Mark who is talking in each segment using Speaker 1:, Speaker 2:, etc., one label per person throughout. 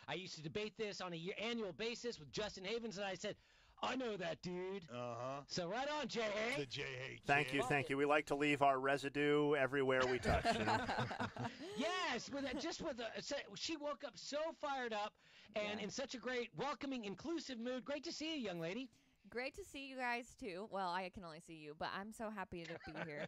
Speaker 1: I used to debate this on an annual basis with Justin Havens, and I said, I know that dude. So right on, J.A.
Speaker 2: The J.A.
Speaker 3: Thank you. We like to leave our residue everywhere we touch.
Speaker 1: Yes, she woke up so fired up and in such a great, welcoming, inclusive mood. Great to see you, young lady.
Speaker 4: Great to see you guys, too. Well, I can only see you, but I'm so happy to be here.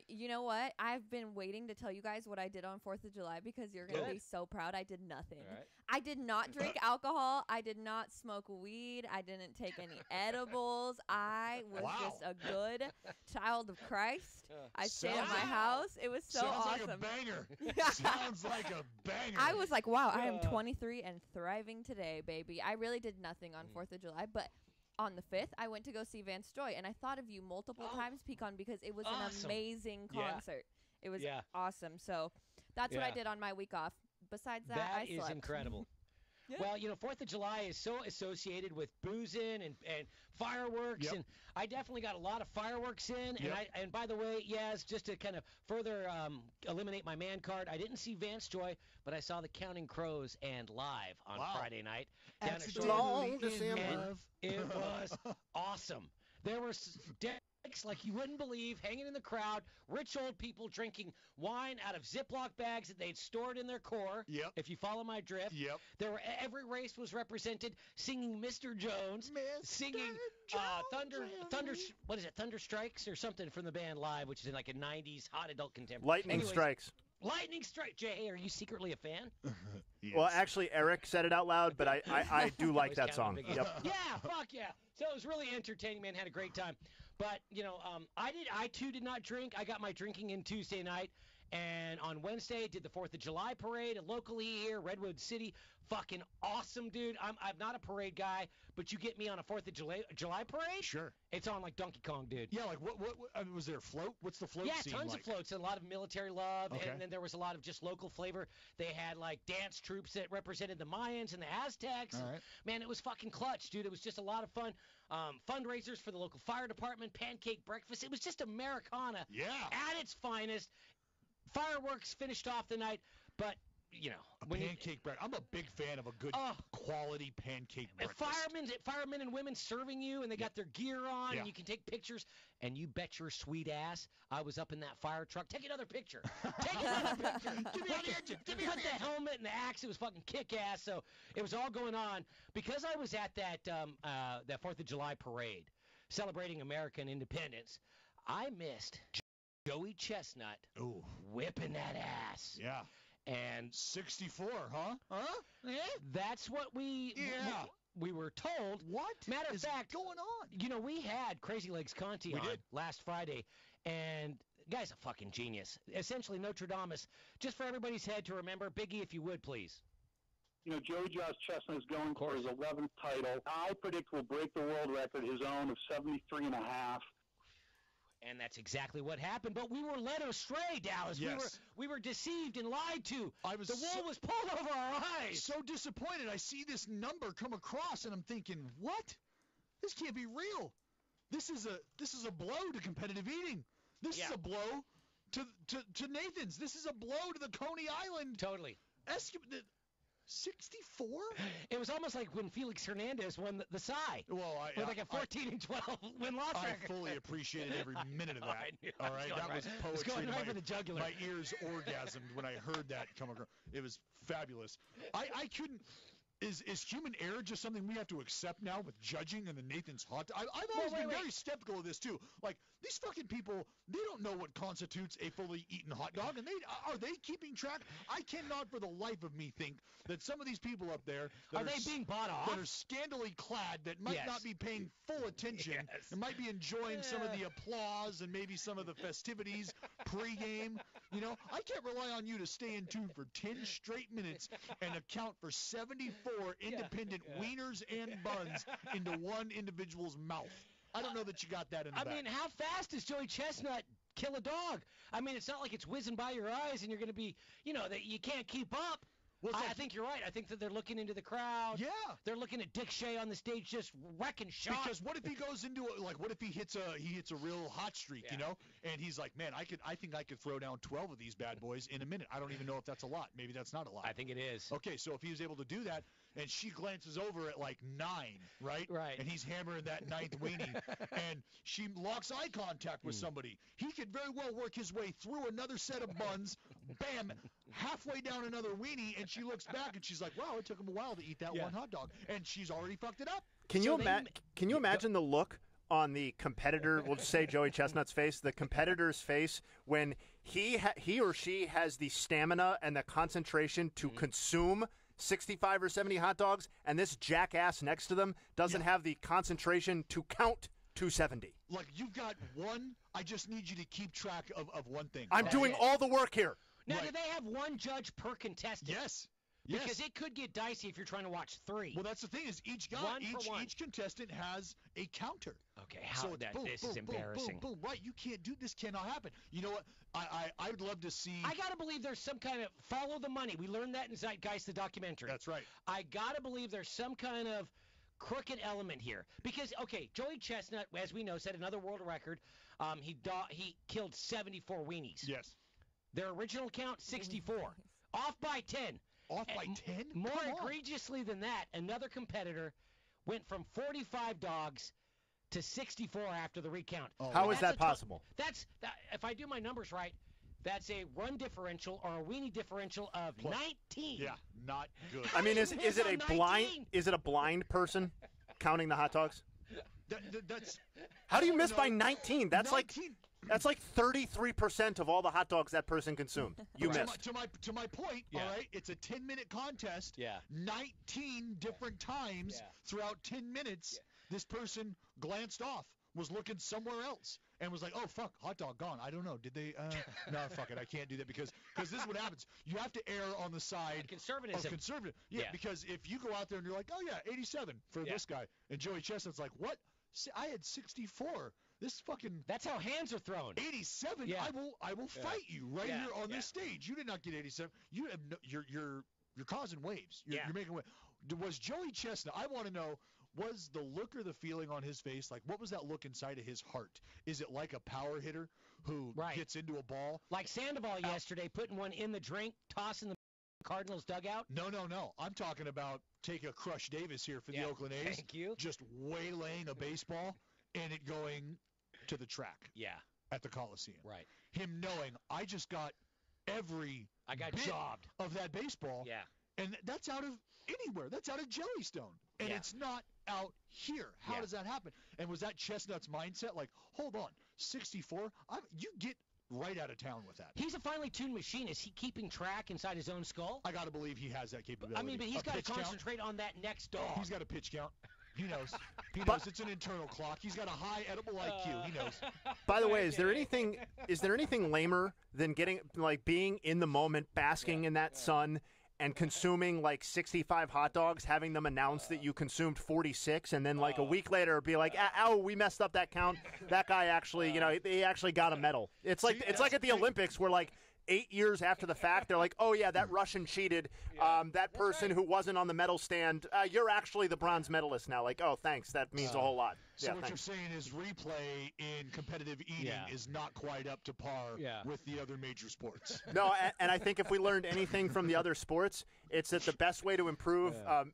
Speaker 4: You know what? I've been waiting to tell you guys what I did on 4th of July because you're going to be so proud. I did nothing.
Speaker 1: Right.
Speaker 4: I did not drink alcohol. I did not smoke weed. I didn't take any edibles. I was just a good child of Christ. I stayed at my house. It was so awesome.
Speaker 2: Sounds like a banger. Sounds like a banger.
Speaker 4: I was like, wow, I am 23 and thriving today, baby. I really did nothing on 4th of July, but on the 5th, I went to go see Vance Joy, and I thought of you multiple times, Pecan, because it was an amazing concert. It was awesome. So that's what I did on my week off. Besides that, I slept.
Speaker 1: That is incredible. Yeah. Well, 4th of July is so associated with boozing and fireworks, and I definitely got a lot of fireworks in. And by the way, just to kind of further eliminate my man card, I didn't see Vance Joy, but I saw the Counting Crows and live on Friday night. Down at
Speaker 3: Long December.
Speaker 1: It was awesome. There were like you wouldn't believe, hanging in the crowd, rich old people drinking wine out of Ziploc bags that they'd stored in their car.
Speaker 2: Yep.
Speaker 1: If you follow my drift.
Speaker 2: Yep.
Speaker 1: Every race was represented, singing Mr. Jones, singing Thunder Strikes or something from the band live, which is in like a 90s hot adult contemporary. Lightning Strike. Jay, are you secretly a fan?
Speaker 3: Yes. Well, actually, Eric said it out loud, but I do like that song.
Speaker 1: Yep. Yeah, fuck yeah. So it was really entertaining, man. Had a great time. But, I too did not drink. I got my drinking in Tuesday night. And on Wednesday, did the 4th of July parade locally here, Redwood City. Fucking awesome, dude. I'm not a parade guy, but you get me on a 4th of July parade?
Speaker 2: Sure.
Speaker 1: It's on like Donkey Kong, dude.
Speaker 2: Yeah, like what was there a float? What's the float scene
Speaker 1: tons
Speaker 2: like?
Speaker 1: of floats and a lot of military love.
Speaker 2: Okay.
Speaker 1: And then there was a lot of just local flavor. They had like dance troops that represented the Mayans and the Aztecs.
Speaker 2: All right.
Speaker 1: Man, it was fucking clutch, dude. It was just a lot of fun. Fundraisers for the local fire department, pancake breakfast. It was just Americana at its finest. Fireworks finished off the night, but
Speaker 2: pancake breakfast. I'm a big fan of a good quality pancake breakfast.
Speaker 1: Firemen and women serving you, and they got their gear on, and you can take pictures. And you bet your sweet ass, I was up in that fire truck. Take another picture. Give me on the engine. Give me on the helmet and the axe. It was fucking kick ass. So it was all going on because I was at that 4th of July parade celebrating American independence. I missed Joey Chestnut whipping that ass.
Speaker 2: Yeah.
Speaker 1: And
Speaker 2: 64, huh? Huh? Yeah.
Speaker 1: That's what we were told.
Speaker 2: What?
Speaker 1: Matter of fact,
Speaker 2: going on?
Speaker 1: We had Crazy Legs Conti on last Friday, and guy's a fucking genius. Essentially Nostradamus. Just for everybody's head to remember, Biggie, if you would, please.
Speaker 5: Joey Josh Chestnut is going for his 11th title. I predict will break the world record, his own, of 73.5.
Speaker 1: And that's exactly what happened. But we were led astray, Dallas.
Speaker 2: Yes.
Speaker 1: We were deceived and lied to. The wool was pulled over our eyes.
Speaker 2: So disappointed. I see this number come across, and I'm thinking, what? This can't be real. This is a blow to competitive eating. This is a blow to Nathan's. This is a blow to the Coney Island.
Speaker 1: Totally.
Speaker 2: 64?
Speaker 1: It was almost like when Felix Hernandez won the Cy.
Speaker 5: Well,
Speaker 1: with like a 14-12 win-loss record.
Speaker 5: I fully appreciated every minute of that.
Speaker 1: All right,
Speaker 5: that was poetry.
Speaker 1: It's going right for the jugular.
Speaker 5: My ears orgasmed when I heard that come across. It was fabulous. I couldn't. Is human error just something we have to accept now with judging and the Nathan's hot dog? I've always been very skeptical of this too. Like, these fucking people, they don't know what constitutes a fully eaten hot dog, and are they keeping track? I cannot for the life of me think that some of these people up there
Speaker 1: are they being bought off?
Speaker 5: That are scantily clad, that might not be paying full attention, and might be enjoying some of the applause and maybe some of the festivities pregame. I can't rely on you to stay in tune for 10 straight minutes and account for 74 independent wieners and buns into one individual's mouth. I don't know that you got that in the back.
Speaker 1: I mean, how fast does Joey Chestnut kill a dog? I mean, it's not like it's whizzing by your eyes and you're going to be, that you can't keep up.
Speaker 5: Well,
Speaker 1: I think you're right. I think that they're looking into the crowd.
Speaker 5: Yeah.
Speaker 1: They're looking at Dick Shea on the stage just wrecking shop.
Speaker 5: Because what if he goes into what if he hits a real hot streak, you know? And he's like, man, I think I could throw down 12 of these bad boys in a minute. I don't even know if that's a lot. Maybe that's not a lot.
Speaker 1: I think it is.
Speaker 5: Okay, so if he was able to do that, and she glances over at like 9, right?
Speaker 1: Right.
Speaker 5: And he's hammering that 9th weenie, and she locks eye contact with somebody. He could very well work his way through another set of buns, bam, halfway down another weenie, and she looks back and she's like, wow, it took him a while to eat that one hot dog. And she's already fucked it up.
Speaker 3: Can you imagine the look on the competitor, we'll just say Joey Chestnut's face, the competitor's face when he or she has the stamina and the concentration to consume 65 or 70 hot dogs, and this jackass next to them doesn't have the concentration to count 270.
Speaker 5: Like, you've got one, I just need you to keep track of one thing.
Speaker 3: I'm doing all the work here.
Speaker 1: Now, do they have one judge per contestant?
Speaker 5: Yes.
Speaker 1: Because it could get dicey if you're trying to watch 3.
Speaker 5: Well, that's the thing is each contestant has a counter.
Speaker 1: Okay, this is embarrassing.
Speaker 5: Boom, right, you can't do this. Cannot happen. You know what? I would love to see.
Speaker 1: I gotta believe there's some kind of follow the money. We learned that in Zeitgeist, the documentary.
Speaker 5: That's right.
Speaker 1: I gotta believe there's some kind of crooked element here because Joey Chestnut, as we know, set another world record. He killed 74 weenies.
Speaker 5: Yes.
Speaker 1: Their original count 64, off by 10.
Speaker 5: Off by 10?
Speaker 1: More egregiously than that, another competitor went from 45 dogs to 64 after the recount.
Speaker 3: Oh, how is that possible?
Speaker 1: If I do my numbers right, that's a run differential or a weenie differential of 19.
Speaker 5: Yeah, not good.
Speaker 3: I mean, is it a blind person counting the hot dogs?
Speaker 5: That's
Speaker 3: how do you miss by 19? That's
Speaker 5: 19.
Speaker 3: That's like 33% of all the hot dogs that person consumed. You missed.
Speaker 5: To my point, all right, it's a 10-minute contest.
Speaker 1: Yeah.
Speaker 5: 19 different times throughout 10 minutes, this person glanced off, was looking somewhere else, and was like, oh, fuck, hot dog gone. I don't know. Did they? No, fuck it. I can't do that because this is what happens. You have to err on the side
Speaker 1: conservatism.
Speaker 5: of conservative. Yeah, because if you go out there and you're like, oh, yeah, 87 for this guy, and Joey Chestnut's like, what? I had 64. This fucking.
Speaker 1: That's how hands are thrown.
Speaker 5: 87.
Speaker 1: Yeah.
Speaker 5: I will fight you right here on this stage. You did not get 87. You have you're causing waves. You're making waves. Was Joey Chestnut? I want to know. Was the look or the feeling on his face like? What was that look inside of his heart? Is it like a power hitter who gets into a ball?
Speaker 1: Like Sandoval yesterday, putting one in the drink, tossing the Cardinals dugout?
Speaker 5: No. I'm talking about take a Crush Davis here for the Oakland A's.
Speaker 1: Thank you.
Speaker 5: Just waylaying a baseball and it going to the track.
Speaker 1: Yeah.
Speaker 5: At the Coliseum.
Speaker 1: Right.
Speaker 5: Him knowing I just got every bit
Speaker 1: jobbed
Speaker 5: of that baseball.
Speaker 1: Yeah.
Speaker 5: And that's out of anywhere. That's out of Jellystone. And it's not out here. How does that happen? And was that Chestnut's mindset? Like, hold on, 64? You get right out of town with that.
Speaker 1: He's a finely tuned machine. Is he keeping track inside his own skull?
Speaker 5: I got to believe he has that capability.
Speaker 1: I mean, but he's got to concentrate on that next dog.
Speaker 5: He's got a pitch count. He knows. He knows it's an internal clock. He's got a high edible IQ. He knows.
Speaker 3: By the way, is there anything lamer than being in the moment, basking in that sun, and consuming like 65 hot dogs, having them announce that you consumed 46, and then like a week later be like, "Ow, we messed up that count. That guy actually, he actually got a medal." It's like at the Olympics where like 8 years after the fact, they're like, oh, yeah, that Russian cheated. That person who wasn't on the medal stand, you're actually the bronze medalist now. Like, oh, thanks. That means a whole lot.
Speaker 5: So what you're saying is replay in competitive eating is not quite up to par with the other major sports.
Speaker 3: No, and I think if we learned anything from the other sports, it's that the best way to improve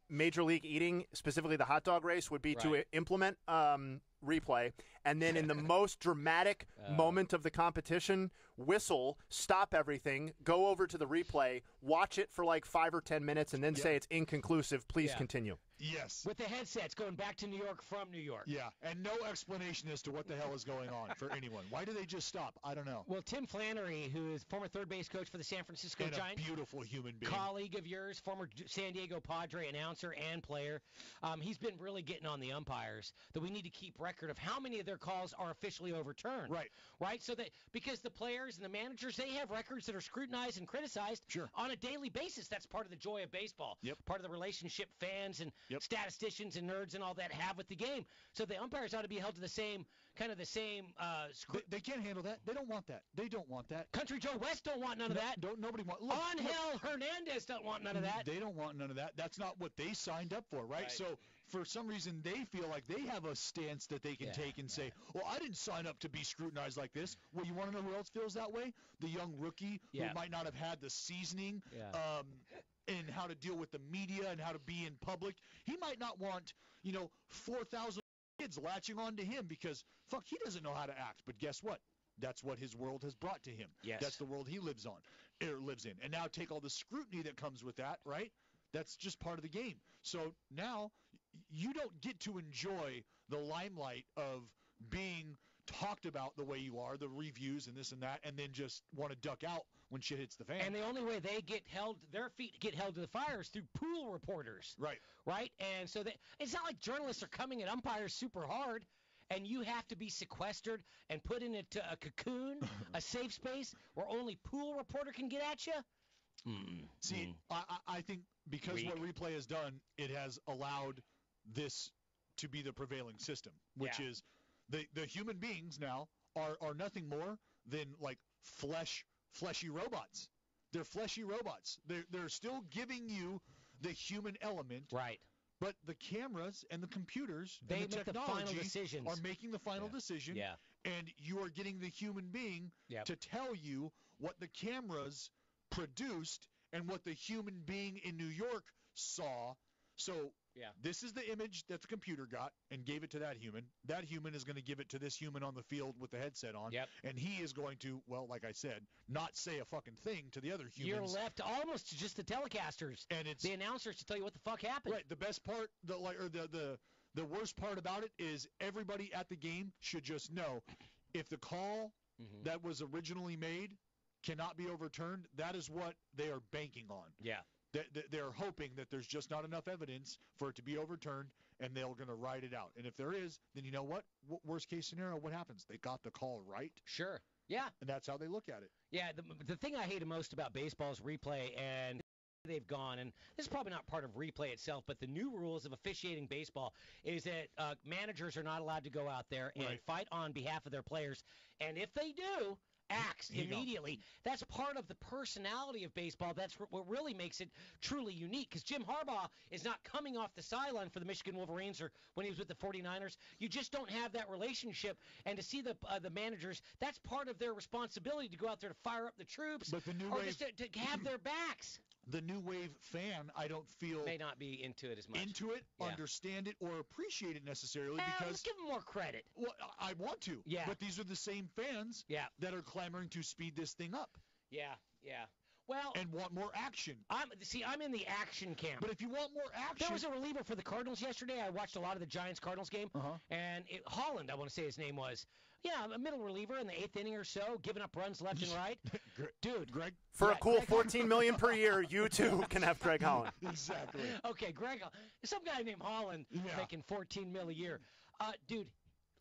Speaker 3: Major League eating, specifically the hot dog race, would be to implement replay, and then in the most dramatic moment of the competition, whistle, stop everything, go over to the replay, watch it for like 5 or 10 minutes, and then say it's inconclusive. Please continue.
Speaker 5: Yes.
Speaker 1: With the headsets going back to New York from New York.
Speaker 5: Yeah, and no explanation as to what the hell is going on for anyone. Why do they just stop? I don't know.
Speaker 1: Well, Tim Flannery, who is former third base coach for the San Francisco Giants.
Speaker 5: A beautiful human being.
Speaker 1: Colleague of yours, former San Diego Padre announcer and player. He's been really getting on the umpires that we need to keep record of how many of their calls are officially overturned. Right? So that because the players and the managers, they have records that are scrutinized and criticized on a daily basis. That's part of the joy of baseball. Part of the relationship fans and statisticians and nerds and all that have with the game. So the umpires ought to be held to the same
Speaker 5: They can't handle that. They don't want that. They don't want that.
Speaker 1: Country Joe West don't want none of that.
Speaker 5: Nobody want.
Speaker 1: Angel Hernandez don't want none of that.
Speaker 5: They don't want none of that. That's not what they signed up for, right? So for some reason they feel like they have a stance that they can take and say, well, I didn't sign up to be scrutinized like this. Well, you want to know who else feels that way? The young rookie who might not have had the seasoning in how to deal with the media and how to be in public. He might not want, 4,000 kids latching on to him because, he doesn't know how to act. But guess what? That's what his world has brought to him.
Speaker 1: Yes.
Speaker 5: That's the world he lives in. And now take all the scrutiny that comes with that, right? That's just part of the game. So now you don't get to enjoy the limelight of being talked about the way you are, the reviews and this and that, and then just want to duck out when shit hits the fan.
Speaker 1: And the only way their feet get held to the fire is through pool reporters. Right? And so it's not like journalists are coming at umpires super hard, and you have to be sequestered and put into a cocoon, a safe space where only pool reporter can get at you.
Speaker 5: See, I think because what replay has done, it has allowed this to be the prevailing system, which is the human beings now are nothing more than like fleshy robots. They're fleshy robots. They're still giving you the human element.
Speaker 1: Right.
Speaker 5: But the cameras and the computers
Speaker 1: and
Speaker 5: the technology are making the final decision.
Speaker 1: Yeah.
Speaker 5: And you are getting the human being to tell you what the cameras produced and what the human being in New York saw. So this is the image that the computer got and gave it to that human. That human is going to give it to this human on the field with the headset on.
Speaker 1: Yep.
Speaker 5: And he is going to, well, like I said, not say a fucking thing to the other humans.
Speaker 1: You're left almost to just the telecasters
Speaker 5: and it's
Speaker 1: the announcers to tell you what the fuck happened.
Speaker 5: Right. The best part, the worst part about it is everybody at the game should just know if the call that was originally made cannot be overturned, that is what they are banking on.
Speaker 1: Yeah.
Speaker 5: They're hoping that there's just not enough evidence for it to be overturned, and they're going to ride it out. And if there is, then you know what? Worst case scenario, what happens? They got the call right.
Speaker 1: Sure. Yeah.
Speaker 5: And that's how they look at it.
Speaker 1: Yeah. The thing I hate most about baseball is replay, and they've gone, and this is probably not part of replay itself, but the new rules of officiating baseball is that managers are not allowed to go out there and fight on behalf of their players. And if they do, axed immediately. That's part of the personality of baseball. That's what really makes it truly unique, because Jim Harbaugh is not coming off the sideline for the Michigan Wolverines or when he was with the 49ers. You just don't have that relationship. And to see the managers, that's part of their responsibility to go out there to fire up the troops
Speaker 5: but the new
Speaker 1: or
Speaker 5: wave,
Speaker 1: just to have their backs.
Speaker 5: The new wave fan, I don't feel
Speaker 1: may not be into it as much.
Speaker 5: Understand it, or appreciate it necessarily because
Speaker 1: let's give them more credit.
Speaker 5: Well, I want to.
Speaker 1: Yeah.
Speaker 5: But these are the same fans that are clamoring to speed this thing up.
Speaker 1: Yeah. Well,
Speaker 5: and want more action.
Speaker 1: I'm in the action camp.
Speaker 5: But if you want more action,
Speaker 1: there was a reliever for the Cardinals yesterday. I watched a lot of the Giants-Cardinals game, and Holland, I want to say his name was. Yeah, a middle reliever in the 8th inning or so, giving up runs left and right. Dude.
Speaker 5: Greg?
Speaker 3: For a cool $14 million per year, you too can have Greg Holland.
Speaker 5: Exactly.
Speaker 1: Okay, Greg. Some guy named Holland making $14 million a year. Dude,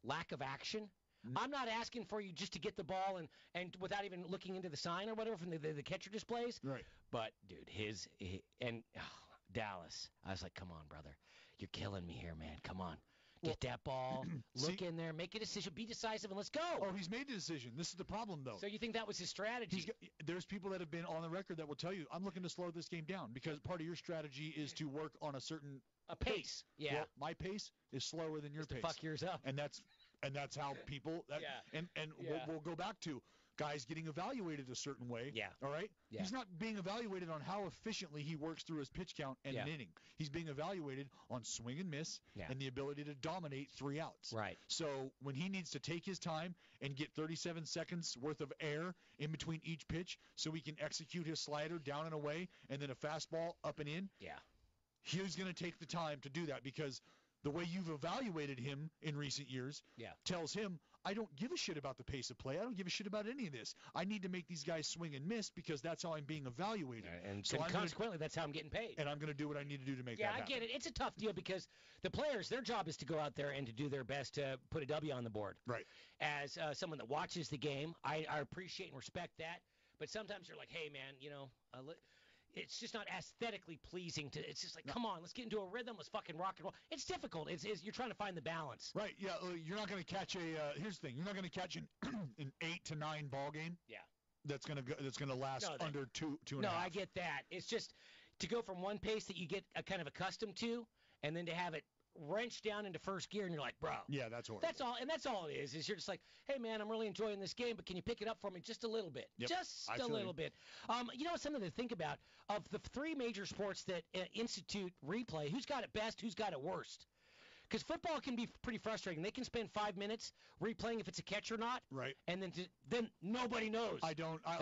Speaker 1: lack of action. I'm not asking for you just to get the ball and without even looking into the sign or whatever from the catcher displays.
Speaker 5: Right.
Speaker 1: But, dude, Dallas, I was like, come on, brother. You're killing me here, man. Come on. Get that ball, look in there, make a decision, be decisive, and let's go.
Speaker 5: Oh, he's made a decision. This is the problem, though.
Speaker 1: So you think that was his strategy?
Speaker 5: There's people that have been on the record that will tell you, I'm looking to slow this game down because part of your strategy is to work on a certain
Speaker 1: pace. Yeah.
Speaker 5: Well, my pace is slower than your pace.
Speaker 1: To fuck yours up.
Speaker 5: And that's how people. We'll go back to guys getting evaluated a certain way.
Speaker 1: Yeah.
Speaker 5: All right?
Speaker 1: Yeah.
Speaker 5: He's not being evaluated on how efficiently he works through his pitch count and an inning. He's being evaluated on swing and miss and the ability to dominate 3 outs.
Speaker 1: Right.
Speaker 5: So when he needs to take his time and get 37 seconds worth of air in between each pitch so he can execute his slider down and away and then a fastball up and in, he's going to take the time to do that because the way you've evaluated him in recent years tells him, I don't give a shit about the pace of play. I don't give a shit about any of this. I need to make these guys swing and miss because that's how I'm being evaluated.
Speaker 1: And so consequently, that's how I'm getting paid.
Speaker 5: And I'm going to do what I need to do to make that happen.
Speaker 1: Yeah, I get it. It's a tough deal because the players, their job is to go out there and to do their best to put a W on the board.
Speaker 5: Right.
Speaker 1: As someone that watches the game, I appreciate and respect that. But sometimes you're like, hey, man, it's just not aesthetically pleasing to. It's just like, come on, let's get into a rhythm. Let's fucking rock and roll. It's difficult. It's you're trying to find the balance.
Speaker 5: Right. Yeah. You're not going to catch here's the thing. You're not going to catch an 8 to 9 ball game.
Speaker 1: Yeah.
Speaker 5: That's gonna last under two and a half.
Speaker 1: No, I get that. It's just to go from one pace that you get kind of accustomed to, and then to have it wrenched down into first gear, and you're like, bro.
Speaker 5: Yeah, that's horrible.
Speaker 1: That's all, and that's all it is. Is you're just like, hey man, I'm really enjoying this game, but can you pick it up for me just a little bit?
Speaker 5: Yep,
Speaker 1: just a little bit. You know, something to think about. Of the 3 major sports that institute replay, who's got it best? Who's got it worst? Because football can be pretty frustrating. They can spend 5 minutes replaying if it's a catch or not.
Speaker 5: Right.
Speaker 1: And then nobody knows. I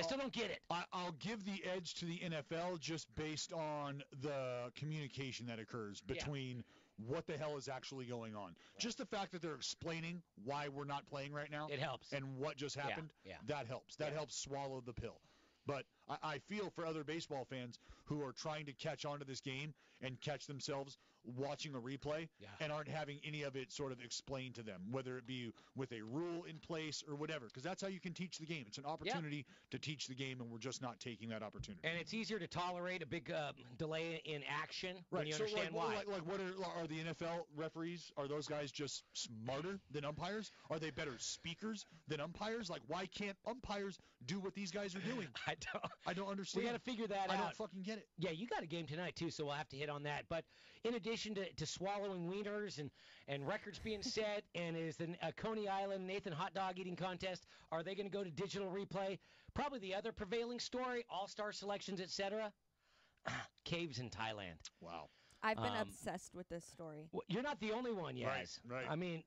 Speaker 1: still don't get it.
Speaker 5: I'll give the edge to the NFL just based on the communication that occurs between what the hell is actually going on. Right. Just the fact that they're explaining why we're not playing right now.
Speaker 1: It helps.
Speaker 5: And what just happened.
Speaker 1: Yeah.
Speaker 5: That helps. That helps swallow the pill. But I feel for other baseball fans who are trying to catch on to this game and catch themselves watching a replay and aren't having any of it sort of explained to them, whether it be with a rule in place or whatever, because that's how you can teach the game. It's an opportunity to teach the game, and we're just not taking that opportunity.
Speaker 1: And it's easier to tolerate a big delay in action when you
Speaker 5: so
Speaker 1: understand why.
Speaker 5: Like what are the NFL referees? Are those guys just smarter than umpires? Are they better speakers than umpires? Like, why can't umpires do what these guys are doing? I don't understand.
Speaker 1: We got to figure that out.
Speaker 5: I don't fucking get it.
Speaker 1: Yeah, you got a game tonight, too, so we'll have to hit on that. But in addition to swallowing wieners and records being set, and is the Coney Island Nathan hot dog eating contest, are they going to go to digital replay? Probably the other prevailing story, all-star selections, etc. Caves in Thailand.
Speaker 5: Wow.
Speaker 4: I've been obsessed with this story.
Speaker 1: Well, you're not the only one, Yaz.
Speaker 5: Right.
Speaker 1: I mean,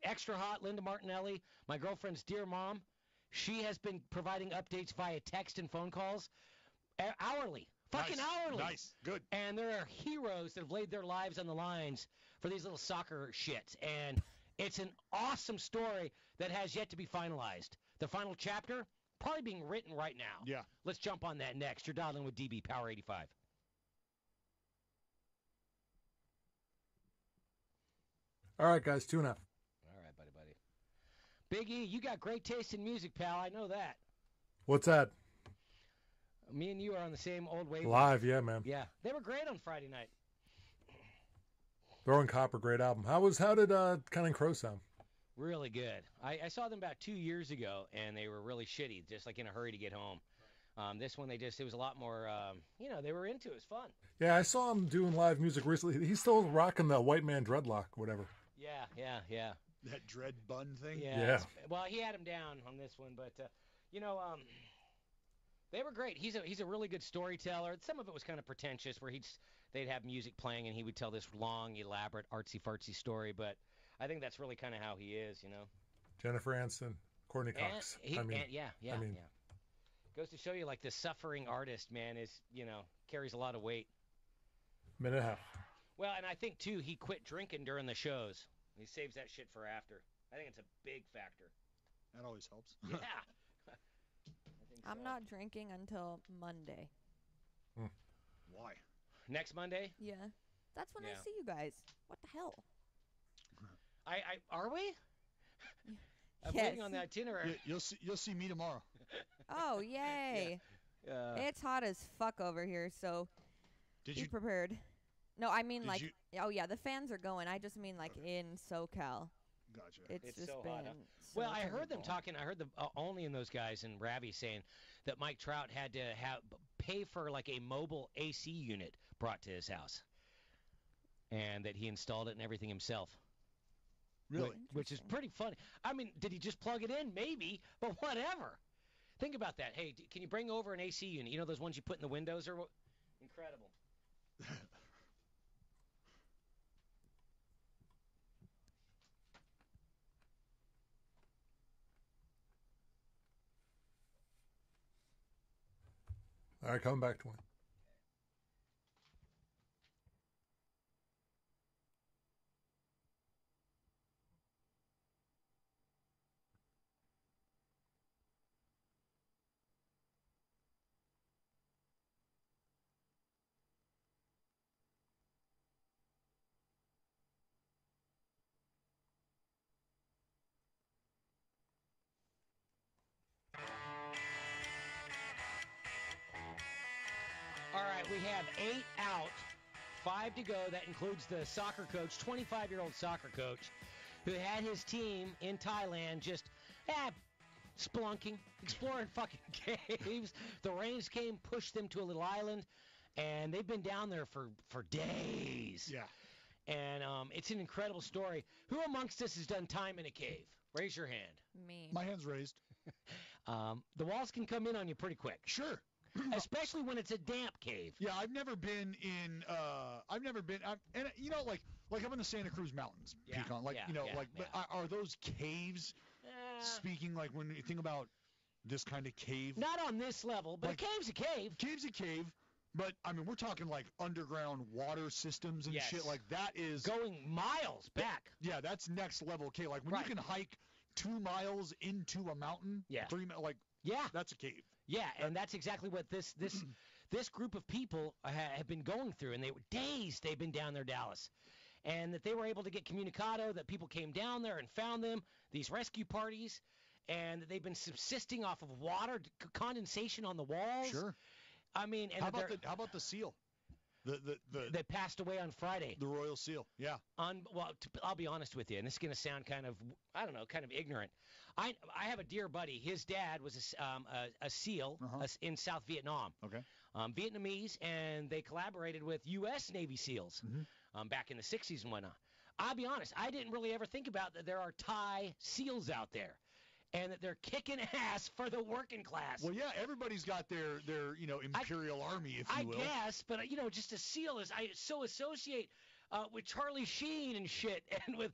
Speaker 1: extra hot, Linda Martinelli, my girlfriend's dear mom, she has been providing updates via text and phone calls hourly. Fucking hourly.
Speaker 5: Nice. Good.
Speaker 1: And there are heroes that have laid their lives on the lines for these little soccer shits. And it's an awesome story that has yet to be finalized. The final chapter probably being written right now.
Speaker 5: Yeah.
Speaker 1: Let's jump on that next. You're dialing with DB Power 85.
Speaker 6: All right, guys, 2.5.
Speaker 1: All right, buddy. Big E, you got great taste in music, pal. I know that.
Speaker 6: What's that?
Speaker 1: Me and you are on the same old wave.
Speaker 6: Live, yeah, man.
Speaker 1: Yeah, they were great on Friday night.
Speaker 6: Throwing Copper, great album. How did Counting Crow sound?
Speaker 1: Really good. I saw them about 2 years ago, and they were really shitty, just like in a hurry to get home. This one, it was a lot more, they were into it. It was fun.
Speaker 6: Yeah, I saw him doing live music recently. He's still rocking the white man dreadlock, whatever.
Speaker 1: Yeah.
Speaker 5: That dread bun thing?
Speaker 6: Yeah.
Speaker 1: Well, he had him down on this one, but, they were great. He's a really good storyteller. Some of it was kind of pretentious, where they'd have music playing, and he would tell this long, elaborate, artsy-fartsy story, but I think that's really kind of how he is,
Speaker 6: Jennifer Aniston, Courtney Cox.
Speaker 1: Yeah. Goes to show you, like, the suffering artist, man, carries a lot of weight.
Speaker 6: Minute and a half.
Speaker 1: Well, and I think, too, he quit drinking during the shows. He saves that shit for after. I think it's a big factor.
Speaker 5: That always helps.
Speaker 1: Yeah.
Speaker 4: I'm not drinking until Monday.
Speaker 5: Why?
Speaker 1: Next Monday?
Speaker 4: Yeah. That's when I see you guys. What the hell?
Speaker 1: Are we? I'm
Speaker 4: Yes.
Speaker 1: waiting on the itinerary.
Speaker 5: You'll see me tomorrow.
Speaker 4: Oh, yay. It's hot as fuck over here, so be prepared. No, I mean, like, oh, yeah, the fans are going. I just mean, like, in SoCal.
Speaker 5: Gotcha.
Speaker 4: It's just
Speaker 1: so
Speaker 4: been
Speaker 1: hot, huh?
Speaker 4: so
Speaker 1: Well, I heard them
Speaker 4: terrible.
Speaker 1: talking. I heard the Only in those guys and Ravi saying that Mike Trout had to pay for, like, a mobile AC unit brought to his house, and that he installed it and everything himself.
Speaker 5: Really?
Speaker 1: Which is pretty funny. I mean, did he just plug it in? Maybe, but whatever. Think about that. Hey, can you bring over an AC unit? You know those ones you put in the windows? Incredible.
Speaker 6: All right, coming back to him.
Speaker 1: we have 8 out, 5 to go. That includes the soccer coach, 25-year-old soccer coach, who had his team in Thailand just spelunking, exploring fucking caves. The rains came, pushed them to a little island, and they've been down there for days.
Speaker 5: Yeah.
Speaker 1: And it's an incredible story. Who amongst us has done time in a cave? Raise your hand.
Speaker 4: Me.
Speaker 5: My hand's raised.
Speaker 1: The walls can come in on you pretty quick.
Speaker 5: Sure.
Speaker 1: Especially when it's a damp cave.
Speaker 5: Yeah, I've never been in. And you know, like I'm in the Santa Cruz Mountains,
Speaker 1: Yeah,
Speaker 5: Pecan. Like
Speaker 1: yeah,
Speaker 5: you know,
Speaker 1: yeah,
Speaker 5: like
Speaker 1: yeah.
Speaker 5: but are those caves? Speaking like when you think about this kind of cave.
Speaker 1: Not on this level, but
Speaker 5: Like-
Speaker 1: a cave's a cave.
Speaker 5: Cave's a cave, but I mean we're talking like underground water systems and
Speaker 1: Yes.
Speaker 5: shit. Like that is.
Speaker 1: Going miles back.
Speaker 5: Yeah, that's next level cave. Like when
Speaker 1: Right.
Speaker 5: you can hike 2 miles into a mountain.
Speaker 1: Yeah.
Speaker 5: 3 miles. Like
Speaker 1: Yeah.
Speaker 5: that's a cave.
Speaker 1: Yeah, and that's exactly what this group of people have been going through, and they were days they've been down there, Dallas, and that they were able to get communicado, that people came down there and found them, these rescue parties, and that they've been subsisting off of water condensation on the walls.
Speaker 5: Sure.
Speaker 1: I mean, and
Speaker 5: How about the seal?
Speaker 1: they passed away on Friday.
Speaker 5: The royal seal. Yeah.
Speaker 1: I'll be honest with you, and this is going to sound kind of, I don't know, kind of ignorant. I have a dear buddy. His dad was a SEAL in South Vietnam.
Speaker 5: Okay.
Speaker 1: Vietnamese, and they collaborated with U.S. Navy SEALs back in the 60s and whatnot. I'll be honest, I didn't really ever think about that there are Thai SEALs out there, and that they're kicking ass for the working class.
Speaker 5: Well, yeah, everybody's got their imperial army, if you will.
Speaker 1: I guess, but just a SEAL is I so associate with Charlie Sheen and shit, and with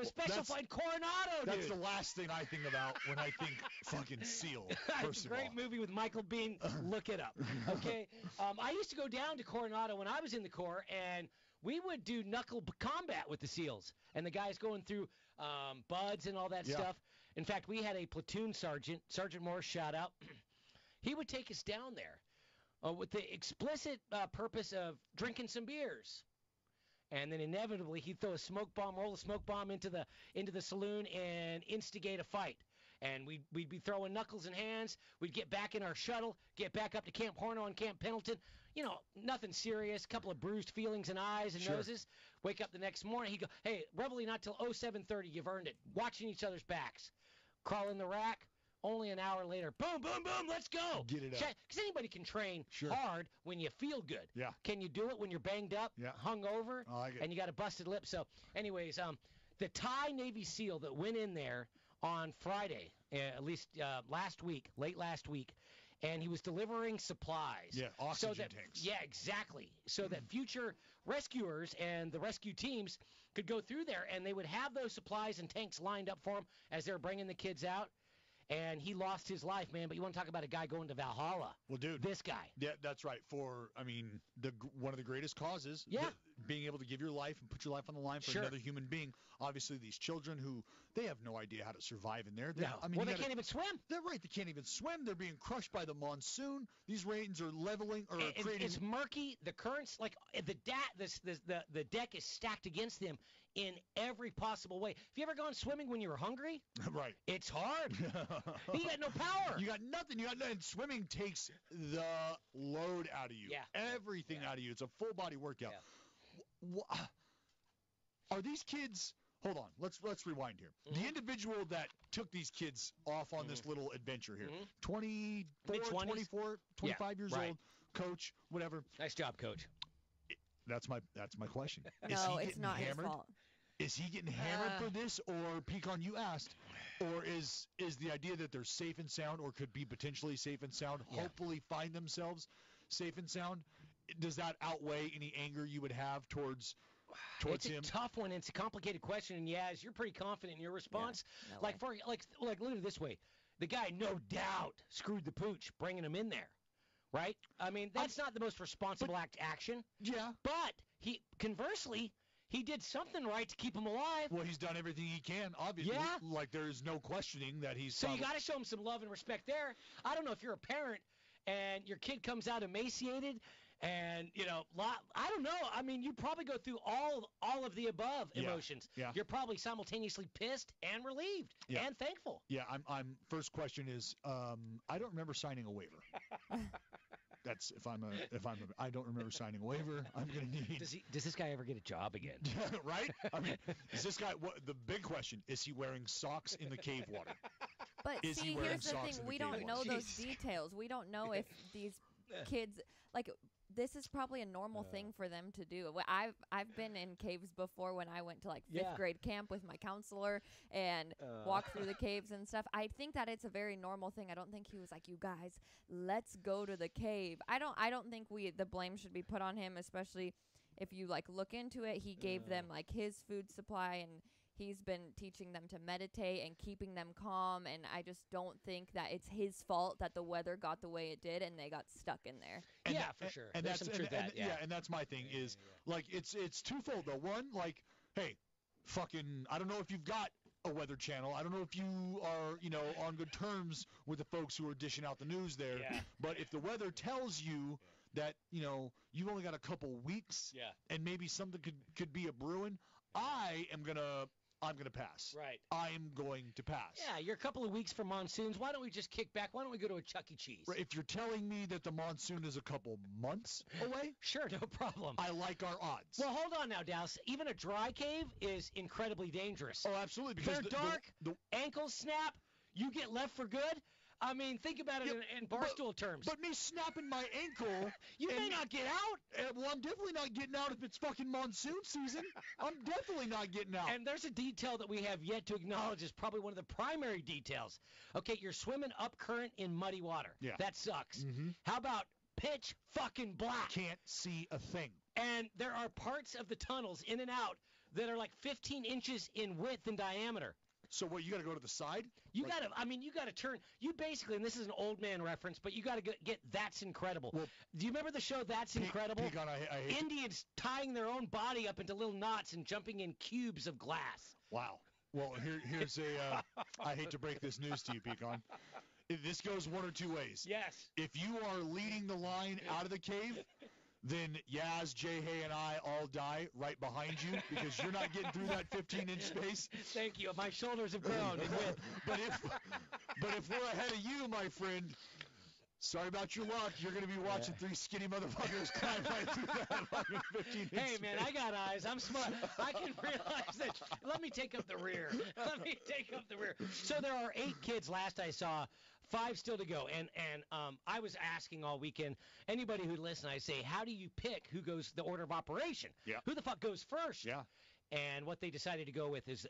Speaker 1: Special Flight Coronado,
Speaker 5: That's
Speaker 1: dude.
Speaker 5: the last thing I think about when I think fucking SEAL.
Speaker 1: It's
Speaker 5: First
Speaker 1: a
Speaker 5: of all.
Speaker 1: great movie with Michael Biehn. Look it up. Okay. I used to go down to Coronado when I was in the Corps, and we would do knuckle combat with the SEALs, and the guys going through buds and all that
Speaker 5: Yeah.
Speaker 1: stuff. In fact, we had a platoon sergeant, Sergeant Morris, shout out. He would take us down there with the explicit purpose of drinking some beers. And then inevitably he'd throw a smoke bomb, roll a smoke bomb into the saloon and instigate a fight. And we'd be throwing knuckles and hands. We'd get back in our shuttle, get back up to Camp Horno and Camp Pendleton. You know, nothing serious, couple of bruised feelings and eyes and
Speaker 5: Sure.
Speaker 1: noses. Wake up the next morning, he'd go, hey, reveille not till 07:30, you've earned it. Watching each other's backs. Crawl in the rack. Only an hour later, boom, boom, boom, let's go.
Speaker 5: Get it up.
Speaker 1: Because anybody can train
Speaker 5: Sure.
Speaker 1: hard when you feel good.
Speaker 5: Yeah.
Speaker 1: Can you do it when you're banged up,
Speaker 5: Yeah.
Speaker 1: hungover,
Speaker 5: I like it.
Speaker 1: and you got a busted lip? So, anyways, the Thai Navy SEAL that went in there on Friday, at least late last week, and he was delivering supplies.
Speaker 5: Yeah, oxygen tanks.
Speaker 1: Yeah, exactly. So that future rescuers and the rescue teams could go through there, and they would have those supplies and tanks lined up for them as they're bringing the kids out. And he lost his life, man. But you want to talk about a guy going to Valhalla?
Speaker 5: Well, dude.
Speaker 1: This guy.
Speaker 5: Yeah, that's right. One of the greatest causes.
Speaker 1: Yeah.
Speaker 5: Being able to give your life and put your life on the line for
Speaker 1: Sure.
Speaker 5: another human being. Obviously, these children who they have no idea how to survive in there.
Speaker 1: No.
Speaker 5: I mean,
Speaker 1: They can't even swim.
Speaker 5: They're right. They can't even swim. They're being crushed by the monsoon. These rains are leveling or creating.
Speaker 1: It's murky. The currents, like the deck is stacked against them in every possible way. Have you ever gone swimming when you were hungry?
Speaker 5: Right.
Speaker 1: It's hard. You got no power.
Speaker 5: You got nothing. And swimming takes the load out of you.
Speaker 1: Yeah.
Speaker 5: Everything out of you. It's a full body workout. Are these kids? Hold on. Let's rewind here. The individual that took these kids off on this little adventure here, 24,
Speaker 1: Mid-20s?
Speaker 5: 24, 25 years
Speaker 1: right.
Speaker 5: old, coach, whatever.
Speaker 1: Nice job, Coach.
Speaker 5: That's my question. Is
Speaker 4: No,
Speaker 5: he
Speaker 4: it's
Speaker 5: getting
Speaker 4: not his
Speaker 5: hammered?
Speaker 4: fault.
Speaker 5: Is he getting hammered for this, or Pecan, you asked, or is the idea that they're safe and sound, or could be potentially safe and sound, hopefully find themselves safe and sound? Does that outweigh any anger you would have towards
Speaker 1: It's
Speaker 5: him?
Speaker 1: a tough one. It's a complicated question, and Yaz, you're pretty confident in your response.
Speaker 4: No
Speaker 1: like look at it this way: the guy, no doubt, screwed the pooch bringing him in there, right? I mean, that's not the most responsible action.
Speaker 5: Yeah.
Speaker 1: But conversely, he did something right to keep him alive.
Speaker 5: Well, he's done everything he can, obviously.
Speaker 1: Yeah.
Speaker 5: Like, there's no questioning that he's.
Speaker 1: So you got to show him some love and respect there. I don't know if you're a parent and your kid comes out emaciated. And, I don't know. I mean, you probably go through all of the above emotions.
Speaker 5: Yeah.
Speaker 1: You're probably simultaneously pissed and relieved and thankful.
Speaker 5: Yeah, I'm first question is, I don't remember signing a waiver. That's I don't remember signing a waiver. I'm gonna need.
Speaker 1: Does this guy ever get a job again?
Speaker 5: Right? I mean, is this guy? The big question is: he wearing socks in the cave water?
Speaker 4: But
Speaker 5: Is he
Speaker 4: see,
Speaker 5: wearing
Speaker 4: here's the
Speaker 5: socks
Speaker 4: thing:
Speaker 5: in the
Speaker 4: we
Speaker 5: cave
Speaker 4: don't
Speaker 5: water?
Speaker 4: know those
Speaker 1: Jesus
Speaker 4: details. We don't know if these kids this is probably a normal thing for them to do. I've been in caves before when I went to like fifth grade camp with my counselor and walked through the caves and stuff. I think that it's a very normal thing. I don't think he was like, "You guys, let's go to the cave." I don't think the blame should be put on him, especially if you like look into it. He gave them like his food supply, and he's been teaching them to meditate and keeping them calm, and I just don't think that it's his fault that the weather got the way it did and they got stuck in there.
Speaker 5: And
Speaker 1: for sure.
Speaker 5: And
Speaker 1: There's
Speaker 5: that's
Speaker 1: some truth to that.
Speaker 5: and that's my thing is like it's twofold though. One, like, hey, fucking, I don't know if you've got a weather channel. I don't know if you are, on good terms with the folks who are dishing out the news there.
Speaker 1: Yeah.
Speaker 5: But if the weather tells you that, you've only got a couple weeks and maybe something could be a brewing, I'm gonna pass.
Speaker 1: Right.
Speaker 5: I'm going to pass.
Speaker 1: Yeah, you're a couple of weeks from monsoons. Why don't we just kick back? Why don't we go to a Chuck E. Cheese?
Speaker 5: Right, if you're telling me that the monsoon is a couple months away,
Speaker 1: Sure, no problem.
Speaker 5: I like our odds.
Speaker 1: Well, hold on now, Dallas. Even a dry cave is incredibly dangerous.
Speaker 5: Oh, absolutely. Because
Speaker 1: They're dark, ankles snap, you get left for good. I mean, think about it in barstool terms.
Speaker 5: But me snapping my ankle,
Speaker 1: you may not get out.
Speaker 5: Well, I'm definitely not getting out if it's fucking monsoon season. I'm definitely not getting out.
Speaker 1: And there's a detail that we have yet to acknowledge is probably one of the primary details. Okay, you're swimming up current in muddy water.
Speaker 5: Yeah.
Speaker 1: That sucks.
Speaker 5: Mm-hmm.
Speaker 1: How about pitch fucking black?
Speaker 5: Can't see a thing.
Speaker 1: And there are parts of the tunnels in and out that are like 15 inches in width and diameter.
Speaker 5: So what, you got to go to the side?
Speaker 1: You got to turn. You basically, and this is an old man reference, but you got to get That's Incredible.
Speaker 5: Well,
Speaker 1: do you remember the show That's Incredible?
Speaker 5: Pecan, I hate
Speaker 1: Indians tying their own body up into little knots and jumping in cubes of glass.
Speaker 5: Wow. Well, here's I hate to break this news to you, Pecan. This goes one or two ways.
Speaker 1: Yes.
Speaker 5: If you are leading the line out of the cave, then Yaz, Jay Hay, and I all die right behind you because you're not getting through that 15-inch space.
Speaker 1: Thank you. My shoulders have grown in width.
Speaker 5: But if we're ahead of you, my friend, sorry about your luck. You're going to be watching three skinny motherfuckers climb right through that fucking 15-inch
Speaker 1: Hey, man, I got eyes. I'm smart. I can realize that. Let me take up the rear. So there are 8 kids last I saw. 5 still to go, and I was asking all weekend, anybody who listens, I say, how do you pick who goes the order of operation?
Speaker 5: Yeah.
Speaker 1: Who the fuck goes first?
Speaker 5: Yeah.
Speaker 1: And what they decided to go with is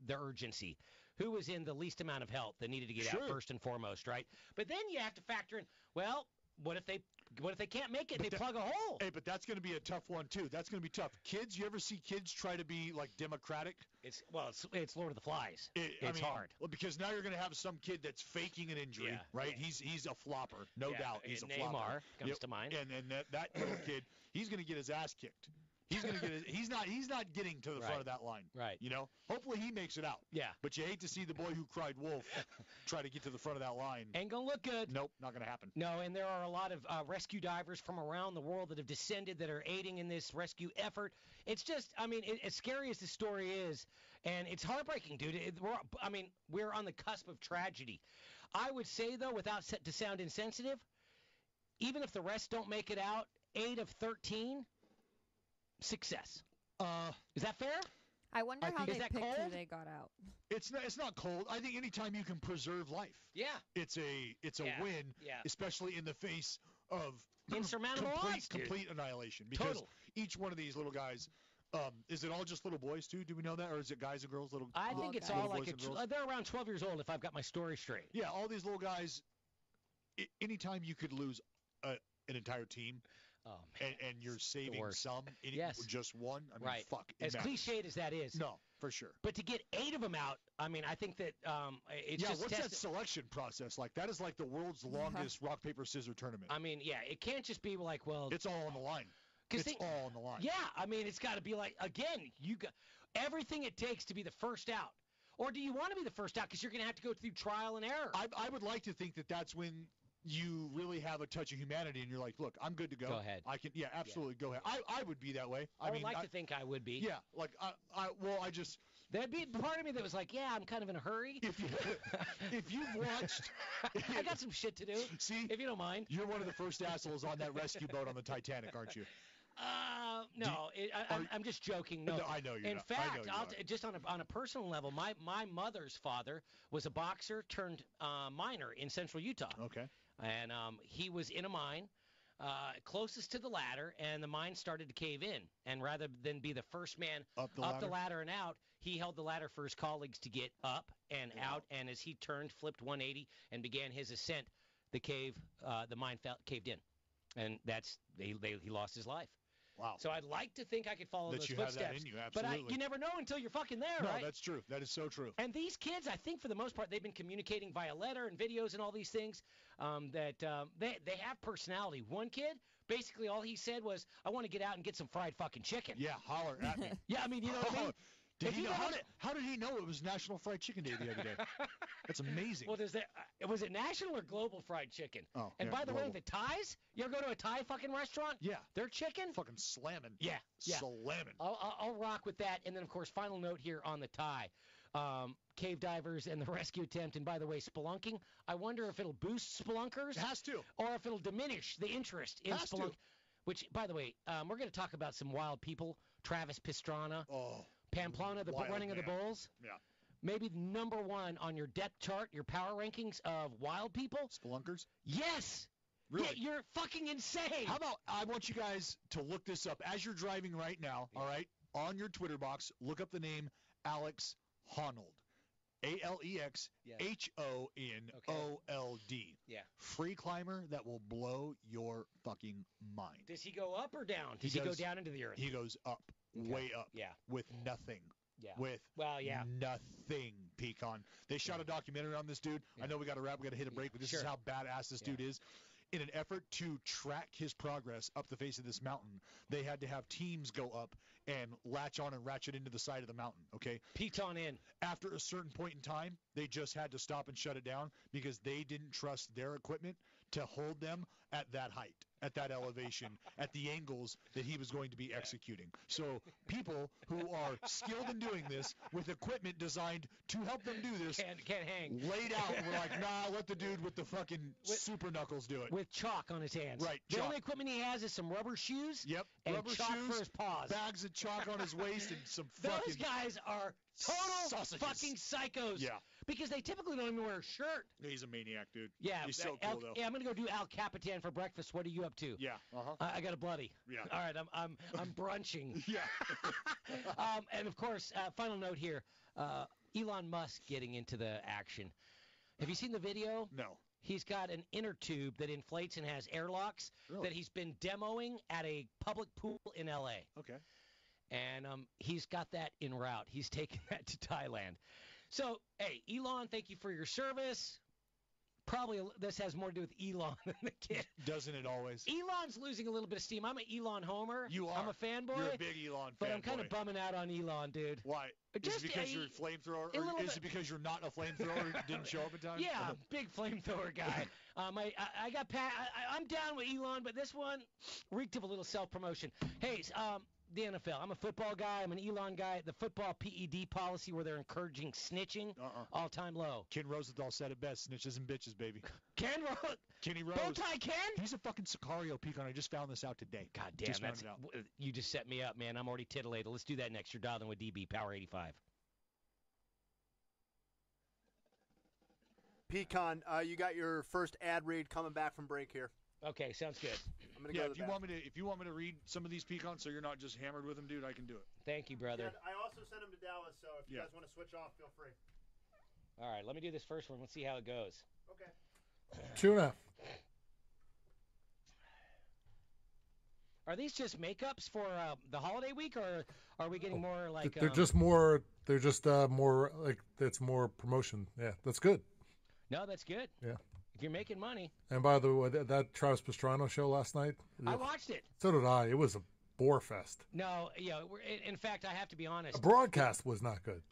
Speaker 1: the urgency. Who was in the least amount of help that needed to get out first and foremost, right? But then you have to factor in, well, what if they can't make it and they plug a hole?
Speaker 5: Hey, but that's going to be a tough one, too. That's going to be tough. Kids, you ever see kids try to be, like, democratic?
Speaker 1: It's Lord of the Flies. It's hard.
Speaker 5: Well, because now you're going to have some kid that's faking an injury, right?
Speaker 1: Yeah.
Speaker 5: He's a flopper, no doubt. He's a flopper.
Speaker 1: Neymar comes to mind.
Speaker 5: And that little kid, he's going to get his ass kicked. He's going to get he's not getting to the front of that line.
Speaker 1: Right.
Speaker 5: Hopefully he makes it out.
Speaker 1: Yeah.
Speaker 5: But you hate to see the boy who cried wolf try to get to the front of that line.
Speaker 1: Ain't going to look good.
Speaker 5: Nope, not going to happen.
Speaker 1: No, and there are a lot of rescue divers from around the world that have descended that are aiding in this rescue effort. It's just, as scary as the story is, and it's heartbreaking, dude. We're on the cusp of tragedy. I would say, though, without to sound insensitive, even if the rest don't make it out, 8 of 13, success. Is that fair?
Speaker 4: I wonder how they picked
Speaker 1: cold?
Speaker 4: who they got out.
Speaker 5: It's not cold. I think anytime you can preserve life, it's a win, especially in the face of
Speaker 1: insurmountable odds,
Speaker 5: complete annihilation. Because each one of these little guys, is it all just little boys too? Do we know that, or is it guys and girls?
Speaker 1: I think it's all like they're around 12 years old. If I've got my story straight.
Speaker 5: Yeah, all these little guys. Anytime you could lose an entire team.
Speaker 1: Oh, man.
Speaker 5: And you're saving some, just one. Fuck.
Speaker 1: As cliched as that is.
Speaker 5: No, for sure.
Speaker 1: But to get 8 of them out, I think that it's just
Speaker 5: what's that selection process like? That is like the world's longest rock, paper, scissors tournament.
Speaker 1: It can't just be like, well.
Speaker 5: It's all on the line. It's all on the line.
Speaker 1: Yeah, it's got to be like, again, you got everything it takes to be the first out. Or do you want to be the first out because you're going to have to go through trial and error?
Speaker 5: I would like to think that that's when you really have a touch of humanity, and you're like, look, I'm good to go.
Speaker 1: Go ahead.
Speaker 5: I can, absolutely, go ahead. I would be that way.
Speaker 1: I would like to think I would be.
Speaker 5: Yeah, like I just.
Speaker 1: There'd be part of me that was like, yeah, I'm kind of in a hurry.
Speaker 5: If you've watched,
Speaker 1: I got some shit to do.
Speaker 5: See,
Speaker 1: if you don't mind,
Speaker 5: you're one of the first assholes on that rescue boat on the Titanic, aren't you?
Speaker 1: No, I'm just joking. No,
Speaker 5: I know you're
Speaker 1: in
Speaker 5: not.
Speaker 1: fact, just on a personal level, my mother's father was a boxer turned miner in Central Utah.
Speaker 5: Okay.
Speaker 1: And he was in a mine. Closest to the ladder, and the mine started to cave in. And rather than be the first man up the ladder and out, he held the ladder for his colleagues to get up and out. And as he turned, flipped 180, and began his ascent, the mine caved in, and he lost his life.
Speaker 5: Wow.
Speaker 1: So I'd like to think I could follow those footsteps.
Speaker 5: Have that in you, absolutely.
Speaker 1: But you never know until you're fucking there,
Speaker 5: no,
Speaker 1: right?
Speaker 5: No, that's true. That is so true.
Speaker 1: And these kids, I think for the most part, they've been communicating via letter and videos and all these things they have personality. One kid, basically all he said was, I want to get out and get some fried fucking chicken.
Speaker 5: Yeah, holler at me.
Speaker 1: Yeah, I mean, you know what I mean?
Speaker 5: How did he know it was National Fried Chicken Day the other day? That's amazing.
Speaker 1: Well, was it national or global fried chicken?
Speaker 5: Oh,
Speaker 1: and by the
Speaker 5: global.
Speaker 1: way, the Thais, you ever go to a Thai fucking restaurant?
Speaker 5: Yeah.
Speaker 1: Their chicken?
Speaker 5: Fucking slamming.
Speaker 1: Yeah.
Speaker 5: Slamming.
Speaker 1: I'll rock with that. And then, of course, final note here on the Thai. Cave divers and the rescue attempt, and by the way, spelunking. I wonder if it'll boost spelunkers.
Speaker 5: It has to.
Speaker 1: Or if it'll diminish the interest in spelunking. Which, by the way, we're going to talk about some wild people. Travis Pastrana.
Speaker 5: Oh.
Speaker 1: Pamplona, the running of the bulls.
Speaker 5: Yeah.
Speaker 1: Maybe number one on your depth chart, your power rankings of wild people.
Speaker 5: Spelunkers?
Speaker 1: Yes.
Speaker 5: Really?
Speaker 1: Yeah, you're fucking insane.
Speaker 5: How about I want you guys to look this up as you're driving right now, all right? On your Twitter box, look up the name Alex Honnold. ALEXHONOLD.
Speaker 1: Yeah.
Speaker 5: Free climber that will blow your fucking mind.
Speaker 1: Does he go up or down? Does he go down into the earth?
Speaker 5: He goes up, way up.
Speaker 1: Yeah.
Speaker 5: With nothing.
Speaker 1: Yeah.
Speaker 5: With nothing, Pecan. They shot a documentary on this dude. Yeah. I know we got to wrap. We got to hit a break, but this is how badass this dude is. In an effort to track his progress up the face of this mountain, they had to have teams go up and latch on and ratchet into the side of the mountain, okay?
Speaker 1: Piton in.
Speaker 5: After a certain point in time, they just had to stop and shut it down because they didn't trust their equipment to hold them at that height, at that elevation, at the angles that he was going to be executing. So people who are skilled in doing this with equipment designed to help them do this
Speaker 1: can't hang.
Speaker 5: Laid out and we're like, nah, let the dude with the fucking super knuckles do it.
Speaker 1: With chalk on his hands.
Speaker 5: Right.
Speaker 1: The only equipment he has is some rubber shoes.
Speaker 5: Yep.
Speaker 1: And
Speaker 5: rubber
Speaker 1: chalk
Speaker 5: shoes,
Speaker 1: for his paws.
Speaker 5: Bags of chalk on his waist and some fucking...
Speaker 1: Those guys are total
Speaker 5: sausages.
Speaker 1: fucking psychos.
Speaker 5: Yeah.
Speaker 1: Because they typically don't even wear a shirt.
Speaker 5: He's a maniac, dude.
Speaker 1: Yeah.
Speaker 5: He's so cool, though.
Speaker 1: Yeah, I'm going to go do Al Capitan for breakfast. What are you up to?
Speaker 5: Yeah. Uh-huh.
Speaker 1: I got a bloody.
Speaker 5: Yeah.
Speaker 1: All right, I'm brunching.
Speaker 5: Yeah.
Speaker 1: And, of course, final note here, Elon Musk getting into the action. Have you seen the video?
Speaker 5: No.
Speaker 1: He's got an inner tube that inflates and has airlocks that he's been demoing at a public pool in L.A.
Speaker 5: Okay.
Speaker 1: And he's got that en route. He's taking that to Thailand. So, hey, Elon, thank you for your service. Probably this has more to do with Elon than the kid.
Speaker 5: Doesn't it always?
Speaker 1: Elon's losing a little bit of steam. I'm an Elon homer.
Speaker 5: You are.
Speaker 1: I'm a fanboy.
Speaker 5: You're a big Elon
Speaker 1: but
Speaker 5: fanboy.
Speaker 1: I'm kind of bumming out on Elon, dude.
Speaker 5: Why? Is it because you're a flamethrower? Or is it because you're not a flamethrower and didn't show up in time?
Speaker 1: Yeah, big flamethrower guy. I got I'm down with Elon, but this one reeked of a little self-promotion. Hey, the NFL. I'm a football guy. I'm an Elon guy. The football PED policy where they're encouraging snitching, all-time low.
Speaker 5: Ken Rosenthal said it best, snitches and bitches, baby. Kenny Rose.
Speaker 1: Bowtie Ken?
Speaker 5: He's a fucking Sicario, Pecan. I just found this out today.
Speaker 1: God damn, you just set me up, man. I'm already titillated. Let's do that next. You're dialing with DB, Power 85.
Speaker 3: Pecan, you got your first ad read coming back from break here.
Speaker 1: Okay, sounds good.
Speaker 3: I'm gonna go to
Speaker 5: if you want me to read some of these Pecans so you're not just hammered with them, dude, I can do it.
Speaker 1: Thank you, brother.
Speaker 3: Yeah, I also sent them to Dallas, so if you guys want to switch off, feel free.
Speaker 1: All right, let me do this first one. Let's see how it goes.
Speaker 3: Okay.
Speaker 6: Tuna.
Speaker 1: Are these just makeups for the holiday week, or are we getting more like?
Speaker 6: They're just more. They're just more like it's more promotion. Yeah, that's good.
Speaker 1: No, that's good.
Speaker 6: Yeah.
Speaker 1: If you're making money.
Speaker 6: And by the way, that Travis Pastrana show last night.
Speaker 1: I watched it.
Speaker 6: So did I. It was a bore fest.
Speaker 1: No, in fact, I have to be honest.
Speaker 6: The broadcast was not good.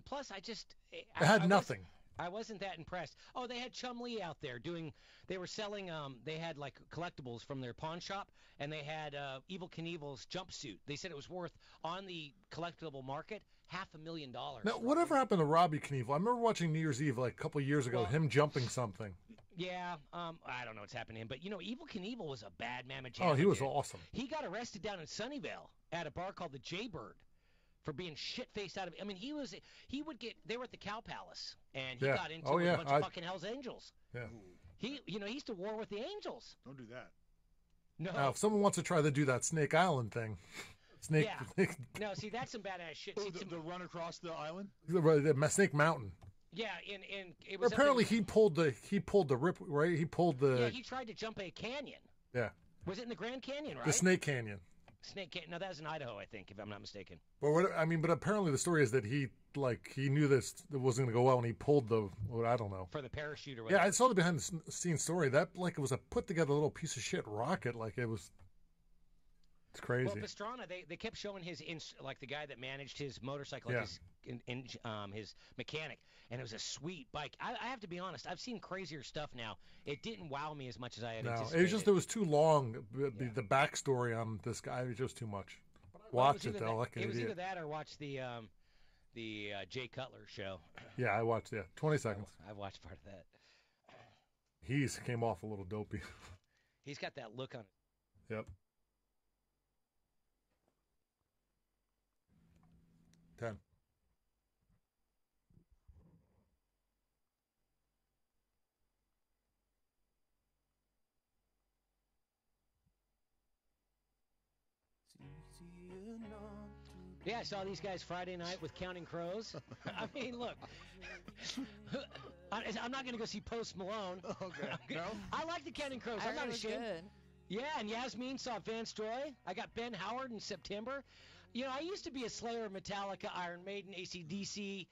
Speaker 1: Plus, I
Speaker 6: had nothing.
Speaker 1: I wasn't that impressed. Oh, they had Chum-Lee out there they were selling, they had like collectibles from their pawn shop, and they had Evel Knievel's jumpsuit. They said it was worth, on the collectible market, $500,000.
Speaker 6: Now, whatever happened to Robbie Knievel? I remember watching New Year's Eve like a couple of years ago, him jumping something.
Speaker 1: Yeah, I don't know what's happening to him, but Evel Knievel was a bad mamma jamma.
Speaker 6: Oh, he was awesome.
Speaker 1: He got arrested down in Sunnyvale at a bar called the Jaybird for being shit-faced out of. I mean, he they were at the Cow Palace, and he got into a bunch of fucking Hell's Angels.
Speaker 6: Yeah.
Speaker 1: He used to war with the Angels.
Speaker 5: Don't do that.
Speaker 1: No.
Speaker 6: Now, if someone wants to try to do that Snake Island thing,
Speaker 1: No, see, that's some badass shit.
Speaker 5: Oh,
Speaker 1: See,
Speaker 5: the run across the island?
Speaker 6: the Snake Mountain.
Speaker 1: Yeah, it was.
Speaker 6: Apparently, he pulled the rip, right? He pulled the.
Speaker 1: Yeah, he tried to jump a canyon.
Speaker 6: Yeah.
Speaker 1: Was it in the Grand Canyon, right?
Speaker 6: The Snake Canyon.
Speaker 1: Snake Canyon. No, that was in Idaho, I think, if I'm not mistaken.
Speaker 6: But apparently the story is that he knew this wasn't going to go well, and he pulled I don't know.
Speaker 1: For the parachute or whatever.
Speaker 6: Yeah, I saw the behind the scenes story. That it was a put together little piece of shit rocket. It's crazy.
Speaker 1: Well, Pastrana, they kept showing his the guy that managed his motorcycle, his mechanic, and it was a sweet bike. I have to be honest, I've seen crazier stuff now. It didn't wow me as much as I had anticipated.
Speaker 6: It was too long. The backstory on this guy was just too much. Watch it though, like an idiot.
Speaker 1: It was either that or watch the Jay Cutler show.
Speaker 6: Yeah, I watched 20 seconds.
Speaker 1: I watched part of that.
Speaker 6: He came off a little dopey.
Speaker 1: He's got that look on it.
Speaker 6: Yep. 10.
Speaker 1: Yeah, I saw these guys Friday night with Counting Crows. I mean, look, I'm not going to go see Post Malone.
Speaker 5: Okay. No?
Speaker 1: I like the Counting Crows. I'm not ashamed.
Speaker 4: Good.
Speaker 1: Yeah, and Yasmin saw Vance Joy. I got Ben Howard in September. I used to be a Slayer, Metallica, Iron Maiden, AC/DC,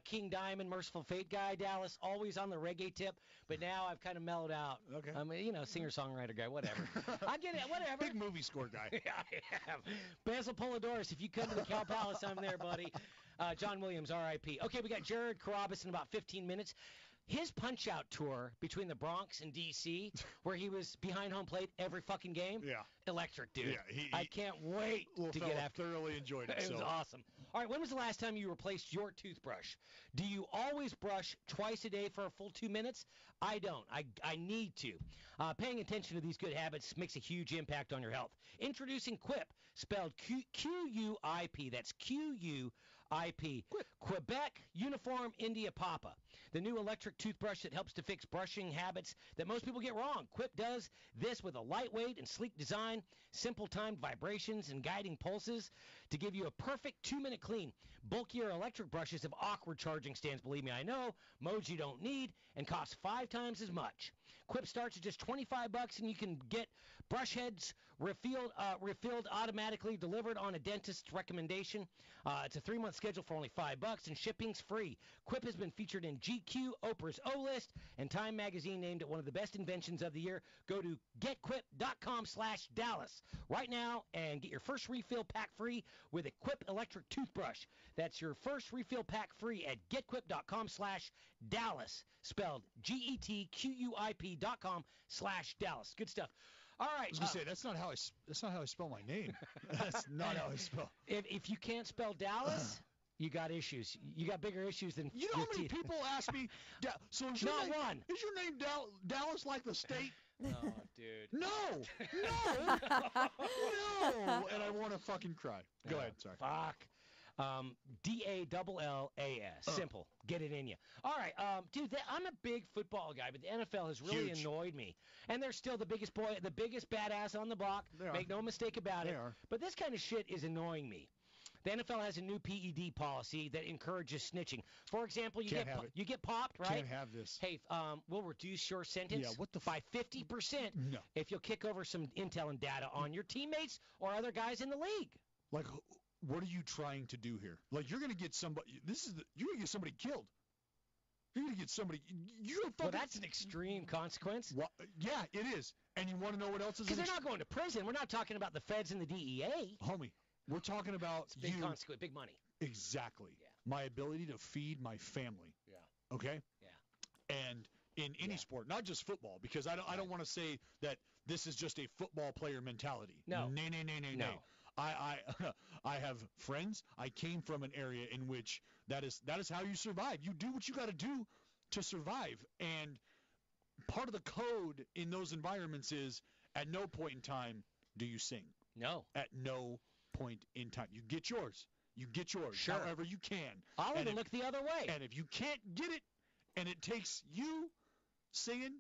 Speaker 1: King Diamond, Merciful Fate guy, Dallas, always on the reggae tip. But now I've kind of mellowed out.
Speaker 5: Okay.
Speaker 1: I'm a, singer-songwriter guy, whatever. I get it, whatever.
Speaker 5: Big movie score guy.
Speaker 1: Yeah, I am. Basil Polidorus, if you come to the Cow Palace, I'm there, buddy. John Williams, R.I.P. Okay, we got Jared Carabas in about 15 minutes. His Punch-Out tour between the Bronx and D.C., where he was behind home plate every fucking game, electric, dude.
Speaker 5: Yeah,
Speaker 1: I can't wait to get after.
Speaker 5: Thoroughly enjoyed it.
Speaker 1: It was awesome. All right, when was the last time you replaced your toothbrush? Do you always brush twice a day for a full 2 minutes? I don't. I need to. Paying attention to these good habits makes a huge impact on your health. Introducing Quip, spelled Q-U-I-P. That's Q-U-I-P. Quebec Uniform India Papa. The new electric toothbrush that helps to fix brushing habits that most people get wrong. Quip does this with a lightweight and sleek design, simple timed vibrations and guiding pulses to give you a perfect 2-minute clean. Bulkier electric brushes have awkward charging stands, believe me, I know, modes you don't need, and cost 5 times as much. Quip starts at just $25, and you can get brush heads refilled automatically, delivered on a dentist's recommendation. It's a 3-month schedule for only $5, and shipping's free. Quip has been featured in GQ, Oprah's O-List, and Time Magazine named it one of the best inventions of the year. Go to getquip.com/Dallas right now and get your first refill pack free with a Quip electric toothbrush. That's your first refill pack free at getquip.com/Dallas, spelled GETQUIP.com/Dallas. Good stuff. All right.
Speaker 5: I was gonna say that's not how I spell my name. That's not how I spell.
Speaker 1: If you can't spell Dallas, you got issues. You got bigger issues than
Speaker 5: you know how many people ask me. So is your name,
Speaker 1: one.
Speaker 5: Is your name Dallas like the state?
Speaker 1: Oh, dude.
Speaker 5: No. And I want to fucking cry. Go ahead. Sorry.
Speaker 1: Fuck. D-A-L-L-A-S. Simple. Get it in you. All right, dude, I'm a big football guy, but the NFL has really annoyed me. And they're still the biggest badass on the block. Make no mistake about it. But this kind of shit is annoying me. The NFL has a new PED policy that encourages snitching. For example, you get popped, right?
Speaker 5: Can't have this.
Speaker 1: Hey, we'll reduce your sentence by 50% if you'll kick over some intel and data on your teammates or other guys in the league.
Speaker 5: Like, what are you trying to do here? Like, you're going to get somebody. You're going to get somebody killed. You're going to get somebody.
Speaker 1: Well, that's an extreme consequence.
Speaker 5: Well, yeah, it is. And you want to know what else is?
Speaker 1: Because they're not going to prison. We're not talking about the feds and the DEA.
Speaker 5: Homie, we're talking about
Speaker 1: it's big consequence, big money.
Speaker 5: Exactly.
Speaker 1: Yeah.
Speaker 5: My ability to feed my family.
Speaker 1: Yeah.
Speaker 5: Okay?
Speaker 1: Yeah.
Speaker 5: And in any sport, not just football, because I don't want to say that this is just a football player mentality.
Speaker 1: No.
Speaker 5: No. I have friends. I came from an area in which that is how you survive. You do what you got to do to survive. And part of the code in those environments is at no point in time do you sing.
Speaker 1: No.
Speaker 5: At no point in time. You get yours.
Speaker 1: Sure.
Speaker 5: However you can.
Speaker 1: I'll even look the other way.
Speaker 5: And if you can't get it, and it takes you singing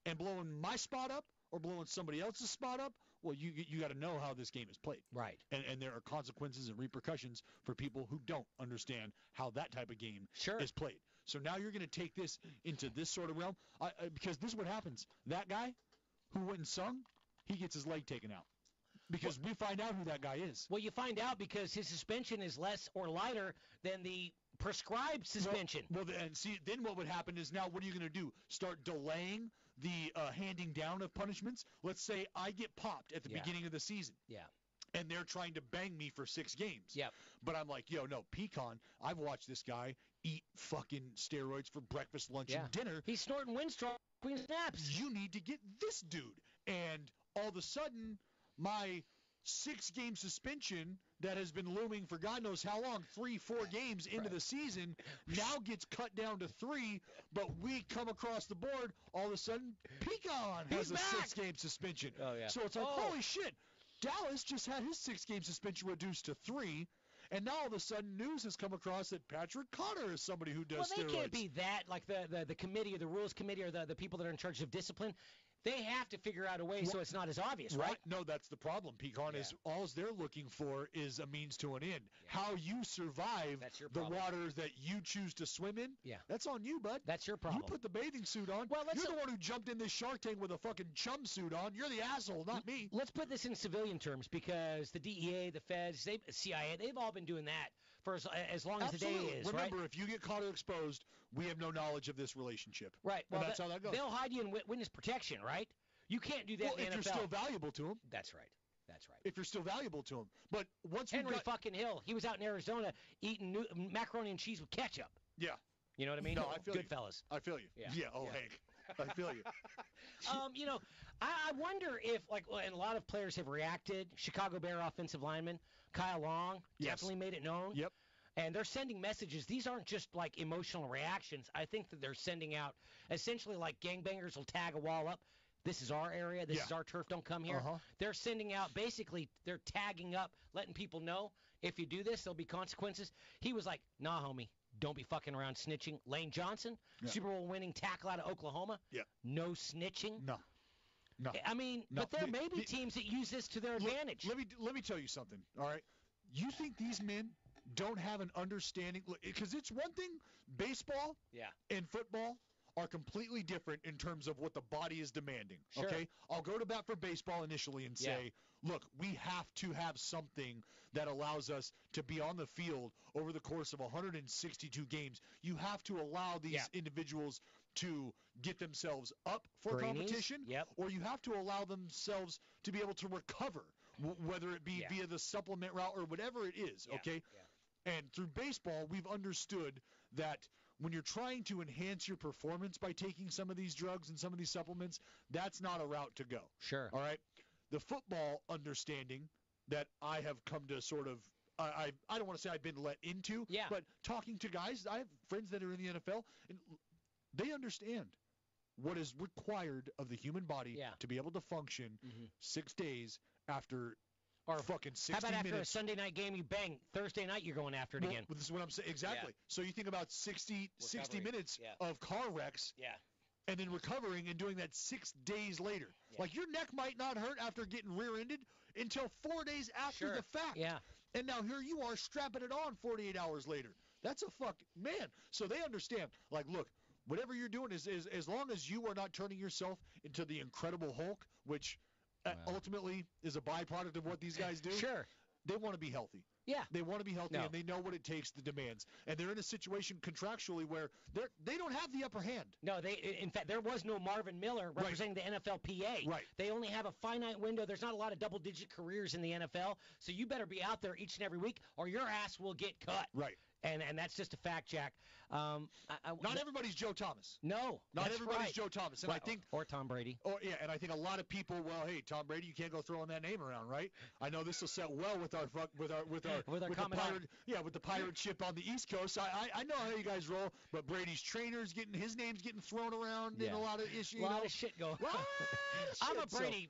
Speaker 5: and blowing my spot up or blowing somebody else's spot up, well, you got to know how this game is played.
Speaker 1: Right.
Speaker 5: And there are consequences and repercussions for people who don't understand how that type of game is played. So now you're going to take this into this sort of realm, because this is what happens. That guy who went and sung, he gets his leg taken out. Because we find out who that guy is.
Speaker 1: Well, you find out because his suspension is less or lighter than the prescribed suspension.
Speaker 5: Well, and see, then what would happen is now what are you going to do? Start delaying the handing down of punishments? Let's say I get popped at the beginning of the season.
Speaker 1: Yeah.
Speaker 5: And they're trying to bang me for 6 games.
Speaker 1: Yep.
Speaker 5: But I'm like, no, Pecan, I've watched this guy eat fucking steroids for breakfast, lunch, and dinner.
Speaker 1: He's snorting Winstrol between snaps.
Speaker 5: You need to get this dude. And all of a sudden, my 6-game suspension that has been looming for God knows how long, 3-4 games into the season, now gets cut down to 3, but we come across the board, all of a sudden, Pecan has a 6-game suspension.
Speaker 1: Oh, yeah.
Speaker 5: So it's like, holy shit, Dallas just had his 6-game suspension reduced to 3, and now all of a sudden news has come across that Patrick Connor is somebody who does steroids.
Speaker 1: Well, they can't be that, like the committee or the rules committee or the people that are in charge of discipline. They have to figure out a way so it's not as obvious, right?
Speaker 5: No, that's the problem. Pecan is all they're looking for is a means to an end. How you survive the waters that you choose to swim in, that's on you, bud.
Speaker 1: That's your problem.
Speaker 5: You put the bathing suit on. Well, you're the one who jumped in this Shark Tank with a fucking chum suit on. You're the asshole, not me.
Speaker 1: Let's put this in civilian terms because the DEA, the feds, CIA, they've all been doing that for as long as the day is,
Speaker 5: Remember, if you get caught or exposed, we have no knowledge of this relationship.
Speaker 1: Right. Well,
Speaker 5: and that's how that goes.
Speaker 1: They'll hide you in witness protection, right? You can't do that in the NFL.
Speaker 5: If you're still valuable to them.
Speaker 1: That's right. That's right.
Speaker 5: If you're still valuable to them. But once
Speaker 1: Henry fucking Hill, he was out in Arizona eating macaroni and cheese with ketchup.
Speaker 5: Yeah.
Speaker 1: You know what I mean?
Speaker 5: No, I feel
Speaker 1: Good fellas.
Speaker 5: I feel you. Yeah. Hank. I feel you.
Speaker 1: I wonder if, and a lot of players have reacted. Chicago Bear offensive lineman Kyle Long definitely made it known.
Speaker 5: Yep.
Speaker 1: And they're sending messages. These aren't just like emotional reactions. I think that they're sending out essentially like gangbangers will tag a wall up. This is our area. This is our turf. Don't come here. They're sending out basically they're tagging up, letting people know if you do this, there'll be consequences. He was like, nah, homie. Don't be fucking around snitching. Lane Johnson, Super Bowl winning tackle out of Oklahoma.
Speaker 5: Yeah.
Speaker 1: No snitching.
Speaker 5: No.
Speaker 1: I mean, but there may be teams that use this to their advantage.
Speaker 5: Let me tell you something, all right? You think these men don't have an understanding? Because it's one thing, baseball and football are completely different in terms of what the body is demanding, okay? I'll go to bat for baseball initially and say, look, we have to have something that allows us to be on the field over the course of 162 games. You have to allow these individuals to get themselves up for competition, or you have to allow themselves to be able to recover, whether it be via the supplement route or whatever it is, okay? And through baseball, we've understood that when you're trying to enhance your performance by taking some of these drugs and some of these supplements, that's not a route to go.
Speaker 1: Sure.
Speaker 5: All right? The football understanding that I have come to sort of I don't want to say I've been let into, but talking to guys, I have friends that are in the NFL, and they understand what is required of the human body to be able to function 6 days after fucking 60 minutes.
Speaker 1: How about after a Sunday night game, you bang, Thursday night you're going after it again?
Speaker 5: This is what I'm saying. Exactly. So you think about 60 minutes of car wrecks and then recovering and doing that 6 days later. Like your neck might not hurt after getting rear-ended until 4 days after the fact. And now here you are strapping it on 48 hours later. That's a man. So they understand. Like, look, whatever you're doing is as long as you are not turning yourself into the Incredible Hulk, which ultimately is a byproduct of what these guys do.
Speaker 1: Sure.
Speaker 5: They want to be healthy.
Speaker 1: Yeah.
Speaker 5: They want to be healthy,
Speaker 1: No.
Speaker 5: and they know what it takes, the demands. And they're in a situation contractually where they don't have the upper hand.
Speaker 1: No, in fact, there was no Marvin Miller representing the NFLPA.
Speaker 5: Right.
Speaker 1: They only have a finite window. There's not a lot of double-digit careers in the NFL, so you better be out there each and every week, or your ass will get cut.
Speaker 5: Right.
Speaker 1: And that's just a fact, Jack.
Speaker 5: Not everybody's Joe Thomas.
Speaker 1: No,
Speaker 5: Not
Speaker 1: that's
Speaker 5: everybody's
Speaker 1: right.
Speaker 5: Joe Thomas. And
Speaker 1: Right.
Speaker 5: I think
Speaker 1: or Tom Brady.
Speaker 5: And I think a lot of people, well, hey, Tom Brady, you can't go throwing that name around, right? I know this will set well with our the pirate ship on the East Coast. I know how you guys roll, but Brady's trainers his name's getting thrown around in a lot of issues.
Speaker 1: A lot of shit going on. I'm a Brady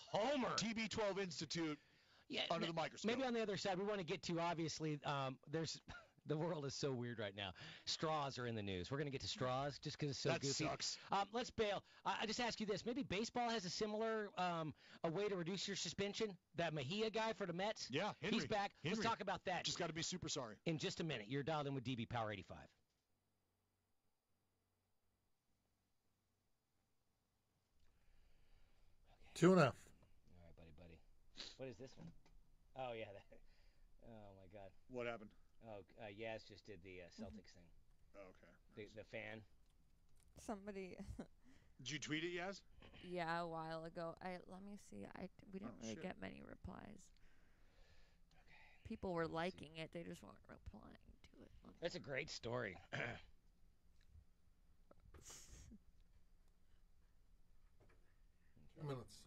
Speaker 1: homer.
Speaker 5: TB12 Institute under the microscope.
Speaker 1: Maybe on the other side, we want to get to, obviously, there's the world is so weird right now. Straws are in the news. We're going to get to straws just because it's so goofy.
Speaker 5: That sucks.
Speaker 1: Let's bail. I just ask you this. Maybe baseball has a similar a way to reduce your suspension? That Mejia guy for the Mets?
Speaker 5: Yeah, Henry.
Speaker 1: He's back.
Speaker 5: Henry.
Speaker 1: Let's talk about that.
Speaker 5: Just got to be super sorry.
Speaker 1: In just a minute. You're dialed in with DB Power 85.
Speaker 6: Okay. 2.5.
Speaker 1: All right, buddy. What is this one? Oh, yeah. Oh, my God.
Speaker 5: What happened?
Speaker 1: Oh, Yaz just did the Celtics thing.
Speaker 5: Oh, okay.
Speaker 1: The fan.
Speaker 4: Somebody.
Speaker 5: Did you tweet it, Yaz?
Speaker 4: Yeah, a while ago. Let me see. We didn't really
Speaker 5: shit.
Speaker 4: get many replies. Okay. People were liking it. They just weren't replying to it.
Speaker 1: That's a great story.
Speaker 6: 2 minutes.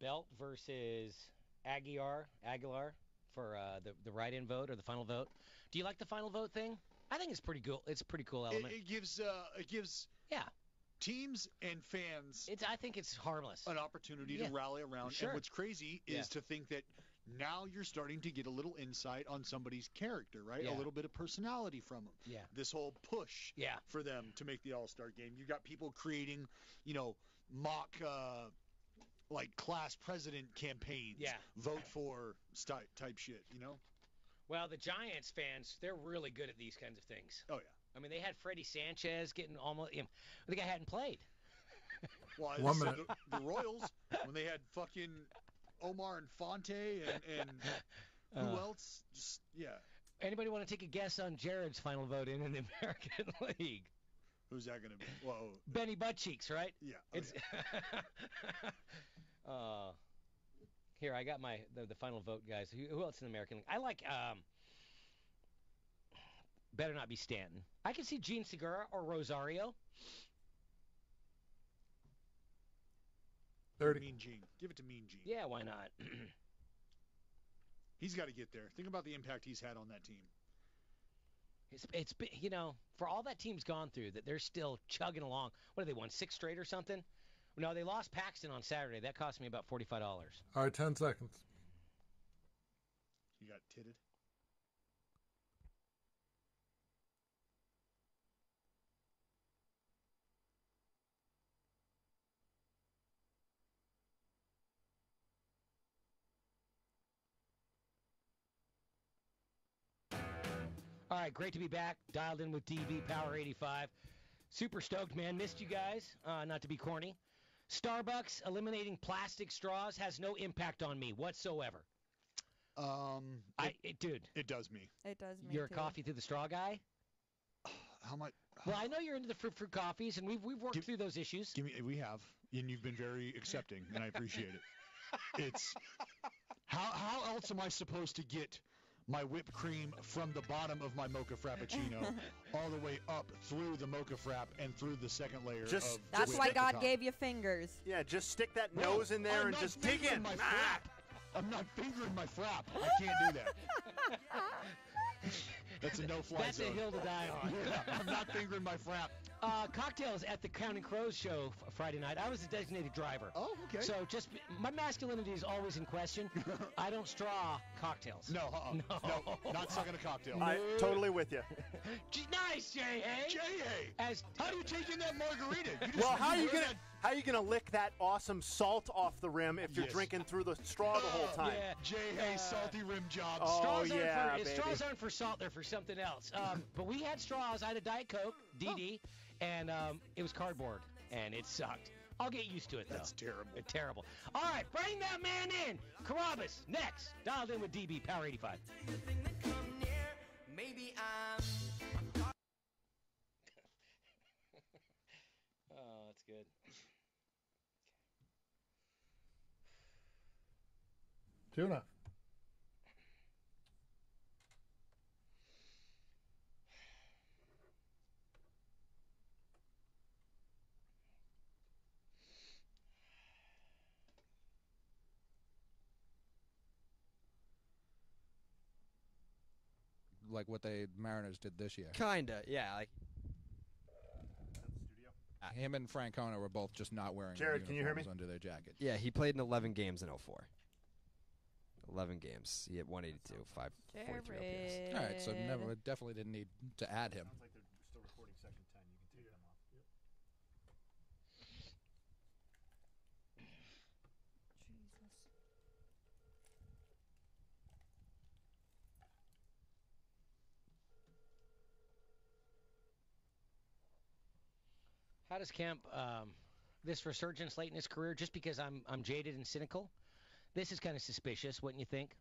Speaker 1: Belt versus Aguilar for the write-in vote or the final vote. Do you like the final vote thing? I think it's pretty cool. It's a pretty cool element.
Speaker 5: It gives teams and fans
Speaker 1: I think it's harmless.
Speaker 5: an opportunity to rally around.
Speaker 1: Sure.
Speaker 5: And what's crazy is to think that now you're starting to get a little insight on somebody's character, right?
Speaker 1: Yeah.
Speaker 5: A little bit of personality from them.
Speaker 1: Yeah.
Speaker 5: This whole push for them to make the All-Star game. You got people creating, mock like class president campaigns.
Speaker 1: Yeah.
Speaker 5: Vote for type shit,
Speaker 1: Well, the Giants fans, they're really good at these kinds of things.
Speaker 5: Oh, yeah.
Speaker 1: I mean, they had Freddie Sanchez getting almost the guy hadn't played.
Speaker 5: Well,
Speaker 6: 1 minute.
Speaker 5: The Royals, when they had fucking Omar Infante and who else? Just,
Speaker 1: Anybody want to take a guess on Jared's final vote in the American League?
Speaker 5: Who's that going to be? Whoa.
Speaker 1: Benny Buttcheeks, right?
Speaker 5: Yeah.
Speaker 1: It's here, I got the final vote, guys. Who else in the American League? I like better not be Stanton. I can see Gene Segura or Rosario.
Speaker 6: 30.
Speaker 5: Mean Gene. Give it to Mean Gene.
Speaker 1: Yeah, why not?
Speaker 5: He's got to get there. Think about the impact he's had on that team.
Speaker 1: It's been, for all that team's gone through, that they're still chugging along. What have they won, 6 straight or something? No, they lost Paxton on Saturday. That cost me about $45.
Speaker 6: All right, 10 seconds.
Speaker 5: You got titted?
Speaker 1: All right, great to be back. Dialed in with DB Power 85. Super stoked, man. Missed you guys. Not to be corny. Starbucks eliminating plastic straws has no impact on me whatsoever. Dude.
Speaker 5: It does me.
Speaker 4: It does me
Speaker 1: You're
Speaker 4: too.
Speaker 1: a coffee through the straw guy?
Speaker 5: How much?
Speaker 1: Well, I know you're into the fruit coffees, and we've worked through those issues.
Speaker 5: We have, and you've been very accepting, and I appreciate it. It's how else am I supposed to get my whipped cream from the bottom of my mocha frappuccino all the way up through the mocha frap and through the second layer of
Speaker 4: That's
Speaker 5: whipped
Speaker 4: why
Speaker 5: at the
Speaker 4: God
Speaker 5: top?
Speaker 4: gave you fingers.
Speaker 3: Yeah, just stick that nose in there
Speaker 5: I'm
Speaker 3: and
Speaker 5: not
Speaker 3: just dig
Speaker 5: fingering
Speaker 3: in.
Speaker 5: my frap. I'm not fingering my frap. I can't do that. That's a no-fly
Speaker 1: That's
Speaker 5: zone.
Speaker 1: a hill to die on.
Speaker 5: Yeah, I'm not fingering my frap.
Speaker 1: Cocktails at the Counting Crows show Friday night. I was the designated driver.
Speaker 5: Oh, okay.
Speaker 1: So my masculinity is always in question. I don't straw cocktails.
Speaker 5: No, no, not sucking a cocktail.
Speaker 3: Totally with you.
Speaker 1: Nice, J.A.
Speaker 5: How do you take in that margarita?
Speaker 3: Well, how are you gonna lick that awesome salt off the rim if you're drinking through the straw the whole time?
Speaker 1: Yeah.
Speaker 5: J.A. salty rim job.
Speaker 3: Oh,
Speaker 1: Straws aren't for salt; they're for something else. But we had straws. I had a Diet Coke, DD, and it was cardboard, and it sucked. I'll get used to it, though.
Speaker 5: That's terrible.
Speaker 1: Terrible. All right, bring that man in. Carabas, next. Dialed in with DB, Power 85.
Speaker 7: Maybe
Speaker 1: Oh, that's good.
Speaker 6: Tuna.
Speaker 8: Like what the Mariners did this year.
Speaker 9: Kinda, yeah. Like
Speaker 8: him and Francona were both just not wearing
Speaker 3: Jared, can you hear me?
Speaker 8: under their jacket.
Speaker 9: yeah, he played in 11 games in 04. 11 games. He had 182, 543 OPS.
Speaker 8: All right, so definitely didn't need to add him.
Speaker 3: Sounds like they're still recording section 10. You can take them off.
Speaker 1: How does Kemp, this resurgence late in his career, just because I'm jaded and cynical, this is kind of suspicious, wouldn't you think?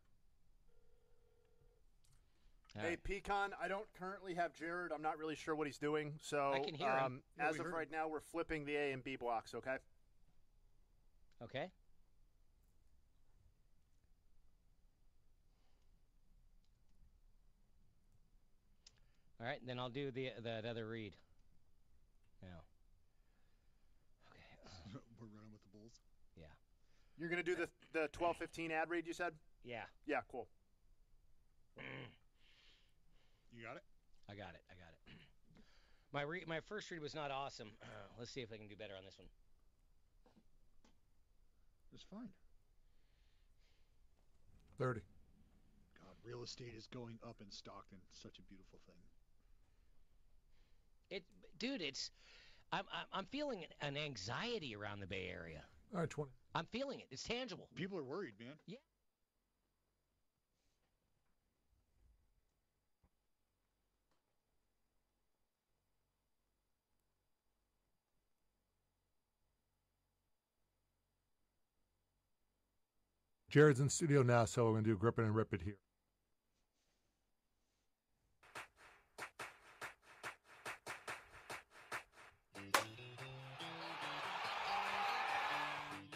Speaker 3: Hey, Pecan, I don't currently have Jared. I'm not really sure what he's doing. So
Speaker 1: I can hear him.
Speaker 3: As of right now, we're flipping the A and B blocks, okay?
Speaker 1: Okay. All right, then I'll do that other read. Now. Okay.
Speaker 5: We're running with the Bulls.
Speaker 1: Yeah.
Speaker 3: You're going to do the 12:15 ad read, you said?
Speaker 1: Yeah.
Speaker 3: Yeah, cool.
Speaker 5: You got it?
Speaker 1: I got it. My first read was not awesome. Let's see if I can do better on this one.
Speaker 5: It's fine.
Speaker 6: 30.
Speaker 5: God, real estate is going up in Stockton. Such a beautiful thing.
Speaker 1: I'm feeling an anxiety around the Bay Area.
Speaker 6: All right, 20.
Speaker 1: I'm feeling it. It's tangible.
Speaker 5: People are worried, man.
Speaker 1: Yeah.
Speaker 6: Jared's in studio now, so we're going to do Grip It and Rip It here.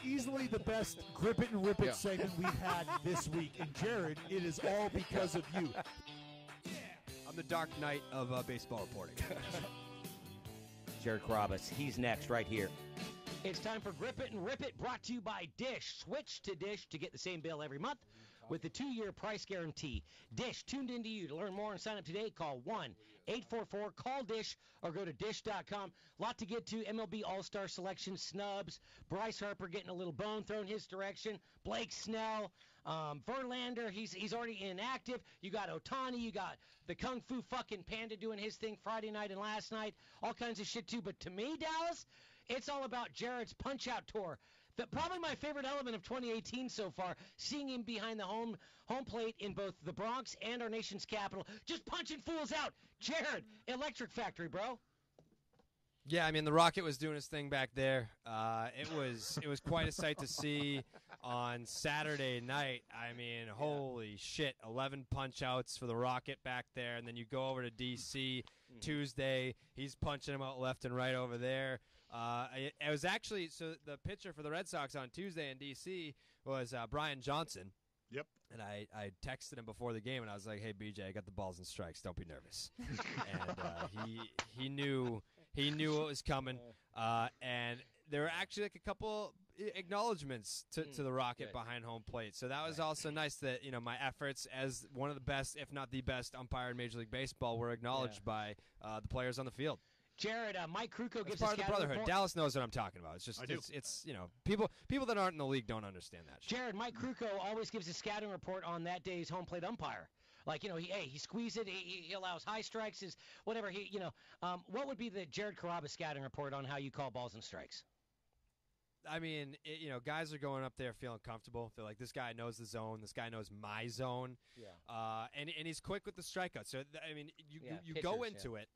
Speaker 2: Easily the best Grip It and Rip It segment we've had this week. And Jared, it is all because of you.
Speaker 9: I'm the Dark Knight of baseball reporting.
Speaker 1: Jared Carabas, he's next right here. It's time for Grip It and Rip It, brought to you by Dish. Switch to Dish to get the same bill every month with the 2-year price guarantee. Dish, tuned into you. To learn more and sign up today, call 1-844-CALL-DISH or go to dish.com. Lot to get to. MLB All-Star selection snubs. Bryce Harper getting a little bone thrown his direction. Blake Snell. Verlander, he's already inactive. You got Ohtani. You got the Kung Fu fucking Panda doing his thing Friday night and last night. All kinds of shit, too. But to me, Dallas, it's all about Jared's Punch-Out Tour. Probably my favorite element of 2018 so far, seeing him behind the home plate in both the Bronx and our nation's capital, just punching fools out. Jared, Electric Factory, bro.
Speaker 9: Yeah, I mean, the Rocket was doing his thing back there. It was quite a sight to see on Saturday night. I mean, holy shit, 11 punch-outs for the Rocket back there, and then you go over to D.C. Tuesday. He's punching them out left and right over there. It was actually, so the pitcher for the Red Sox on Tuesday in D.C. was Brian Johnson.
Speaker 5: Yep.
Speaker 9: And I texted him before the game, and I was like, hey, BJ, I got the balls and strikes. Don't be nervous. And he knew what was coming. And there were actually like a couple acknowledgements to the Rocket behind home plate. So that was also nice that, my efforts as one of the best, if not the best umpire in Major League Baseball were acknowledged by the players on the field.
Speaker 1: Jared, Mike Krukow
Speaker 9: It's
Speaker 1: gives
Speaker 9: part
Speaker 1: a
Speaker 9: of the
Speaker 1: scouting
Speaker 9: brotherhood.
Speaker 1: report.
Speaker 9: Dallas knows what I'm talking about. It's just it's people that aren't in the league don't understand that shit.
Speaker 1: Jared, Mike Krukow always gives a scouting report on that day's home plate umpire. Like, he squeezed it. He allows high strikes. Whatever. What would be the Jared Carrabba scouting report on how you call balls and strikes?
Speaker 9: I mean, guys are going up there feeling comfortable. Feel like this guy knows the zone. This guy knows my zone.
Speaker 1: Yeah.
Speaker 9: And he's quick with the strikeout. So you go into it.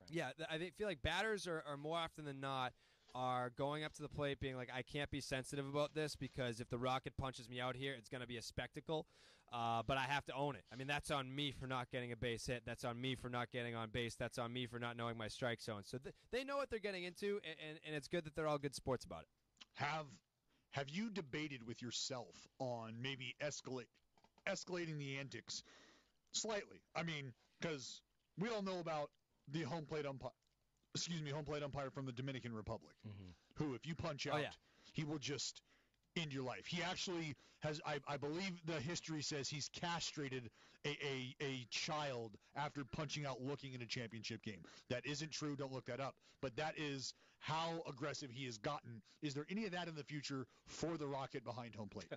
Speaker 9: Yeah, I feel like batters are more often than not are going up to the plate being like, I can't be sensitive about this because if the Rocket punches me out here, it's going to be a spectacle. But I have to own it. I mean, that's on me for not getting a base hit. That's on me for not getting on base. That's on me for not knowing my strike zone. So they know what they're getting into, and it's good that they're all good sports about it.
Speaker 5: Have you debated with yourself on maybe escalating the antics slightly? I mean, because we all know about the home plate umpire from the Dominican Republic, who, if you punch out, he will just end your life. He actually has, I believe the history says he's castrated a child after punching out looking in a championship game. That isn't true. Don't look that up. But that is how aggressive he has gotten. Is there any of that in the future for the Rocket behind home plate?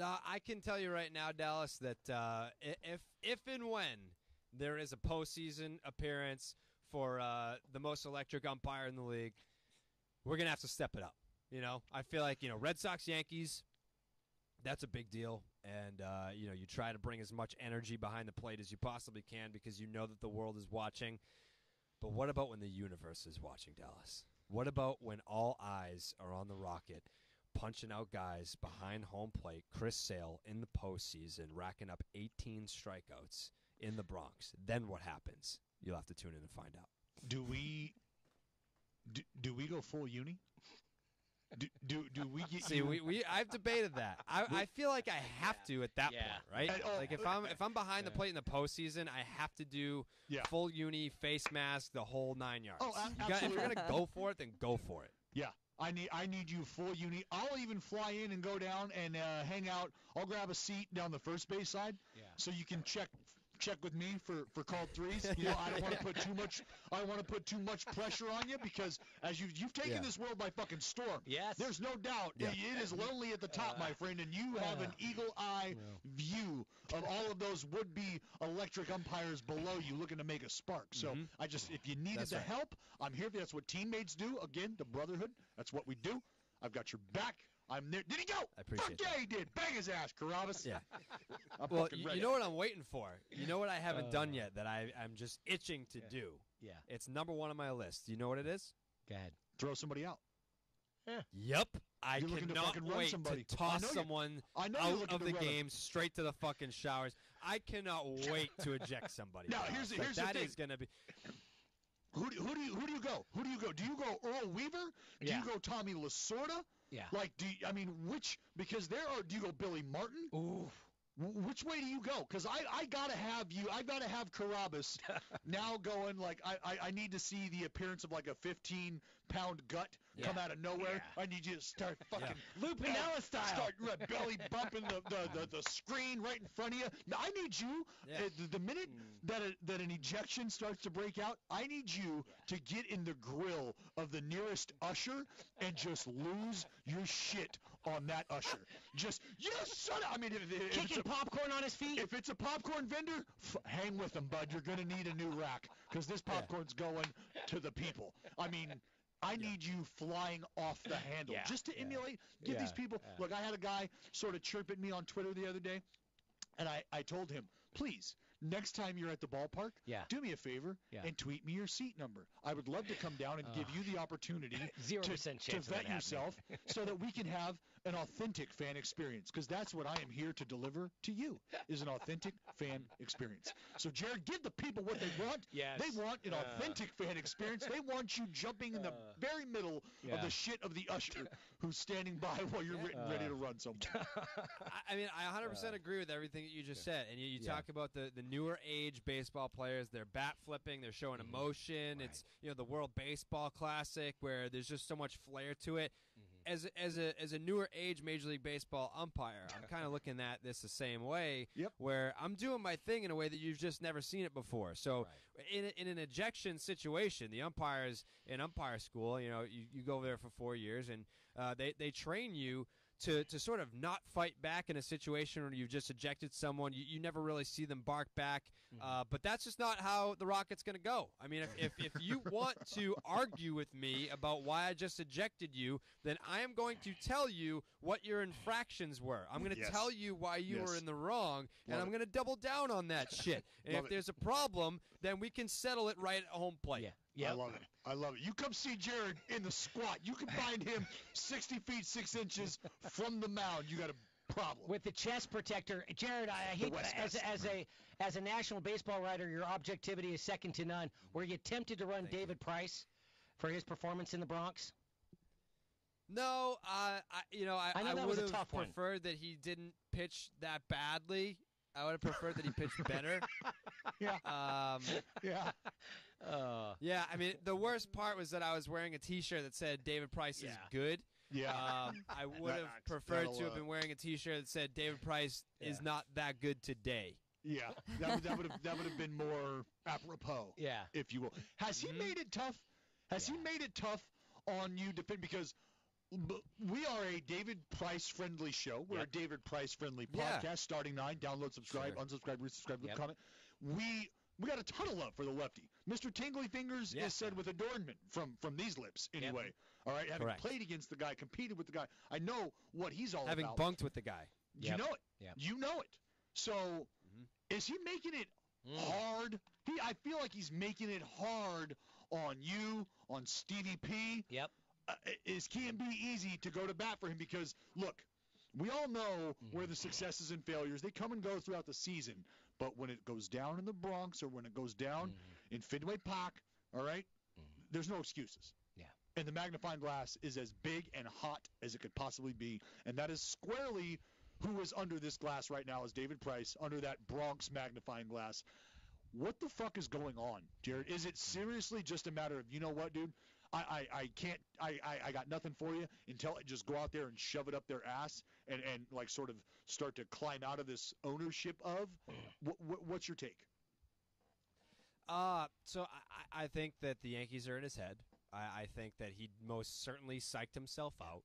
Speaker 9: I can tell you right now, Dallas, that if and when there is a postseason appearance for the most electric umpire in the league, we're going to have to step it up. I feel like, Red Sox, Yankees, that's a big deal. And, you try to bring as much energy behind the plate as you possibly can because you know that the world is watching. But what about when the universe is watching, Dallas? What about when all eyes are on the Rocket, punching out guys behind home plate, Chris Sale in the postseason, racking up 18 strikeouts in the Bronx? Then what happens? You'll have to tune in and find out.
Speaker 5: Do we go full uni? Do we get?
Speaker 9: See, I've debated that. I feel like I have to at that point, right? Like if I'm behind the plate in the postseason, I have to do full uni, face mask, the whole 9 yards.
Speaker 5: Oh,
Speaker 9: if you're gonna go for it, then go for it.
Speaker 5: Yeah. I need you full uni. I'll even fly in and go down and hang out. I'll grab a seat down the first base side, so you can check with me for called threes. I don't want to put too much. I don't want to put too much pressure on you because as you've taken this world by fucking storm.
Speaker 1: Yes.
Speaker 5: There's no doubt it is lonely at the top, my friend, and you have an eagle eye view of all of those would-be electric umpires below you looking to make a spark. So if you needed the help, I'm here. That's what teammates do. Again, the brotherhood. That's what we do. I've got your back. I'm there. Did he go?
Speaker 9: I appreciate
Speaker 5: that. Yeah, he did. Bang his ass, Carrabas.
Speaker 9: Yeah. Well, you know what I'm waiting for? You know what I haven't done yet that I'm just itching to do?
Speaker 1: Yeah.
Speaker 9: It's number one on my list. You know what it is?
Speaker 1: Go ahead.
Speaker 5: Throw somebody out.
Speaker 9: Yep. I
Speaker 5: You're looking to
Speaker 9: cannot
Speaker 5: fucking run
Speaker 9: wait
Speaker 5: somebody.
Speaker 9: to toss someone out of the game straight to the fucking showers. I cannot wait to eject somebody.
Speaker 5: Now, here's the thing.
Speaker 9: That is going to be...
Speaker 5: Who do you go? Who do you go? Do you go Earl Weaver? Do you go Tommy Lasorda?
Speaker 1: Yeah.
Speaker 5: Like, which? Because do you go Billy Martin?
Speaker 1: Ooh.
Speaker 5: Which way do you go? Because I gotta have you. I gotta have Carrabas now going. Like I need to see the appearance of like a 15-pound gut come out of nowhere. I need you to start fucking
Speaker 1: Lou Piniella style.
Speaker 5: Start belly bumping the screen right in front of you. Now, I need you. The minute that an ejection starts to break out, I need you to get in the grill of the nearest usher and just lose your shit on that usher. Just I mean, if
Speaker 1: kicking popcorn on his feet.
Speaker 5: If it's a popcorn vendor, hang with him, bud. You're gonna need a new rack because this popcorn's going to the people. I mean, I need you flying off the handle just to emulate. Give these people. Look, I had a guy sort of chirp at me on Twitter the other day, and I told him, please, next time you're at the ballpark, do me a favor and tweet me your seat number. I would love to come down and give you the opportunity
Speaker 1: 0%
Speaker 5: to vet yourself so that we can have an authentic fan experience, because that's what I am here to deliver to you, is an authentic fan experience. So, Jared, give the people what they want.
Speaker 1: Yes.
Speaker 5: They want an authentic fan experience. They want you jumping in the very middle of the shit of the usher who's standing by while you're ready to run somewhere.
Speaker 9: I mean, I 100% agree with everything that you just said. And you talk about the newer age baseball players. They're bat flipping. They're showing emotion. Right. It's the World Baseball Classic where there's just so much flair to it. as a newer age Major League Baseball umpire, I'm kind of looking at this the same way.
Speaker 5: Yep.
Speaker 9: Where I'm doing my thing in a way that you've just never seen it before. So in an ejection situation, the umpires in umpire school, you go there for 4 years, and they train you to sort of not fight back in a situation where you've just ejected someone. You never really see them bark back. But that's just not how the Rocket's going to go. I mean, if you want to argue with me about why I just ejected you, then I am going to tell you what your infractions were. I'm going to tell you why you were in the wrong, and I'm going to double down on that shit. And if there's a problem, then we can settle it right at home plate.
Speaker 5: Yeah. I love it. You come see Jared in the squat. You can find him 60 feet 6 inches from the mound. You got a problem
Speaker 1: with the chest protector. Jared, I hate as a national baseball writer, your objectivity is second to none. Were you tempted to run David Price for his performance in the Bronx?
Speaker 9: No, I would have preferred
Speaker 1: one.
Speaker 9: that he didn't pitch that badly. I would have preferred that he pitched better. Yeah, I mean, the worst part was that I was wearing a T-shirt that said David Price is good.
Speaker 5: Yeah.
Speaker 9: I would have preferred to have been wearing a T-shirt that said David Price is not that good today.
Speaker 5: Yeah, that would have been more apropos.
Speaker 1: Yeah,
Speaker 5: if you will. Has he made it tough? Has he made it tough on you because we are a David Price friendly show. We're a David Price friendly podcast. Starting 9, download, subscribe, unsubscribe, resubscribe, leave a comment. We got a ton of love for the lefty. Mr. Tingly Fingers is said with adornment from these lips anyway.
Speaker 1: Yep.
Speaker 5: All right, having played against the guy, competed with the guy, I know what he's all
Speaker 9: having
Speaker 5: about.
Speaker 9: Having bunked with the guy.
Speaker 5: You know it. Yep. You know it. So is he making it hard? I feel like he's making it hard on you, on Stevie P.
Speaker 1: Yep.
Speaker 5: It can be easy to go to bat for him because, look, we all know where the successes and failures, they come and go throughout the season. But when it goes down in the Bronx or when it goes down in Fenway Park, all right, there's no excuses.
Speaker 1: Yeah.
Speaker 5: And the magnifying glass is as big and hot as it could possibly be. And that is squarely who is under this glass right now is David Price, under that Bronx magnifying glass. What the fuck is going on, Jared? Is it seriously just a matter of, you know what, dude? I can't, I got nothing for you until I just go out there and shove it up their ass and like sort of start to climb out of this ownership of? What's your take?
Speaker 9: So I think that the Yankees are in his head. I think that he most certainly psyched himself out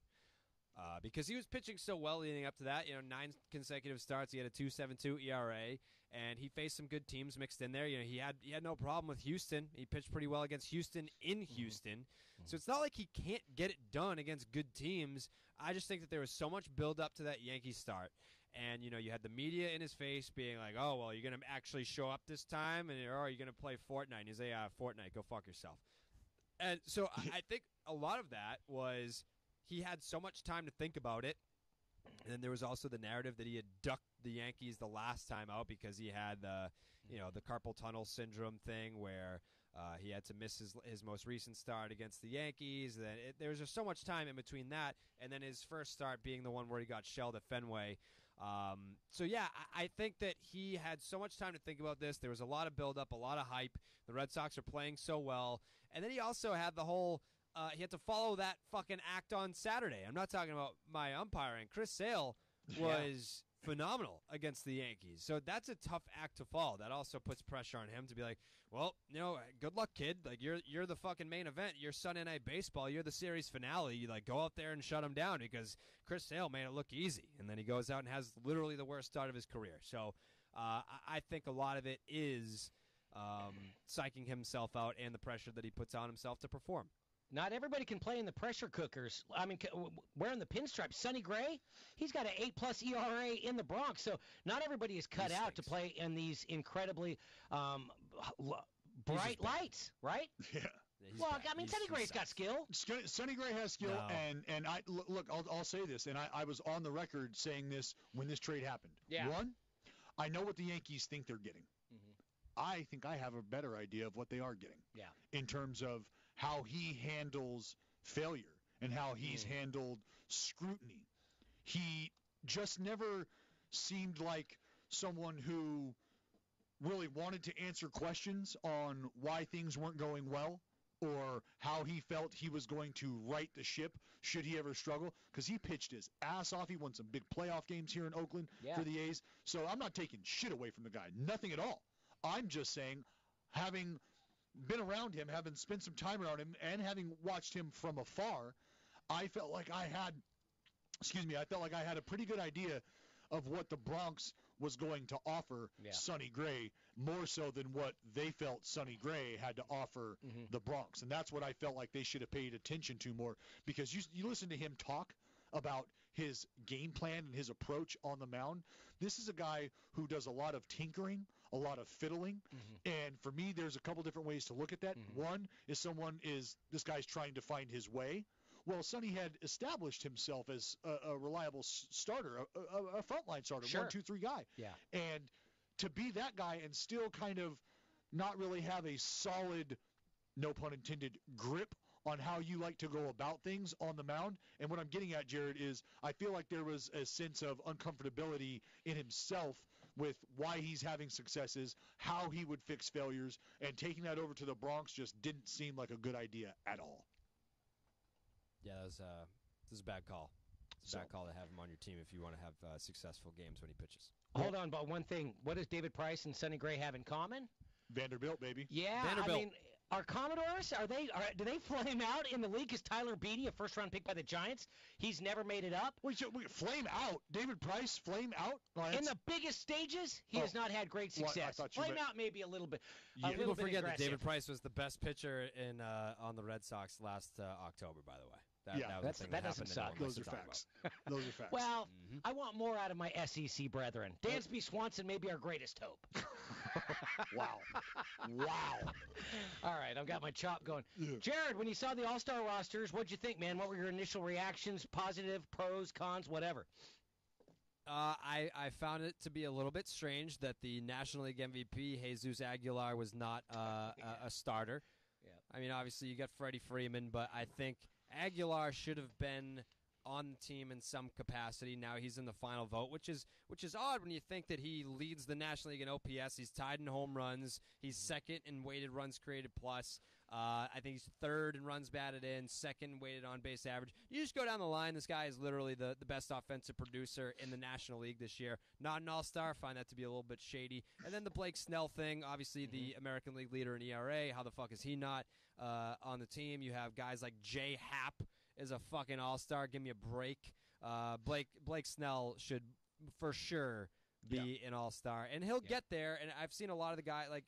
Speaker 9: because he was pitching so well leading up to that. 9 consecutive starts. He had a 2.72 ERA, and he faced some good teams mixed in there. He had no problem with Houston. He pitched pretty well against Houston in Houston. So it's not like he can't get it done against good teams. I just think that there was so much build up to that Yankees start. And, you had the media in his face being like, oh, well, you're going to actually show up this time? And, are you going to play Fortnite? And he's like, Fortnite, go fuck yourself. And so I think a lot of that was he had so much time to think about it. And then there was also the narrative that he had ducked the Yankees the last time out because he had the carpal tunnel syndrome thing where he had to miss his most recent start against the Yankees. Then there was just so much time in between that and then his first start being the one where he got shelled at Fenway. I think that he had so much time to think about this. There was a lot of build-up, a lot of hype. The Red Sox are playing so well. And then he also had the whole he had to follow that fucking act on Saturday. I'm not talking about my umpiring. Chris Sale was phenomenal against the Yankees. So that's a tough act to follow. That also puts pressure on him to be like, well, good luck, kid. Like you're the fucking main event. You're Sunday Night Baseball. You're the series finale. You go out there and shut him down because Chris Sale made it look easy. And then he goes out and has literally the worst start of his career. So I think a lot of it is psyching himself out and the pressure that he puts on himself to perform.
Speaker 1: Not everybody can play in the pressure cookers. I mean, wearing the pinstripes. Sonny Gray, he's got an 8+ ERA in the Bronx. So not everybody is cut out to play in these incredibly bright lights, right?
Speaker 5: Yeah.
Speaker 1: Well, I mean, Sonny Gray's got skill.
Speaker 5: Sonny Gray has skill, and I look. I'll say this, and I was on the record saying this when this trade happened.
Speaker 1: Yeah.
Speaker 5: One, I know what the Yankees think they're getting. I think I have a better idea of what they are getting.
Speaker 1: Yeah.
Speaker 5: In terms of how he handles failure and how he's handled scrutiny. He just never seemed like someone who really wanted to answer questions on why things weren't going well or how he felt he was going to right the ship should he ever struggle, because he pitched his ass off. He won some big playoff games here in Oakland for the A's. So I'm not taking shit away from the guy. Nothing at all. I'm just saying, having been around him, having spent some time around him, and having watched him from afar, I felt like I had a pretty good idea of what the Bronx was going to offer Sonny Gray, more so than what they felt Sonny Gray had to offer the Bronx. And that's what I felt like they should have paid attention to more, because you listen to him talk about his game plan and his approach on the mound. This is a guy who does a lot of tinkering, a lot of fiddling, and for me, there's a couple different ways to look at that. One is this guy's trying to find his way. Well, Sonny had established himself as a reliable starter, a frontline starter, 1, 2, 3 guy.
Speaker 1: Yeah.
Speaker 5: And to be that guy and still kind of not really have a solid, no pun intended, grip on how you like to go about things on the mound. And what I'm getting at, Jared, is I feel like there was a sense of uncomfortability in himself with why he's having successes, how he would fix failures, and taking that over to the Bronx just didn't seem like a good idea at all.
Speaker 9: Yeah, this is a bad call. It's a bad call to have him on your team if you want to have successful games when he pitches.
Speaker 1: Hold on, but one thing. What does David Price and Sonny Gray have in common?
Speaker 5: Vanderbilt, baby.
Speaker 1: Yeah,
Speaker 9: Vanderbilt.
Speaker 1: I mean, are Commodores, do they flame out in the league? Is Tyler Beatty a first-round pick by the Giants? He's never made it up?
Speaker 5: Wait, flame out? David Price, flame out?
Speaker 1: In the biggest stages, he has not had great success. Flame out maybe a little bit.
Speaker 9: People forget that David Price was the best pitcher on the Red Sox last October, by the way.
Speaker 1: That doesn't suck.
Speaker 5: Those are facts. Those are facts.
Speaker 1: Well, I want more out of my SEC brethren. Dansby Swanson may be our greatest hope.
Speaker 5: Wow.
Speaker 1: All right, I've got my chop going. Jared, when you saw the All-Star rosters, what'd you think, man? What were your initial reactions? Positive, pros, cons, whatever?
Speaker 9: I found it to be a little bit strange that the National League MVP, Jesus Aguilar, was not a starter. I mean, obviously, you got Freddie Freeman, but I think Aguilar should have been on the team in some capacity. Now he's in the final vote, which is odd when you think that he leads the National League in OPS. He's tied in home runs. He's second in weighted runs created plus. I think he's third in runs batted in, second weighted on base average. You just go down the line. This guy is literally the best offensive producer in the National League this year. Not an all-star. Find that to be a little bit shady. And then the Blake Snell thing, obviously the American League leader in ERA. How the fuck is he not on the team? You have guys like Jay Happ is a fucking all-star. Give me a break. Blake Snell should for sure be an all-star, and he'll get there. And I've seen a lot of the guys, like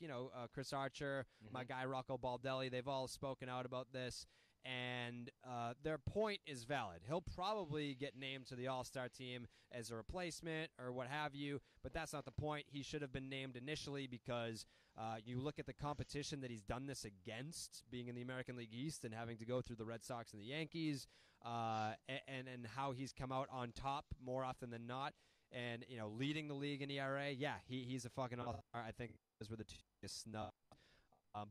Speaker 9: Chris Archer, my guy Rocco Baldelli. They've all spoken out about this, and their point is valid. He'll probably get named to the all-star team as a replacement or what have you, but that's not the point. He should have been named initially because you look at the competition that he's done this against, being in the American League East and having to go through the Red Sox and the Yankees, and how he's come out on top more often than not. And, leading the league in ERA, he's a fucking all-star. I think those were the two snub.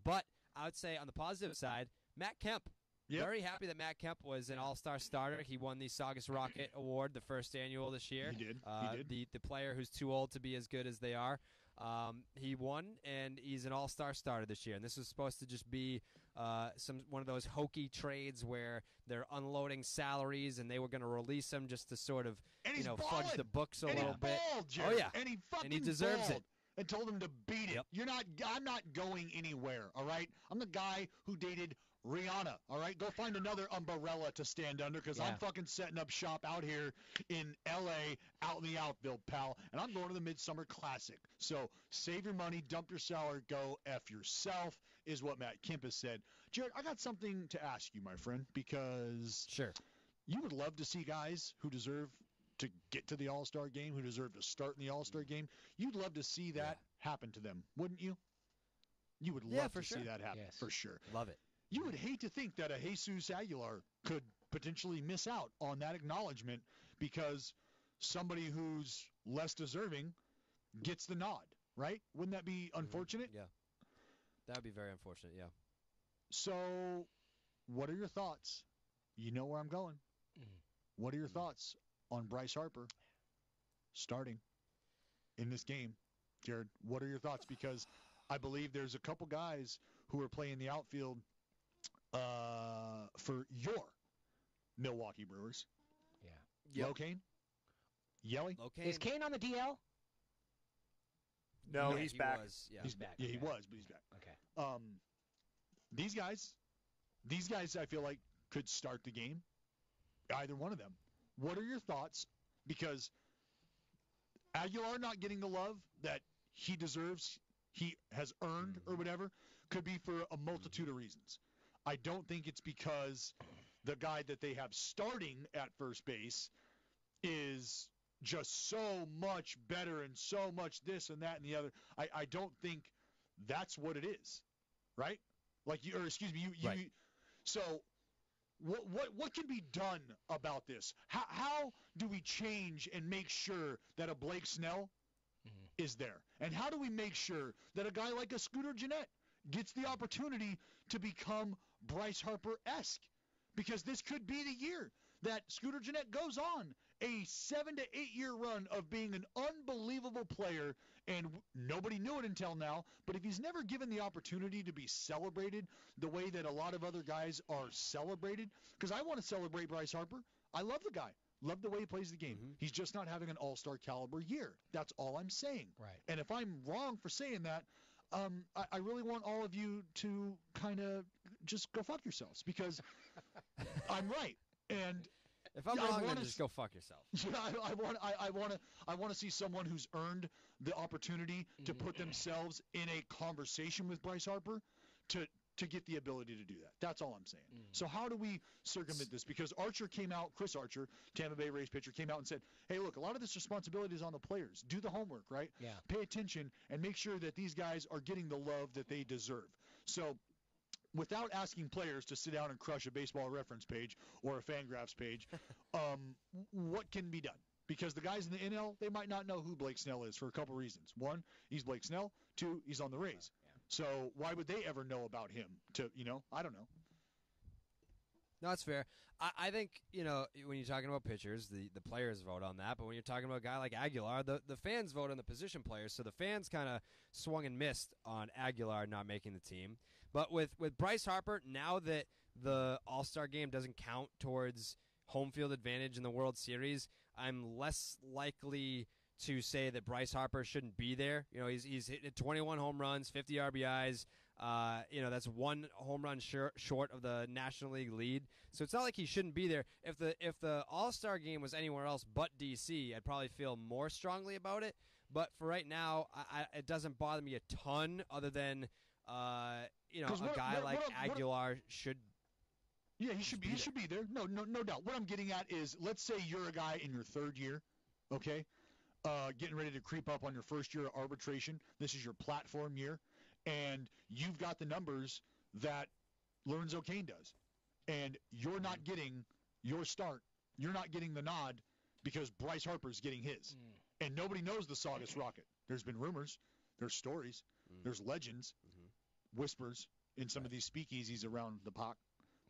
Speaker 9: But I would say on the positive side, Matt Kemp. Yep. Very happy that Matt Kemp was an all-star starter. He won the Saugus Rocket Award, the first annual this year.
Speaker 5: He did.
Speaker 9: The player who's too old to be as good as they are. He won, and he's an all-star starter this year. And this was supposed to just be one of those hokey trades where they're unloading salaries, and they were going to release him just to sort of fudge the books a little bit.
Speaker 5: Jared.
Speaker 9: Oh yeah,
Speaker 5: and
Speaker 9: he deserves it.
Speaker 5: And told him to beat it.
Speaker 9: Yep.
Speaker 5: I'm not going anywhere. All right, I'm the guy who dated Rihanna. All right, go find another umbrella to stand under, because I'm fucking setting up shop out here in L.A. out in the outfield, pal, and I'm going to the Midsummer Classic. So save your money, dump your salary, go F yourself, is what Matt Kemp has said. Jared, I got something to ask you, my friend, because
Speaker 9: sure,
Speaker 5: you would love to see guys who deserve to get to the All-Star game, who deserve to start in the All-Star game. You'd love to see that happen to them, wouldn't you? You would love to see that happen, for sure.
Speaker 9: Love it.
Speaker 5: You would hate to think that a Jesus Aguilar could potentially miss out on that acknowledgement because somebody who's less deserving gets the nod, right? Wouldn't that be unfortunate?
Speaker 9: Yeah. That would be very unfortunate, yeah.
Speaker 5: So, what are your thoughts? You know where I'm going. What are your thoughts on Bryce Harper starting in this game? Jared, what are your thoughts? Because I believe there's a couple guys who are playing the outfield for your Milwaukee Brewers.
Speaker 1: Yeah.
Speaker 5: Low Kane? Yelly?
Speaker 1: Is Kane on the DL?
Speaker 3: No,
Speaker 9: Yeah,
Speaker 3: he's
Speaker 9: he
Speaker 3: back.
Speaker 9: was, yeah.
Speaker 1: He's back.
Speaker 5: Yeah,
Speaker 1: okay.
Speaker 5: he was, but he's back.
Speaker 1: Okay.
Speaker 5: These guys, I feel like could start the game. Either one of them. What are your thoughts? Because Aguilar not getting the love that he deserves, he has earned or whatever, could be for a multitude of reasons. I don't think it's because the guy that they have starting at first base is just so much better and so much this and that and the other. I don't think that's what it is, right? Like you, or excuse me, you.
Speaker 9: Right.
Speaker 5: So, what can be done about this? How do we change and make sure that a Blake Snell is there? And how do we make sure that a guy like a Scooter Gennett gets the opportunity to become Bryce Harper-esque? Because this could be the year that Scooter Gennett goes on a 7 to 8 year run of being an unbelievable player, and nobody knew it until now. But if he's never given the opportunity to be celebrated the way that a lot of other guys are celebrated, because I want to celebrate Bryce Harper. I love the guy. Love the way he plays the game.
Speaker 9: Mm-hmm.
Speaker 5: He's just not having an all-star caliber year. That's all I'm saying.
Speaker 1: Right.
Speaker 5: And if I'm wrong for saying that, I really want all of you to kind of just go fuck yourselves, because I'm right. And
Speaker 9: if I'm wrong, then just go fuck yourself.
Speaker 5: Yeah, I want to see someone who's earned the opportunity to put themselves in a conversation with Bryce Harper to get the ability to do that. That's all I'm saying. So how do we circumvent this? Because Archer came out, Chris Archer, Tampa Bay Rays pitcher, came out and said, hey, look, a lot of this responsibility is on the players. Do the homework, right?
Speaker 1: Yeah.
Speaker 5: Pay attention and make sure that these guys are getting the love that they deserve. So without asking players to sit down and crush a baseball reference page or a Fangraphs page, what can be done? Because the guys in the NL, they might not know who Blake Snell is for a couple reasons. One, he's Blake Snell. Two, he's on the Rays. So why would they ever know about him? I don't know.
Speaker 9: No, that's fair. I think, when you're talking about pitchers, the players vote on that. But when you're talking about a guy like Aguilar, the fans vote on the position players. So the fans kind of swung and missed on Aguilar not making the team. But with Bryce Harper, now that the All-Star game doesn't count towards home field advantage in the World Series, I'm less likely to say that Bryce Harper shouldn't be there. He's hit 21 home runs, 50 RBIs. That's one home run short of the National League lead. So it's not like he shouldn't be there. If the All-Star game was anywhere else but DC, I'd probably feel more strongly about it. But for right now, it doesn't bother me a ton, other than a guy like Aguilar should.
Speaker 5: Yeah, he should be there. No doubt. What I'm getting at is, let's say you're a guy in your third year, okay, getting ready to creep up on your first year of arbitration. This is your platform year, and you've got the numbers that Lorenzo Cain does, and you're not getting your start. You're not getting the nod because Bryce Harper's getting his, and nobody knows the Saugus Rocket. There's been rumors, there's stories, there's legends, whispers in some of these speakeasies around the park,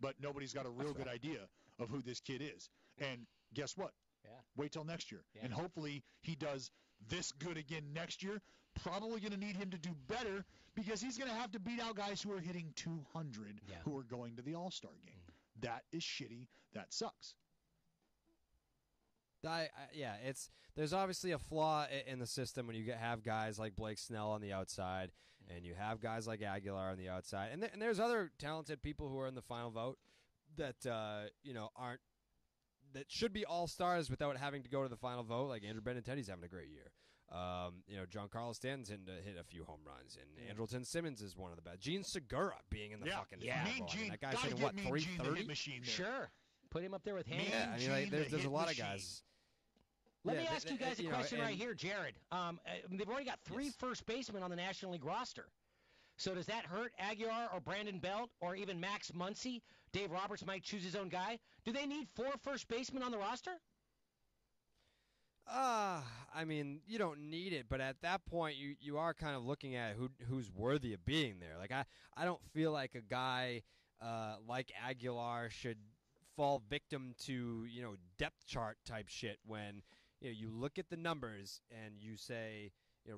Speaker 5: but nobody's got a real good idea of who this kid is. And guess what?
Speaker 1: Yeah.
Speaker 5: Wait till next year.
Speaker 1: Yeah.
Speaker 5: And hopefully he does this good again next year. Probably going to need him to do better because he's going to have to beat out guys who are hitting 200 who are going to the All-Star game. That is shitty. That sucks.
Speaker 9: There's obviously a flaw in the system when you have guys like Blake Snell on the outside, and you have guys like Aguilar on the outside, and there's other talented people who are in the final vote that aren't, that should be all-stars without having to go to the final vote. Like Andrew Benintendi's having a great year. Giancarlo Stanton's hit a few home runs, and Andrelton Simmons is one of the best. Gene Segura being in the fucking final vote.
Speaker 5: Gene,
Speaker 9: that guy's hitting, what, 330?
Speaker 5: Machine there.
Speaker 1: Sure. Put him up there with him.
Speaker 9: Yeah, there's a lot of guys.
Speaker 1: Let me ask you guys a question right here, Jared. They've already got three first basemen on the National League roster. So does that hurt Aguilar or Brandon Belt or even Max Muncy? Dave Roberts might choose his own guy. Do they need 4 first basemen on the roster?
Speaker 9: You don't need it, but at that point, you are kind of looking at who's worthy of being there. Like I don't feel like a guy like Aguilar should fall victim to depth chart type shit when you look at the numbers and you say,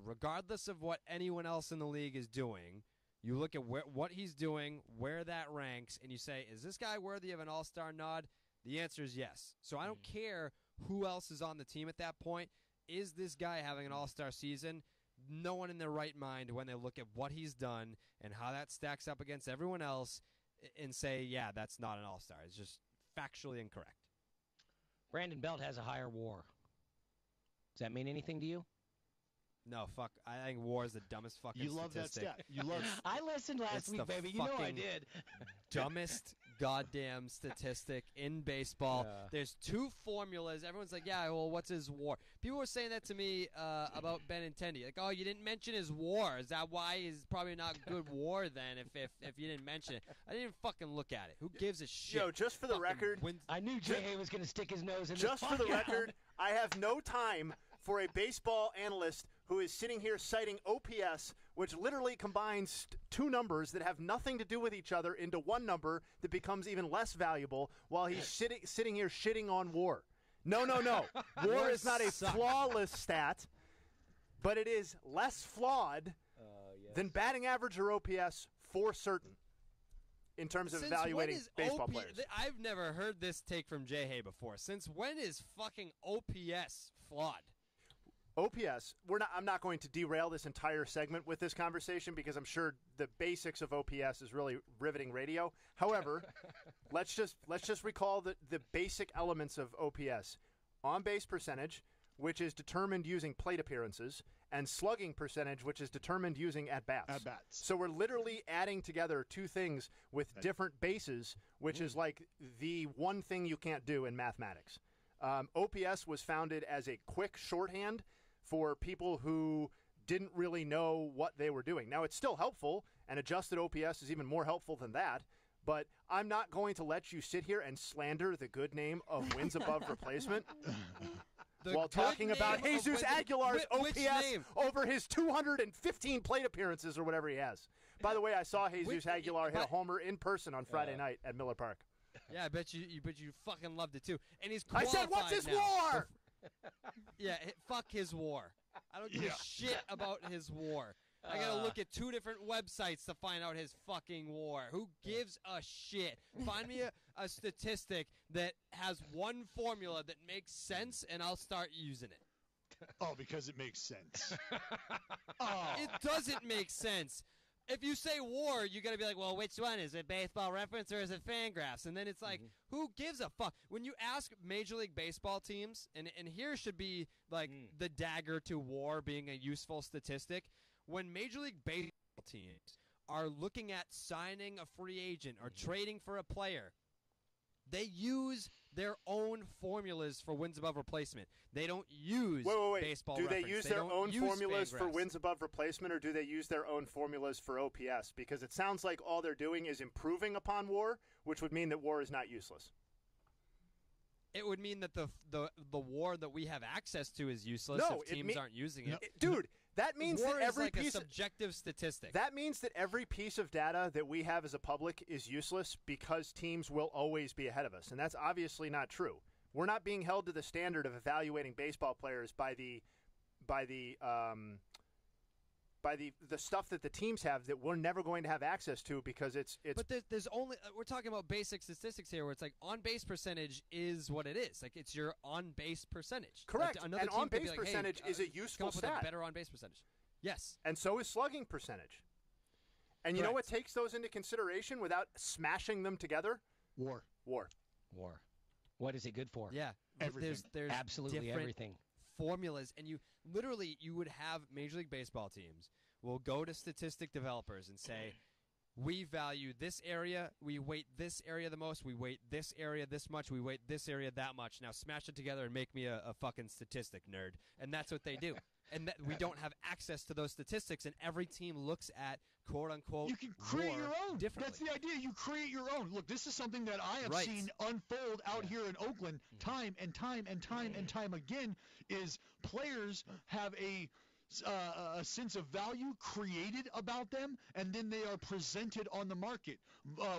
Speaker 9: regardless of what anyone else in the league is doing, You look at what he's doing, where that ranks, and you say, is this guy worthy of an all-star nod? The answer is yes. So I don't care who else is on the team at that point. Is this guy having an all-star season? No one in their right mind, when they look at what he's done and how that stacks up against everyone else, and say, yeah, that's not an all-star. It's just factually incorrect.
Speaker 1: Brandon Belt has a higher WAR. Does that mean anything to you?
Speaker 9: No, fuck. I think WAR is the dumbest fucking
Speaker 5: You love
Speaker 9: statistic.
Speaker 5: that stat. You love
Speaker 1: I listened last week, baby. You know I did.
Speaker 9: Dumbest goddamn statistic in baseball.
Speaker 1: Yeah.
Speaker 9: There's 2 formulas. Everyone's like, yeah, well, what's his WAR? People were saying that to me about Benintendi. Like, oh, you didn't mention his WAR. Is that why he's probably not good WAR then if you didn't mention it? I didn't even fucking look at it. Who gives a shit?
Speaker 3: Yo, just for the record.
Speaker 1: I knew Jay was going to stick his nose in this.
Speaker 3: Just for the record, I have no time for a baseball analyst who is sitting here citing OPS, which literally combines 2 numbers that have nothing to do with each other into one number that becomes even less valuable, while he's sitting here shitting on WAR. No. WAR is not a flawless stat, but it is less flawed than batting average or OPS for certain in terms of evaluating baseball players.
Speaker 9: I've never heard this take from Jay Hay before. Since when is fucking OPS flawed?
Speaker 3: OPS, I'm not going to derail this entire segment with this conversation because I'm sure the basics of OPS is really riveting radio. However, let's just recall the basic elements of OPS. On-base percentage, which is determined using plate appearances, and slugging percentage, which is determined using at-bats.
Speaker 5: At-bats.
Speaker 3: So we're literally adding together 2 things with different bases, which is like the one thing you can't do in mathematics. OPS was founded as a quick shorthand for people who didn't really know what they were doing. Now, it's still helpful, and adjusted OPS is even more helpful than that, but I'm not going to let you sit here and slander the good name of wins above replacement while talking about Jesus Aguilar's OPS over his 215 plate appearances or whatever he has. By the way, I saw Jesus Aguilar hit a homer in person on Friday night at Miller Park.
Speaker 9: Yeah, I bet you fucking loved it too. And he's
Speaker 3: I said, what's his WAR?
Speaker 9: Yeah, fuck his WAR. I don't give a shit about his WAR. I gotta look at 2 different websites to find out his fucking WAR. Who gives a shit? Find me a statistic that has one formula that makes sense, and I'll start using it.
Speaker 5: Oh, because it makes sense.
Speaker 9: It doesn't make sense. If you say WAR, you got to be like, well, which one? Is it Baseball Reference or is it Fangraphs? And then it's like, who gives a fuck? When you ask Major League Baseball teams, and here should be like the dagger to WAR being a useful statistic, when Major League Baseball teams are looking at signing a free agent or trading for a player, they use their own formulas for wins above replacement. They don't use Baseball
Speaker 3: Do
Speaker 9: Reference.
Speaker 3: they use
Speaker 9: They
Speaker 3: their
Speaker 9: don't
Speaker 3: own
Speaker 9: use
Speaker 3: formulas for
Speaker 9: Fangraphs.
Speaker 3: wins above replacement, or do they use their own formulas for OPS? Because it sounds like all they're doing is improving upon WAR, which would mean that WAR is not useless.
Speaker 9: It would mean that the WAR that we have access to is useless if teams aren't using it.
Speaker 3: Dude, that means
Speaker 9: WAR
Speaker 3: that every
Speaker 9: is like
Speaker 3: piece
Speaker 9: a subjective statistic.
Speaker 3: That means that every piece of data that we have as a public is useless because teams will always be ahead of us, and that's obviously not true. We're not being held to the standard of evaluating baseball players by the stuff that the teams have that we're never going to have access to because it's.
Speaker 9: But there's only we're talking about basic statistics here, where it's like on base percentage is what it is. Like it's your on base percentage.
Speaker 3: Correct.
Speaker 9: Like another
Speaker 3: and
Speaker 9: team
Speaker 3: on
Speaker 9: could be
Speaker 3: base
Speaker 9: like,
Speaker 3: percentage
Speaker 9: hey,
Speaker 3: is a
Speaker 9: come
Speaker 3: useful
Speaker 9: up with a
Speaker 3: stat.
Speaker 9: better on base percentage. Yes.
Speaker 3: And so is slugging percentage. And you know what takes those into consideration without smashing them together?
Speaker 5: WAR.
Speaker 1: What is it good for?
Speaker 9: Yeah.
Speaker 5: Everything.
Speaker 9: There's
Speaker 1: absolutely
Speaker 9: different
Speaker 1: everything.
Speaker 9: Formulas, and you would have Major League Baseball teams will go to statistic developers and say, we value this area, we weight this area the most, we weight this area this much, we weight this area that much. Now smash it together and make me a fucking statistic, nerd. And that's what they do. And we don't have access to those statistics, and every team looks at quote-unquote
Speaker 5: You can create your own.
Speaker 9: differently.
Speaker 5: That's the idea. You create your own. Look, this is something that I have seen unfold out here in Oakland time and time and time and time again, is players have a a sense of value created about them, and then they are presented on the market,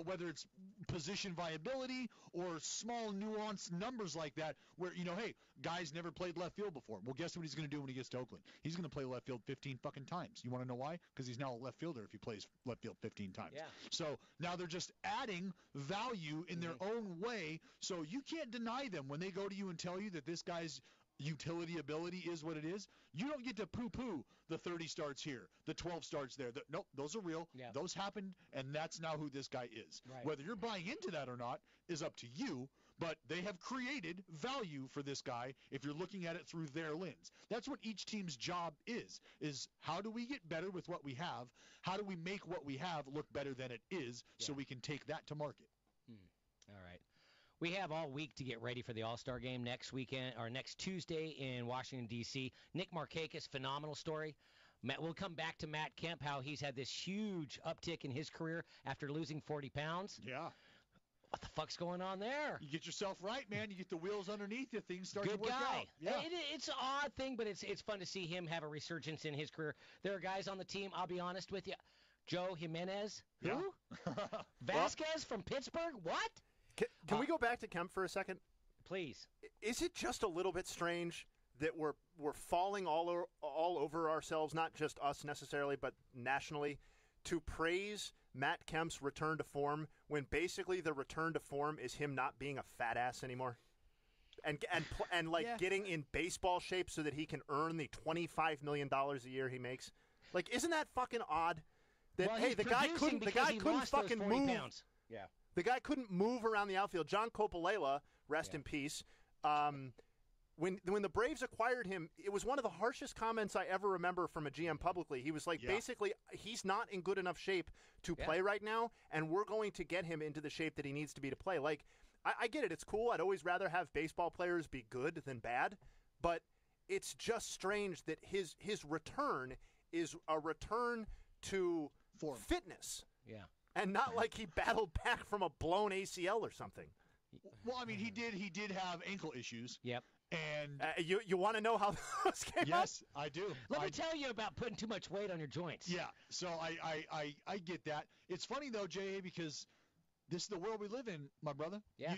Speaker 5: whether it's position viability or small nuanced numbers like that, where, hey, guy's never played left field before. Well, guess what he's going to do when he gets to Oakland? He's going to play left field 15 fucking times. You want to know why? Because he's now a left fielder if he plays left field 15 times.
Speaker 1: Yeah.
Speaker 5: So now they're just adding value in their own way, so you can't deny them when they go to you and tell you that this guy's utility ability is what it is. You don't get to poo-poo the 30 starts here, the 12 starts there. Nope, those are real.
Speaker 1: Yeah.
Speaker 5: Those happened, and that's now who this guy is.
Speaker 1: Right.
Speaker 5: Whether you're buying into that or not is up to you, but they have created value for this guy if you're looking at it through their lens. That's what each team's job is how do we get better with what we have? How do we make what we have look better than it is so we can take that to market?
Speaker 1: All right. We have all week to get ready for the All-Star game next weekend or next Tuesday in Washington, D.C. Nick Markakis, phenomenal story. We'll come back to Matt Kemp, how he's had this huge uptick in his career after losing 40 pounds.
Speaker 5: Yeah.
Speaker 1: What the fuck's going on there?
Speaker 5: You get yourself right, man. You get the wheels underneath you. Things start
Speaker 1: Good
Speaker 5: to work
Speaker 1: guy.
Speaker 5: out. Yeah.
Speaker 1: It's an odd thing, but it's fun to see him have a resurgence in his career. There are guys on the team, I'll be honest with you. Joe Jimenez.
Speaker 5: Yeah.
Speaker 1: Who? Vasquez from Pittsburgh? What?
Speaker 3: Can we go back to Kemp for a second?
Speaker 1: Please.
Speaker 3: Is it just a little bit strange that we're falling all over ourselves, not just us necessarily, but nationally, to praise Matt Kemp's return to form when basically the return to form is him not being a fat ass anymore? And getting in baseball shape so that he can earn the $25 million a year he makes? Like, isn't that fucking odd? That the guy couldn't fucking move.
Speaker 1: Pounds. Yeah.
Speaker 3: The guy couldn't move around the outfield. John Copalela, rest in peace. When the Braves acquired him, it was one of the harshest comments I ever remember from a GM publicly. He was like, basically, he's not in good enough shape to play right now, and we're going to get him into the shape that he needs to be to play. Like, I get it. It's cool. I'd always rather have baseball players be good than bad, but it's just strange that his return is a return to fitness.
Speaker 1: Yeah.
Speaker 3: And not like he battled back from a blown ACL or something.
Speaker 5: Well, I mean, he did have ankle issues.
Speaker 1: Yep.
Speaker 5: And
Speaker 3: you want to know how those came up?
Speaker 5: Yes, I do.
Speaker 1: Let me tell you about putting too much weight on your joints.
Speaker 5: Yeah. So I get that. It's funny though, J.A., because this is the world we live in, my brother.
Speaker 1: Yeah.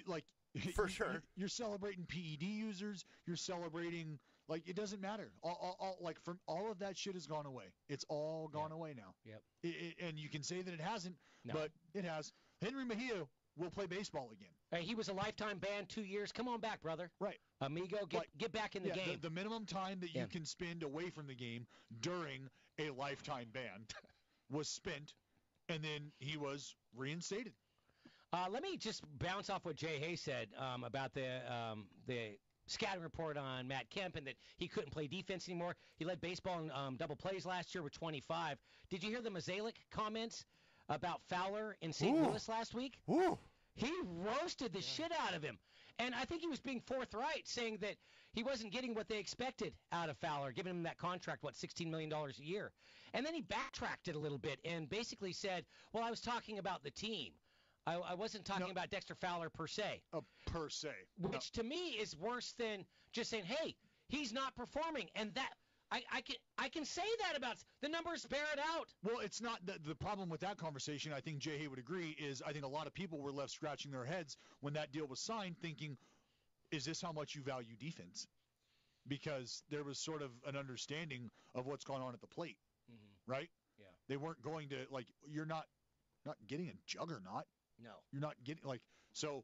Speaker 3: For sure.
Speaker 5: You're celebrating PED users. You're celebrating, like, it doesn't matter. All of that shit has gone away. It's all gone away now.
Speaker 1: Yep.
Speaker 5: And you can say that it hasn't, but it has. Henry Mejia will play baseball again.
Speaker 1: He was a lifetime ban, 2 years. Come on back, brother.
Speaker 5: Right.
Speaker 1: Amigo, get back in the game.
Speaker 5: The minimum time that you can spend away from the game during a lifetime ban was spent, and then he was reinstated.
Speaker 1: Let me just bounce off what Jay Hay said about the scouting report on Matt Kemp and that he couldn't play defense anymore. He led baseball in double plays last year with 25. Did you hear the Mazalik comments about Fowler in St. Louis last week?
Speaker 3: Ooh.
Speaker 1: He roasted the shit out of him. And I think he was being forthright, saying that he wasn't getting what they expected out of Fowler, giving him that contract, $16 million a year. And then he backtracked it a little bit and basically said, well, I was talking about the team. I wasn't talking about Dexter Fowler per se.
Speaker 5: Per se.
Speaker 1: Which to me is worse than just saying, hey, he's not performing. And that I can say that about the numbers bear it out.
Speaker 5: Well, it's not the problem with that conversation. I think Jay Hay would agree. Is I think a lot of people were left scratching their heads when that deal was signed, thinking, "Is this how much you value defense?" Because there was sort of an understanding of what's going on at the plate, right?
Speaker 1: Yeah.
Speaker 5: They weren't going to you're not getting a juggernaut.
Speaker 1: No.
Speaker 5: You're not getting so.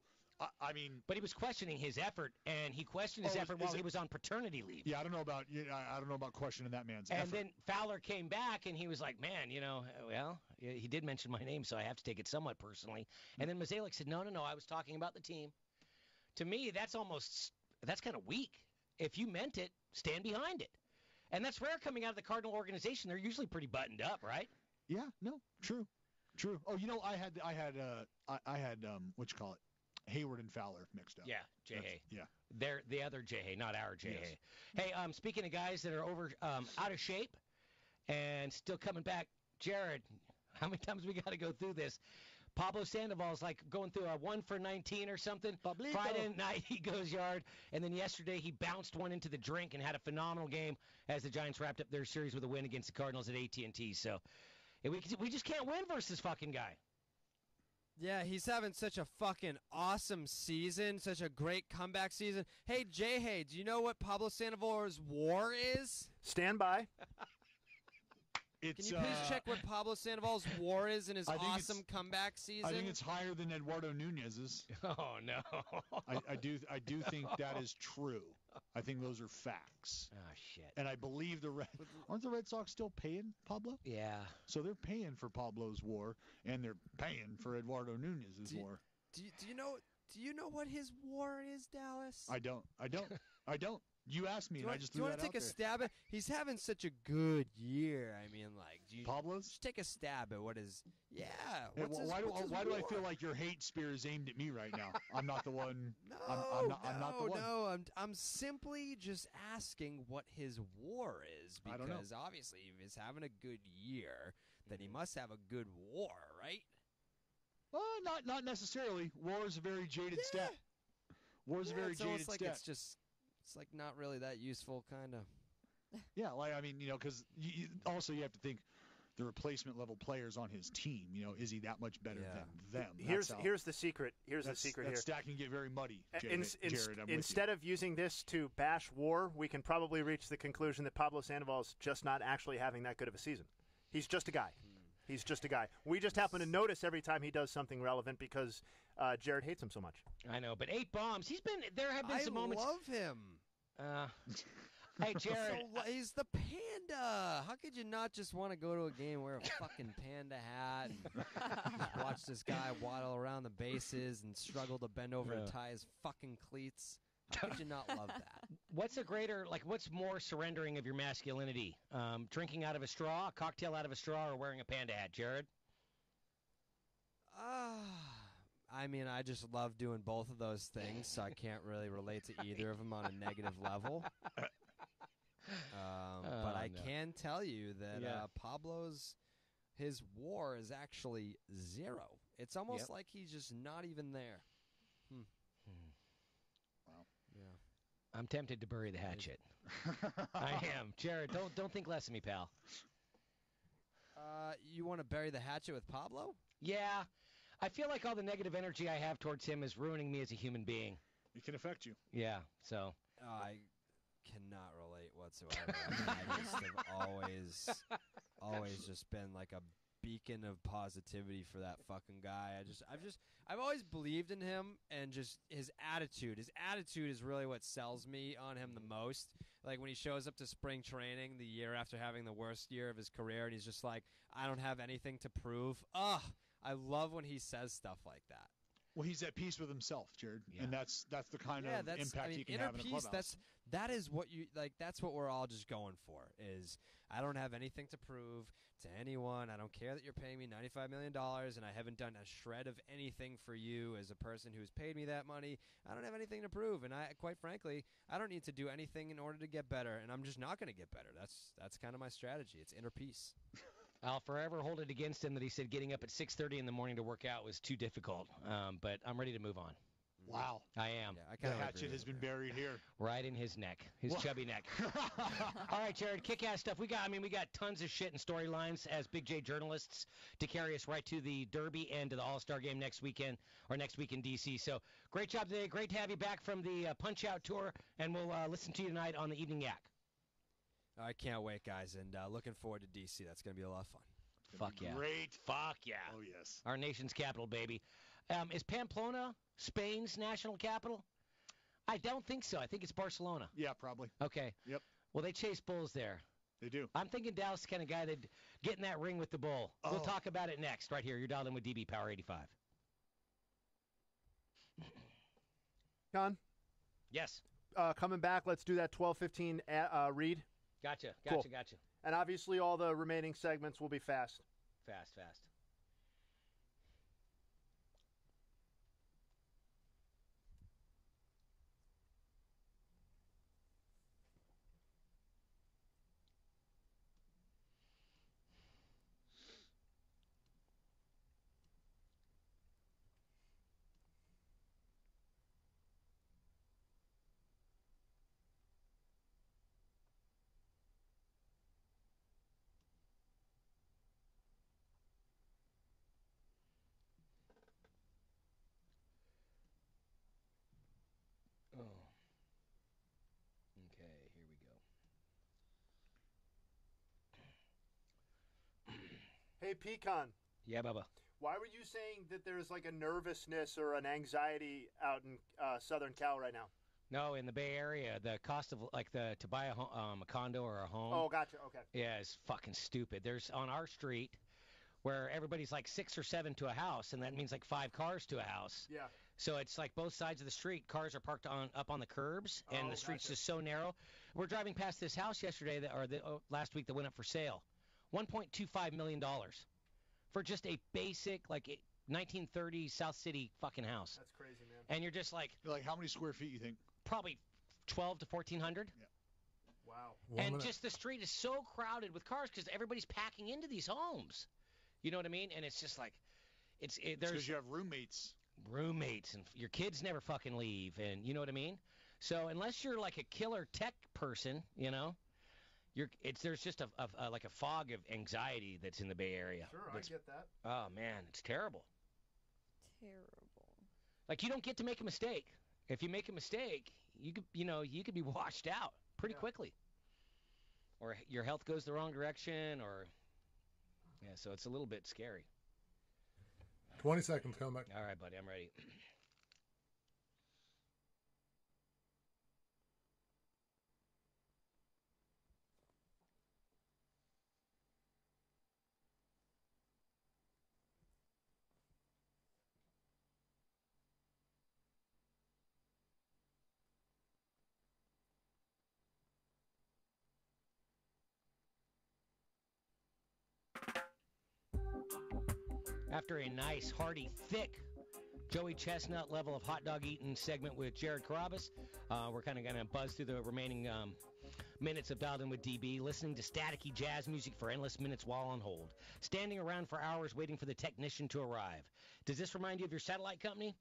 Speaker 5: I mean,
Speaker 1: but he was questioning his effort, and he questioned his effort while he was on paternity leave.
Speaker 5: Yeah, I don't know about questioning that man's effort.
Speaker 1: And then Fowler came back, and he was like, "Man, he did mention my name, so I have to take it somewhat personally." And then Mazalik said, "No, I was talking about the team." To me, that's kind of weak. If you meant it, stand behind it, and that's rare coming out of the Cardinal organization. They're usually pretty buttoned up, right?
Speaker 5: Yeah, no, true. Oh, I had what you call it? Hayward and Fowler mixed up.
Speaker 1: Yeah, Jay Hay.
Speaker 5: Yeah.
Speaker 1: They're the other Jay Hay, not our Jay Hay. Hey, speaking of guys that are out of shape and still coming back, Jared, how many times we got to go through this? Pablo Sandoval's like going through a 1 for 19 or something.
Speaker 2: Pablito.
Speaker 1: Friday night he goes yard, and then yesterday he bounced one into the drink and had a phenomenal game as the Giants wrapped up their series with a win against the Cardinals at AT&T. So we just can't win versus this fucking guy.
Speaker 9: Yeah, he's having such a fucking awesome season, such a great comeback season. Hey, Jay, do you know what Pablo Sandoval's WAR is?
Speaker 3: Stand by.
Speaker 9: Can you please check what Pablo Sandoval's WAR is in his awesome comeback season?
Speaker 5: I think it's higher than Eduardo Nunez's.
Speaker 1: Oh no!
Speaker 5: I do think that is true. I think those are facts.
Speaker 1: Oh shit!
Speaker 5: And I believe aren't the Red Sox still paying Pablo?
Speaker 1: Yeah.
Speaker 5: So they're paying for Pablo's WAR, and they're paying for Eduardo Nunez's WAR.
Speaker 9: Do you know what his WAR is, Dallas?
Speaker 5: I don't. You asked me, and I just threw that out there.
Speaker 9: Do you want to take a stab at? He's having such a good year. I mean, like,
Speaker 5: Pablo's?
Speaker 9: Just take a stab at what is. Yeah.
Speaker 5: Why do I feel like your hate spear is aimed at me right now? I'm not the one.
Speaker 9: No,
Speaker 5: I'm not the one.
Speaker 9: No, I'm simply just asking what his WAR is
Speaker 5: I don't know.
Speaker 9: because obviously if he's having a good year, then he must have a good WAR, right?
Speaker 5: Well, not necessarily. WAR is a very jaded stat. WAR is a very jaded
Speaker 9: like
Speaker 5: stat.
Speaker 9: It's like not really that useful, kind of.
Speaker 5: Yeah, like I mean, because also you have to think the replacement level players on his team. Is he that much better than them?
Speaker 3: Here's the secret. The secret here.
Speaker 5: That stat can get very muddy. Jared,
Speaker 3: instead of using this to bash WAR, we can probably reach the conclusion that Pablo Sandoval's just not actually having that good of a season. He's just a guy. He's just a guy. We just happen to notice every time he does something relevant because Jared hates him so much.
Speaker 1: I know, but 8 bombs. There have been some moments.
Speaker 9: I love him.
Speaker 1: Hey, Jared.
Speaker 9: He's the panda. How could you not just want to go to a game, wear a fucking panda hat, and watch this guy waddle around the bases and struggle to bend over to tie his fucking cleats? How could you not love that?
Speaker 1: What's more surrendering of your masculinity? Drinking out of a straw, a cocktail out of a straw, or wearing a panda hat, Jared?
Speaker 9: I mean, I just love doing both of those things, so I can't really relate to either of them on a negative level. But I can tell you that his WAR is actually 0. It's almost like he's just not even there.
Speaker 5: Wow.
Speaker 9: Yeah.
Speaker 1: I'm tempted to bury the hatchet. I am. Jared, don't think less of me, pal.
Speaker 9: You want to bury the hatchet with Pablo?
Speaker 1: Yeah. I feel like all the negative energy I have towards him is ruining me as a human being.
Speaker 5: It can affect you.
Speaker 1: Yeah, so.
Speaker 9: I cannot relate whatsoever. I just have always just been like a beacon of positivity for that fucking guy. I've always believed in him and just his attitude. His attitude is really what sells me on him the most. Like when he shows up to spring training the year after having the worst year of his career and he's just like, I don't have anything to prove. I love when he says stuff like that.
Speaker 5: Well, he's at peace with himself, Jared, and that's the kind of impact he can have in a clubhouse.
Speaker 9: That is what you like. That's what we're all just going for. Is I don't have anything to prove to anyone. I don't care that you're paying me $95 million, and I haven't done a shred of anything for you as a person who's paid me that money. I don't have anything to prove, and quite frankly, I don't need to do anything in order to get better, and I'm just not going to get better. That's kind of my strategy. It's inner peace.
Speaker 1: I'll forever hold it against him that he said getting up at 6:30 in the morning to work out was too difficult. But I'm ready to move on.
Speaker 5: Wow.
Speaker 1: I am.
Speaker 5: Yeah, the hatchet has been buried here.
Speaker 1: Right in his neck. His chubby neck. All right, Jared, kick-ass stuff. We got tons of shit and storylines as Big J journalists to carry us right to the Derby and to the All-Star game next week in D.C. So great job today. Great to have you back from the Punch-Out Tour, and we'll listen to you tonight on the Evening Yak.
Speaker 9: I can't wait, guys, and looking forward to D.C. That's going to be a lot of fun.
Speaker 1: Fuck yeah.
Speaker 5: Great.
Speaker 1: Fuck yeah.
Speaker 5: Oh, yes.
Speaker 1: Our nation's capital, baby. Is Pamplona Spain's national capital? I don't think so. I think it's Barcelona.
Speaker 5: Yeah, probably.
Speaker 1: Okay.
Speaker 5: Yep.
Speaker 1: Well, they chase bulls there.
Speaker 5: They do.
Speaker 1: I'm thinking Dallas is the kind of guy that'd get in that ring with the bull. Oh. We'll talk about it next, right here. You're dialed in with DB Power 85.
Speaker 3: John?
Speaker 1: Yes.
Speaker 3: Coming back, let's do that 12:15 read.
Speaker 1: Gotcha.
Speaker 3: Cool. And obviously all the remaining segments will be fast.
Speaker 1: Fast.
Speaker 3: Hey, Pecan.
Speaker 1: Yeah, Bubba.
Speaker 3: Why were you saying that there's like a nervousness or an anxiety out in Southern Cal right now?
Speaker 1: No, in the Bay Area, the cost of to buy a condo or a home.
Speaker 3: Oh, gotcha. Okay.
Speaker 1: Yeah, it's fucking stupid. There's on our street where everybody's like 6 or 7 to a house, and that means like 5 cars to a house.
Speaker 3: Yeah.
Speaker 1: So it's like both sides of the street, cars are parked up on the curbs, and the street's just so narrow. We're driving past this house yesterday, last week, that went up for sale, $1.25 million for just a basic 1930s South City fucking house.
Speaker 3: That's crazy, man.
Speaker 1: And you're just like,
Speaker 5: how many square feet you think?
Speaker 1: Probably 12 to 1,400.
Speaker 5: Yeah.
Speaker 3: Wow.
Speaker 1: And just the street is so crowded with cars because everybody's packing into these homes. You know what I mean? And it's just like, there's
Speaker 5: because you have roommates,
Speaker 1: and your kids never fucking leave, and you know what I mean. So unless you're like a killer tech person, you know, there's just a fog of anxiety that's in the Bay Area.
Speaker 3: Sure, I get that.
Speaker 1: Oh man, it's terrible.
Speaker 4: Terrible.
Speaker 1: Like you don't get to make a mistake. If you make a mistake, you could be washed out pretty quickly, or your health goes the wrong direction, or so it's a little bit scary.
Speaker 6: 20 seconds, come back.
Speaker 1: All right, buddy, I'm ready. After a nice, hearty, thick Joey Chestnut level of hot dog eating segment with Jared Carabas, we're kind of going to buzz through the remaining minutes of Dialed In with DB, listening to staticky jazz music for endless minutes while on hold, standing around for hours waiting for the technician to arrive. Does this remind you of your satellite company?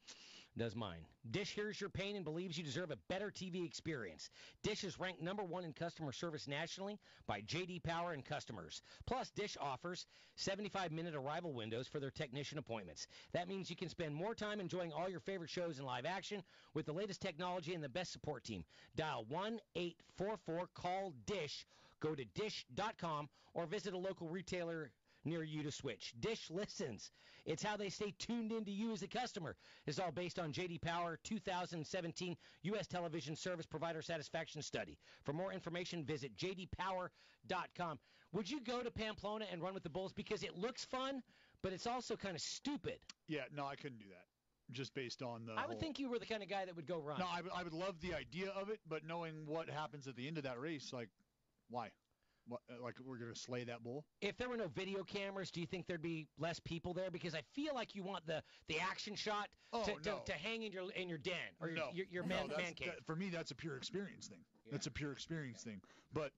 Speaker 1: Does mine. Dish hears your pain and believes you deserve a better TV experience. Dish is ranked #1 in customer service nationally by J.D. Power and customers. Plus, Dish offers 75-minute arrival windows for their technician appointments. That means you can spend more time enjoying all your favorite shows in live action with the latest technology and the best support team. Dial 1-844-CALL-DISH. Go to dish.com or visit a local retailer near you to switch. Dish listens. It's how they stay tuned into you as a customer. It's all based on J.D. Power 2017 U.S. Television Service Provider Satisfaction Study. For more information, visit jdpower.com. Would you go to Pamplona and run with the Bulls? Because it looks fun, but it's also kind of stupid.
Speaker 5: Yeah, no, I couldn't do that. Just based on the
Speaker 1: I would think you were the kind of guy that would go run.
Speaker 5: No, I would love the idea of it, but knowing what happens at the end of that race, like, why? What, like we're going to slay that bull?
Speaker 1: If there were no video cameras, do you think there'd be less people there? Because I feel like you want the action shot to hang in your den or your man cave.
Speaker 5: For me, that's a pure experience thing. Yeah. That's a pure experience thing. But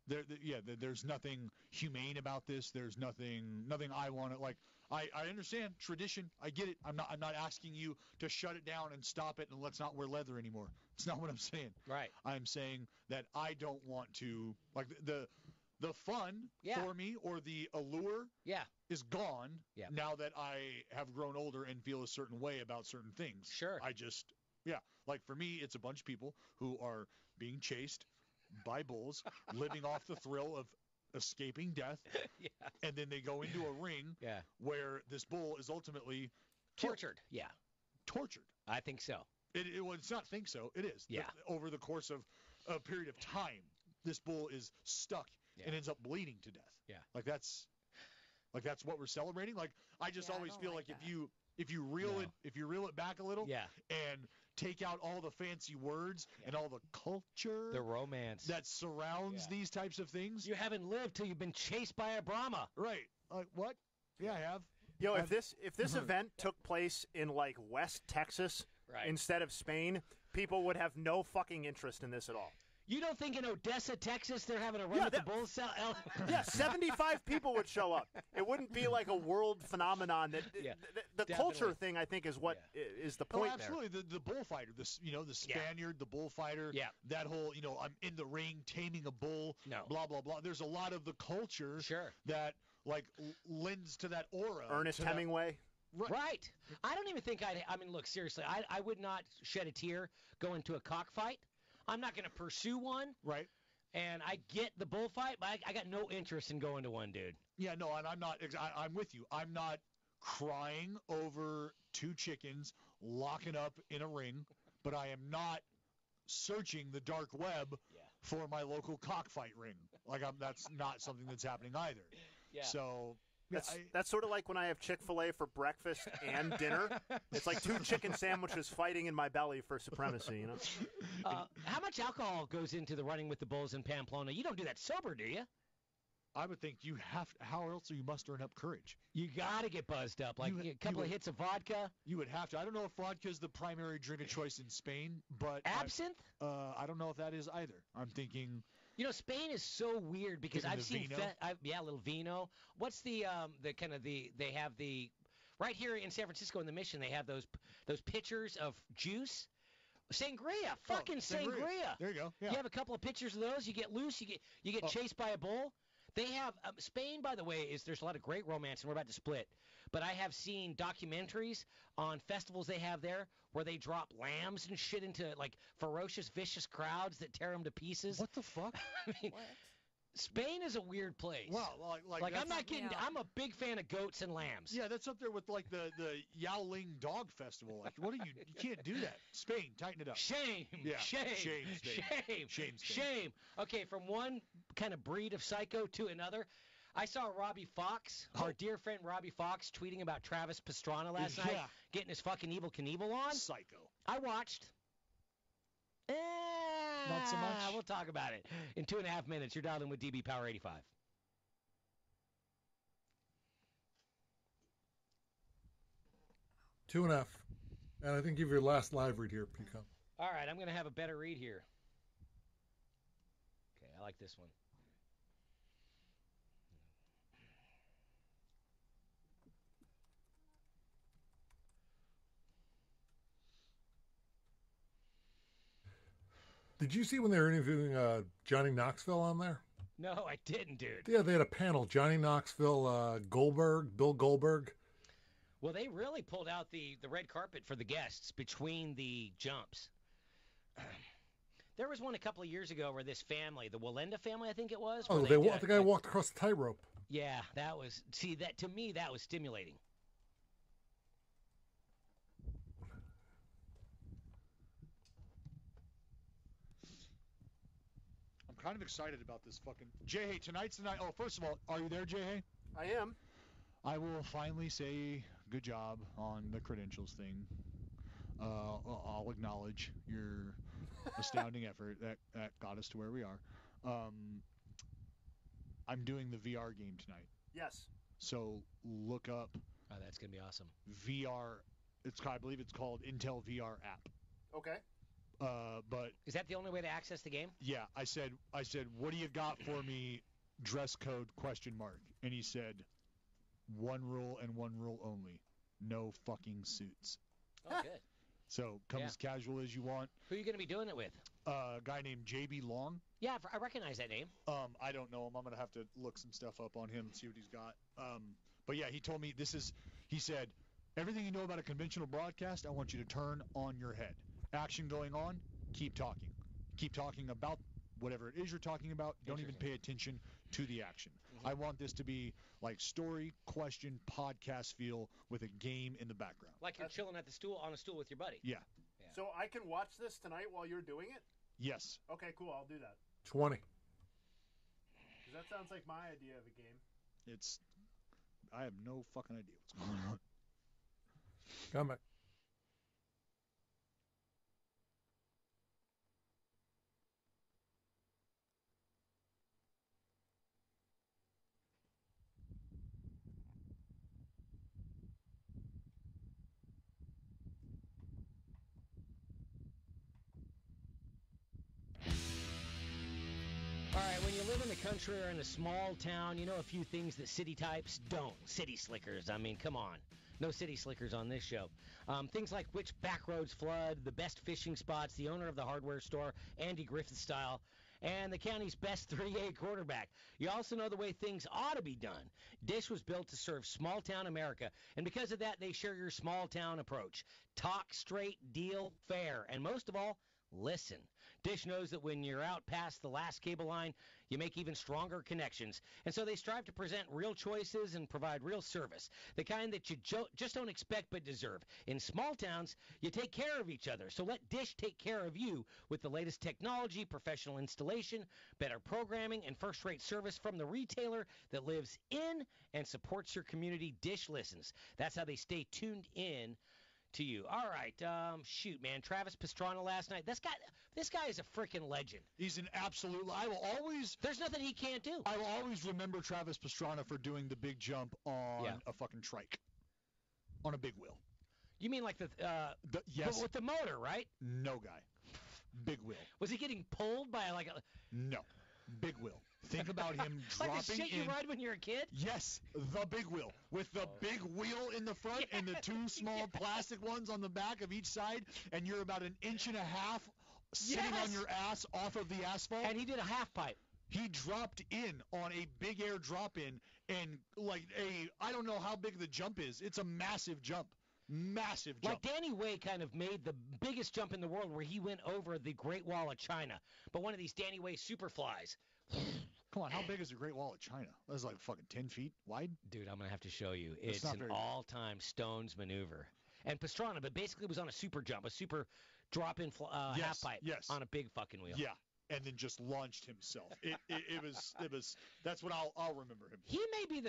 Speaker 5: there's nothing humane about this. There's nothing I want to like. I understand tradition. I get it. I'm not asking you to shut it down and stop it and let's not wear leather anymore. It's not what I'm saying.
Speaker 1: Right.
Speaker 5: I'm saying that I don't want to like the fun for me or the allure is gone now that I have grown older and feel a certain way about certain things.
Speaker 1: Sure.
Speaker 5: I just like for me it's a bunch of people who are being chased by bulls, living off the thrill of escaping death, and then they go into a ring where this bull is ultimately
Speaker 1: tortured.
Speaker 5: Tortured.
Speaker 1: I think so.
Speaker 5: It's not think so. It is.
Speaker 1: Yeah.
Speaker 5: Over the course of a period of time, this bull is stuck and ends up bleeding to death.
Speaker 1: Yeah.
Speaker 5: Like that's what we're celebrating. Like I just always feel like if you reel it back a little and take out all the fancy words and all the culture,
Speaker 1: the romance
Speaker 5: that surrounds these types of things.
Speaker 1: You haven't lived till you've been chased by a Brahma.
Speaker 5: Right. Like what? Yeah, I have.
Speaker 3: Yo, if this event took place in like West Texas instead of Spain, people would have no fucking interest in this at all.
Speaker 1: You don't think in Odessa, Texas, they're having a run with the Bulls?
Speaker 3: 75 people would show up. It wouldn't be like a world phenomenon. The culture thing, I think, is what is the point.
Speaker 5: Absolutely. There. The bullfighter, the Spaniard, the bullfighter.
Speaker 1: Yeah.
Speaker 5: That whole, I'm in the ring taming a bull.
Speaker 1: No.
Speaker 5: Blah blah blah. There's a lot of the culture that like lends to that aura.
Speaker 3: Ernest Hemingway.
Speaker 1: Right. I don't even think I mean, look, seriously, I would not shed a tear going to a cockfight. I'm not going to pursue one.
Speaker 5: Right.
Speaker 1: And I get the bullfight, but I got no interest in going to one, dude.
Speaker 5: Yeah, no, and I'm not. I'm with you. I'm not crying over two chickens locking up in a ring, but I am not searching the dark web for my local cockfight ring. Like that's not something that's happening either.
Speaker 1: Yeah.
Speaker 5: So
Speaker 3: that's sort of like when I have Chick-fil-A for breakfast and dinner. It's like two chicken sandwiches fighting in my belly for supremacy, you know?
Speaker 1: How much alcohol goes into the running with the bulls in Pamplona? You don't do that sober, do you?
Speaker 5: I would think you have. How else are you mustering up courage?
Speaker 1: You got to get buzzed up, like a couple of hits of vodka.
Speaker 5: You would have to. I don't know if vodka is the primary drink of choice in Spain, but
Speaker 1: absinthe.
Speaker 5: I don't know if that is either. I'm thinking.
Speaker 1: You know, Spain is so weird because I've seen a little vino. What's the kind of they have the right here in San Francisco in the Mission, they have those pitchers of juice. Sangria, fucking sangria.
Speaker 5: There you go. Yeah.
Speaker 1: You have a couple of pitchers of those, you get loose, you get chased by a bull. They have Spain, by the way, there's a lot of great romance, and we're about to split. But I have seen documentaries on festivals they have there where they drop lambs and shit into like ferocious, vicious crowds that tear them to pieces.
Speaker 5: What the fuck?
Speaker 1: I mean, what? Spain is a weird place.
Speaker 5: Wow, like
Speaker 1: I'm not kidding. I'm a big fan of goats and lambs.
Speaker 5: Yeah, that's up there with like the Yaoling Dog Festival. Like, what are you? You can't do that. Spain, tighten it up.
Speaker 1: Shame.
Speaker 5: Yeah.
Speaker 1: Shame. Shame. Okay, from one kind of breed of psycho to another. I saw Robbie Fox, our dear friend Robbie Fox, tweeting about Travis Pastrana last night, getting his fucking Evel Knievel on.
Speaker 5: Psycho.
Speaker 1: I watched.
Speaker 5: Not so much.
Speaker 1: We'll talk about it in 2.5 minutes. You're dialed in with DB Power 85.
Speaker 6: Two and a half. And I think give your last live read here, Peacock.
Speaker 1: All right, I'm going to have a better read here. Okay, I like this one.
Speaker 6: Did you see when they were interviewing Johnny Knoxville on there?
Speaker 1: No, I didn't, dude.
Speaker 6: Yeah, they had a panel. Johnny Knoxville, Bill Goldberg.
Speaker 1: Well, they really pulled out the red carpet for the guests between the jumps. There was one a couple of years ago where this family, the Walenda family, I think it was.
Speaker 6: Oh, the guy walked across the tightrope.
Speaker 1: Yeah, that was, to me, that was stimulating.
Speaker 5: Kind of excited about this fucking Jay. Tonight's the night. Oh, first of all, are you there, Jay?
Speaker 3: I am.
Speaker 5: I will finally say good job on the credentials thing. I'll acknowledge your astounding effort that got us to where we are. I'm doing the VR game tonight.
Speaker 3: Yes.
Speaker 5: So look up.
Speaker 1: Oh, that's gonna be awesome.
Speaker 5: VR. I believe it's called Intel VR app.
Speaker 3: Okay.
Speaker 5: But
Speaker 1: is that the only way to access the game?
Speaker 5: Yeah, I said, what do you got for me? Dress code ? And he said, one rule and one rule only: no fucking suits.
Speaker 1: Oh, good.
Speaker 5: So come as casual as you want.
Speaker 1: Who are you going to be doing it with?
Speaker 5: A guy named JB Long.
Speaker 1: Yeah, I recognize that name.
Speaker 5: I don't know him. I'm gonna have to look some stuff up on him and see what he's got. But yeah, he told me he said, everything you know about a conventional broadcast, I want you to turn on your head. Action going on, keep talking. Keep talking about whatever it is you're talking about. Don't even pay attention to the action. Mm-hmm. I want this to be like story, question, podcast feel with a game in the background.
Speaker 1: Like you're chilling on a stool with your buddy.
Speaker 5: Yeah.
Speaker 3: So I can watch this tonight while you're doing it?
Speaker 5: Yes.
Speaker 3: Okay, cool. I'll do that.
Speaker 6: 20.
Speaker 3: Because that sounds like my idea of a game.
Speaker 5: I have no fucking idea what's going on.
Speaker 6: Come back.
Speaker 1: All right, when you live in the country or in a small town, you know a few things that city types don't. City slickers. I mean, come on. No city slickers on this show. Things like which back roads flood, the best fishing spots, the owner of the hardware store, Andy Griffith style, and the county's best 3A quarterback. You also know the way things ought to be done. Dish was built to serve small-town America, and because of that, they share your small-town approach. Talk straight, deal fair, and most of all, listen. Dish knows that when you're out past the last cable line, you make even stronger connections. And so they strive to present real choices and provide real service, the kind that you just don't expect but deserve. In small towns, you take care of each other. So let Dish take care of you with the latest technology, professional installation, better programming, and first-rate service from the retailer that lives in and supports your community. Dish listens. That's how they stay tuned in to you. All right, shoot, man. Travis Pastrana last night. This guy is a freaking legend.
Speaker 5: He's an absolute.
Speaker 1: There's nothing he can't do.
Speaker 5: I will always remember Travis Pastrana for doing the big jump on a fucking trike, on a big wheel.
Speaker 1: You mean like
Speaker 5: yes,
Speaker 1: but with the motor, right?
Speaker 5: No guy, big wheel.
Speaker 1: Was he getting pulled by like a?
Speaker 5: No, big wheel. Think about him dropping
Speaker 1: like the shit you ride when you're a kid?
Speaker 5: Yes, the big wheel. With the big wheel in the front and the two small plastic ones on the back of each side, and you're about an inch and a half sitting on your ass off of the asphalt.
Speaker 1: And he did a half pipe.
Speaker 5: He dropped in on a big air drop-in, and I don't know how big the jump is. It's a massive jump. Massive jump.
Speaker 1: Like Danny Way kind of made the biggest jump in the world where he went over the Great Wall of China. But one of these Danny Way Superflies.
Speaker 5: Come on, how big is the Great Wall of China? That's like fucking 10 feet wide?
Speaker 1: Dude, I'm going to have to show you. It's an all-time Stones maneuver. And Pastrana, but basically was on a super jump, a super drop-in half pipe on a big fucking wheel.
Speaker 5: Yeah. And then just launched himself. It was. That's what I'll remember him.
Speaker 1: He may be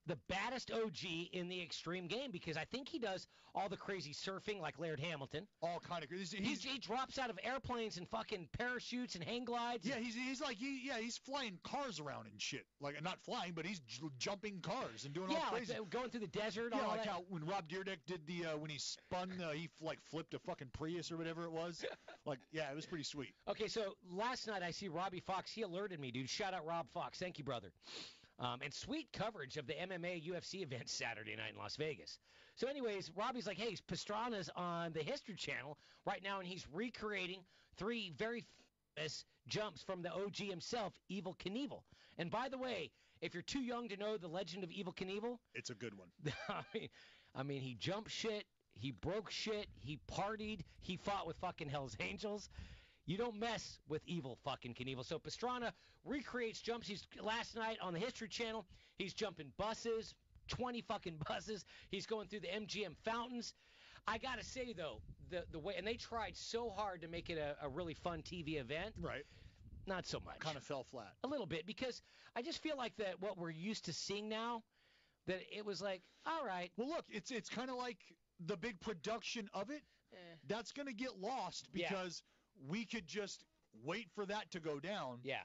Speaker 1: the baddest OG in the extreme game because I think he does all the crazy surfing like Laird Hamilton.
Speaker 5: All kind of crazy.
Speaker 1: He drops out of airplanes and fucking parachutes and hang glides.
Speaker 5: Yeah, he's flying cars around and shit. Like not flying, but he's jumping cars and doing all crazy.
Speaker 1: Like going through the desert.
Speaker 5: Yeah,
Speaker 1: all
Speaker 5: like
Speaker 1: that.
Speaker 5: how when Rob Dyrdek did when he spun, he flipped a fucking Prius or whatever it was. It was pretty sweet.
Speaker 1: Okay, so last night I see Robbie Fox. He alerted me, dude. Shout out Rob Fox. Thank you, brother. And sweet coverage of the MMA UFC event Saturday night in Las Vegas. So anyways, Robbie's like, hey, Pastrana's on the History Channel right now, and he's recreating 3 very famous jumps from the OG himself, Evel Knievel. And by the way, if you're too young to know the legend of Evel Knievel,
Speaker 5: it's a good one.
Speaker 1: I mean, he jumped shit, he broke shit, he partied, he fought with fucking Hell's Angels. You don't mess with Evel fucking Knievel. So Pastrana recreates jumps. He's last night on the History Channel. He's jumping buses, 20 fucking buses. He's going through the MGM fountains. I gotta say though, the way, and they tried so hard to make it a really fun TV event.
Speaker 5: Right.
Speaker 1: Not so much.
Speaker 5: Kind of fell flat.
Speaker 1: A little bit because I just feel like that what we're used to seeing now, that it was like, all right.
Speaker 5: Well, look, it's kind of like the big production of it. That's gonna get lost because. Yeah. We could just wait for that to go down.
Speaker 1: Yeah.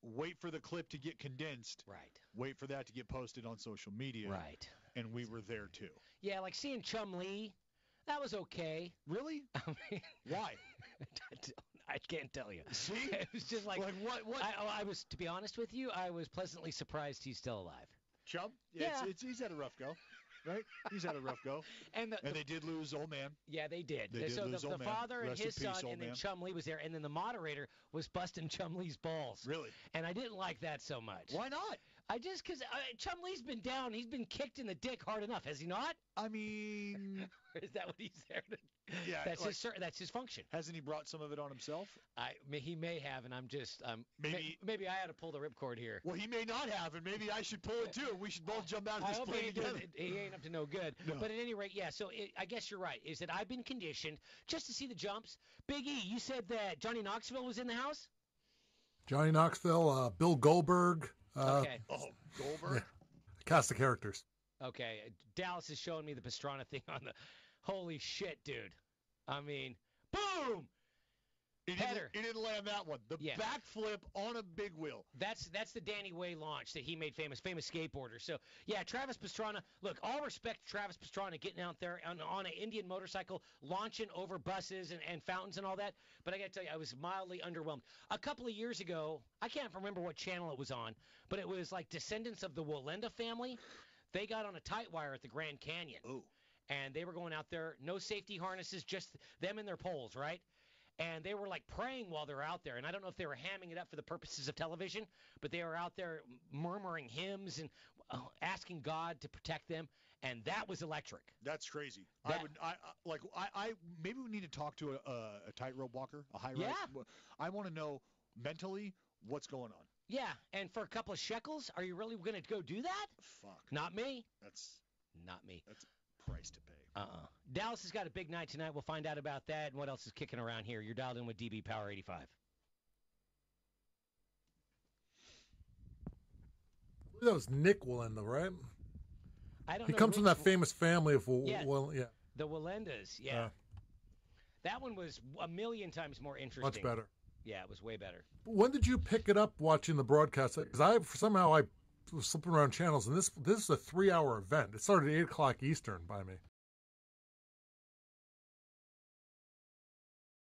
Speaker 5: Wait for the clip to get condensed.
Speaker 1: Right.
Speaker 5: Wait for that to get posted on social media.
Speaker 1: Right.
Speaker 5: And we were there too.
Speaker 1: Yeah, like seeing Chum Lee, that was okay.
Speaker 5: Really?
Speaker 1: I mean,
Speaker 5: why?
Speaker 1: I can't tell you.
Speaker 5: See?
Speaker 1: It was just like
Speaker 5: what?
Speaker 1: I was, to be honest with you, I was pleasantly surprised he's still alive.
Speaker 5: Chum? Yeah. He's had a rough go. Right? He's had a rough go. And they did lose old man.
Speaker 1: Yeah, they did.
Speaker 5: They
Speaker 1: so
Speaker 5: did lose
Speaker 1: the
Speaker 5: old man.
Speaker 1: father and
Speaker 5: Rest
Speaker 1: his
Speaker 5: in peace,
Speaker 1: son, and then Chum Lee was there, and then the moderator was busting Chum Lee's balls.
Speaker 5: Really?
Speaker 1: And I didn't like that so much.
Speaker 5: Why not?
Speaker 1: Because Chum Lee's been down. He's been kicked in the dick hard enough, has he not?
Speaker 5: I mean...
Speaker 1: Is that what he's there to...
Speaker 5: Yeah,
Speaker 1: that's his function.
Speaker 5: Hasn't he brought some of it on himself?
Speaker 1: He may have, and I'm just maybe I had to pull the ripcord here.
Speaker 5: Well, he may not have, and maybe I should pull it too. We should both jump out of this plane together.
Speaker 1: He ain't up to no good.
Speaker 5: No.
Speaker 1: But at any rate, yeah. So I guess you're right. Is that I've been conditioned just to see the jumps. Big E, you said that Johnny Knoxville was in the house.
Speaker 6: Johnny Knoxville, Bill Goldberg.
Speaker 1: Okay.
Speaker 5: Oh, Goldberg.
Speaker 6: Yeah. Cast of characters.
Speaker 1: Okay. Dallas is showing me the Pastrana thing on the. Holy shit, dude. I mean, boom!
Speaker 5: He didn't land that one. The backflip on a big wheel.
Speaker 1: That's the Danny Way launch that he made famous skateboarder. So, yeah, Travis Pastrana. Look, all respect to Travis Pastrana getting out there on an Indian motorcycle, launching over buses and fountains and all that. But I got to tell you, I was mildly underwhelmed. A couple of years ago, I can't remember what channel it was on, but it was like descendants of the Walenda family. They got on a tight wire at the Grand Canyon.
Speaker 5: Ooh.
Speaker 1: And they were going out there, no safety harnesses, just them and their poles, right? And they were like praying while they were out there. And I don't know if they were hamming it up for the purposes of television, but they were out there murmuring hymns and asking God to protect them. and that was electric.
Speaker 5: That's crazy. I maybe we need to talk to a tightrope walker, a high
Speaker 1: Yeah.
Speaker 5: I want to know mentally what's going on.
Speaker 1: Yeah, and for a couple of shekels, are you really going to go do that?
Speaker 5: Fuck.
Speaker 1: Not me.
Speaker 5: That's
Speaker 1: Not me.
Speaker 5: That's a price to pay.
Speaker 1: Dallas has got a big night tonight. We'll find out about that and what else is kicking around here. You're dialed in with DB Power 85.
Speaker 6: That was Nick Walenda, right?
Speaker 1: I don't
Speaker 6: He
Speaker 1: know.
Speaker 6: comes from that
Speaker 1: which-
Speaker 6: famous family of
Speaker 1: Yeah.
Speaker 6: yeah.
Speaker 1: The Walendas, yeah. That one was a million times more interesting.
Speaker 6: Much better.
Speaker 1: Yeah, it was way better.
Speaker 6: When did you pick it up watching the broadcast? Because I was slipping around channels, and this is a 3-hour event. It started at 8 o'clock Eastern by me.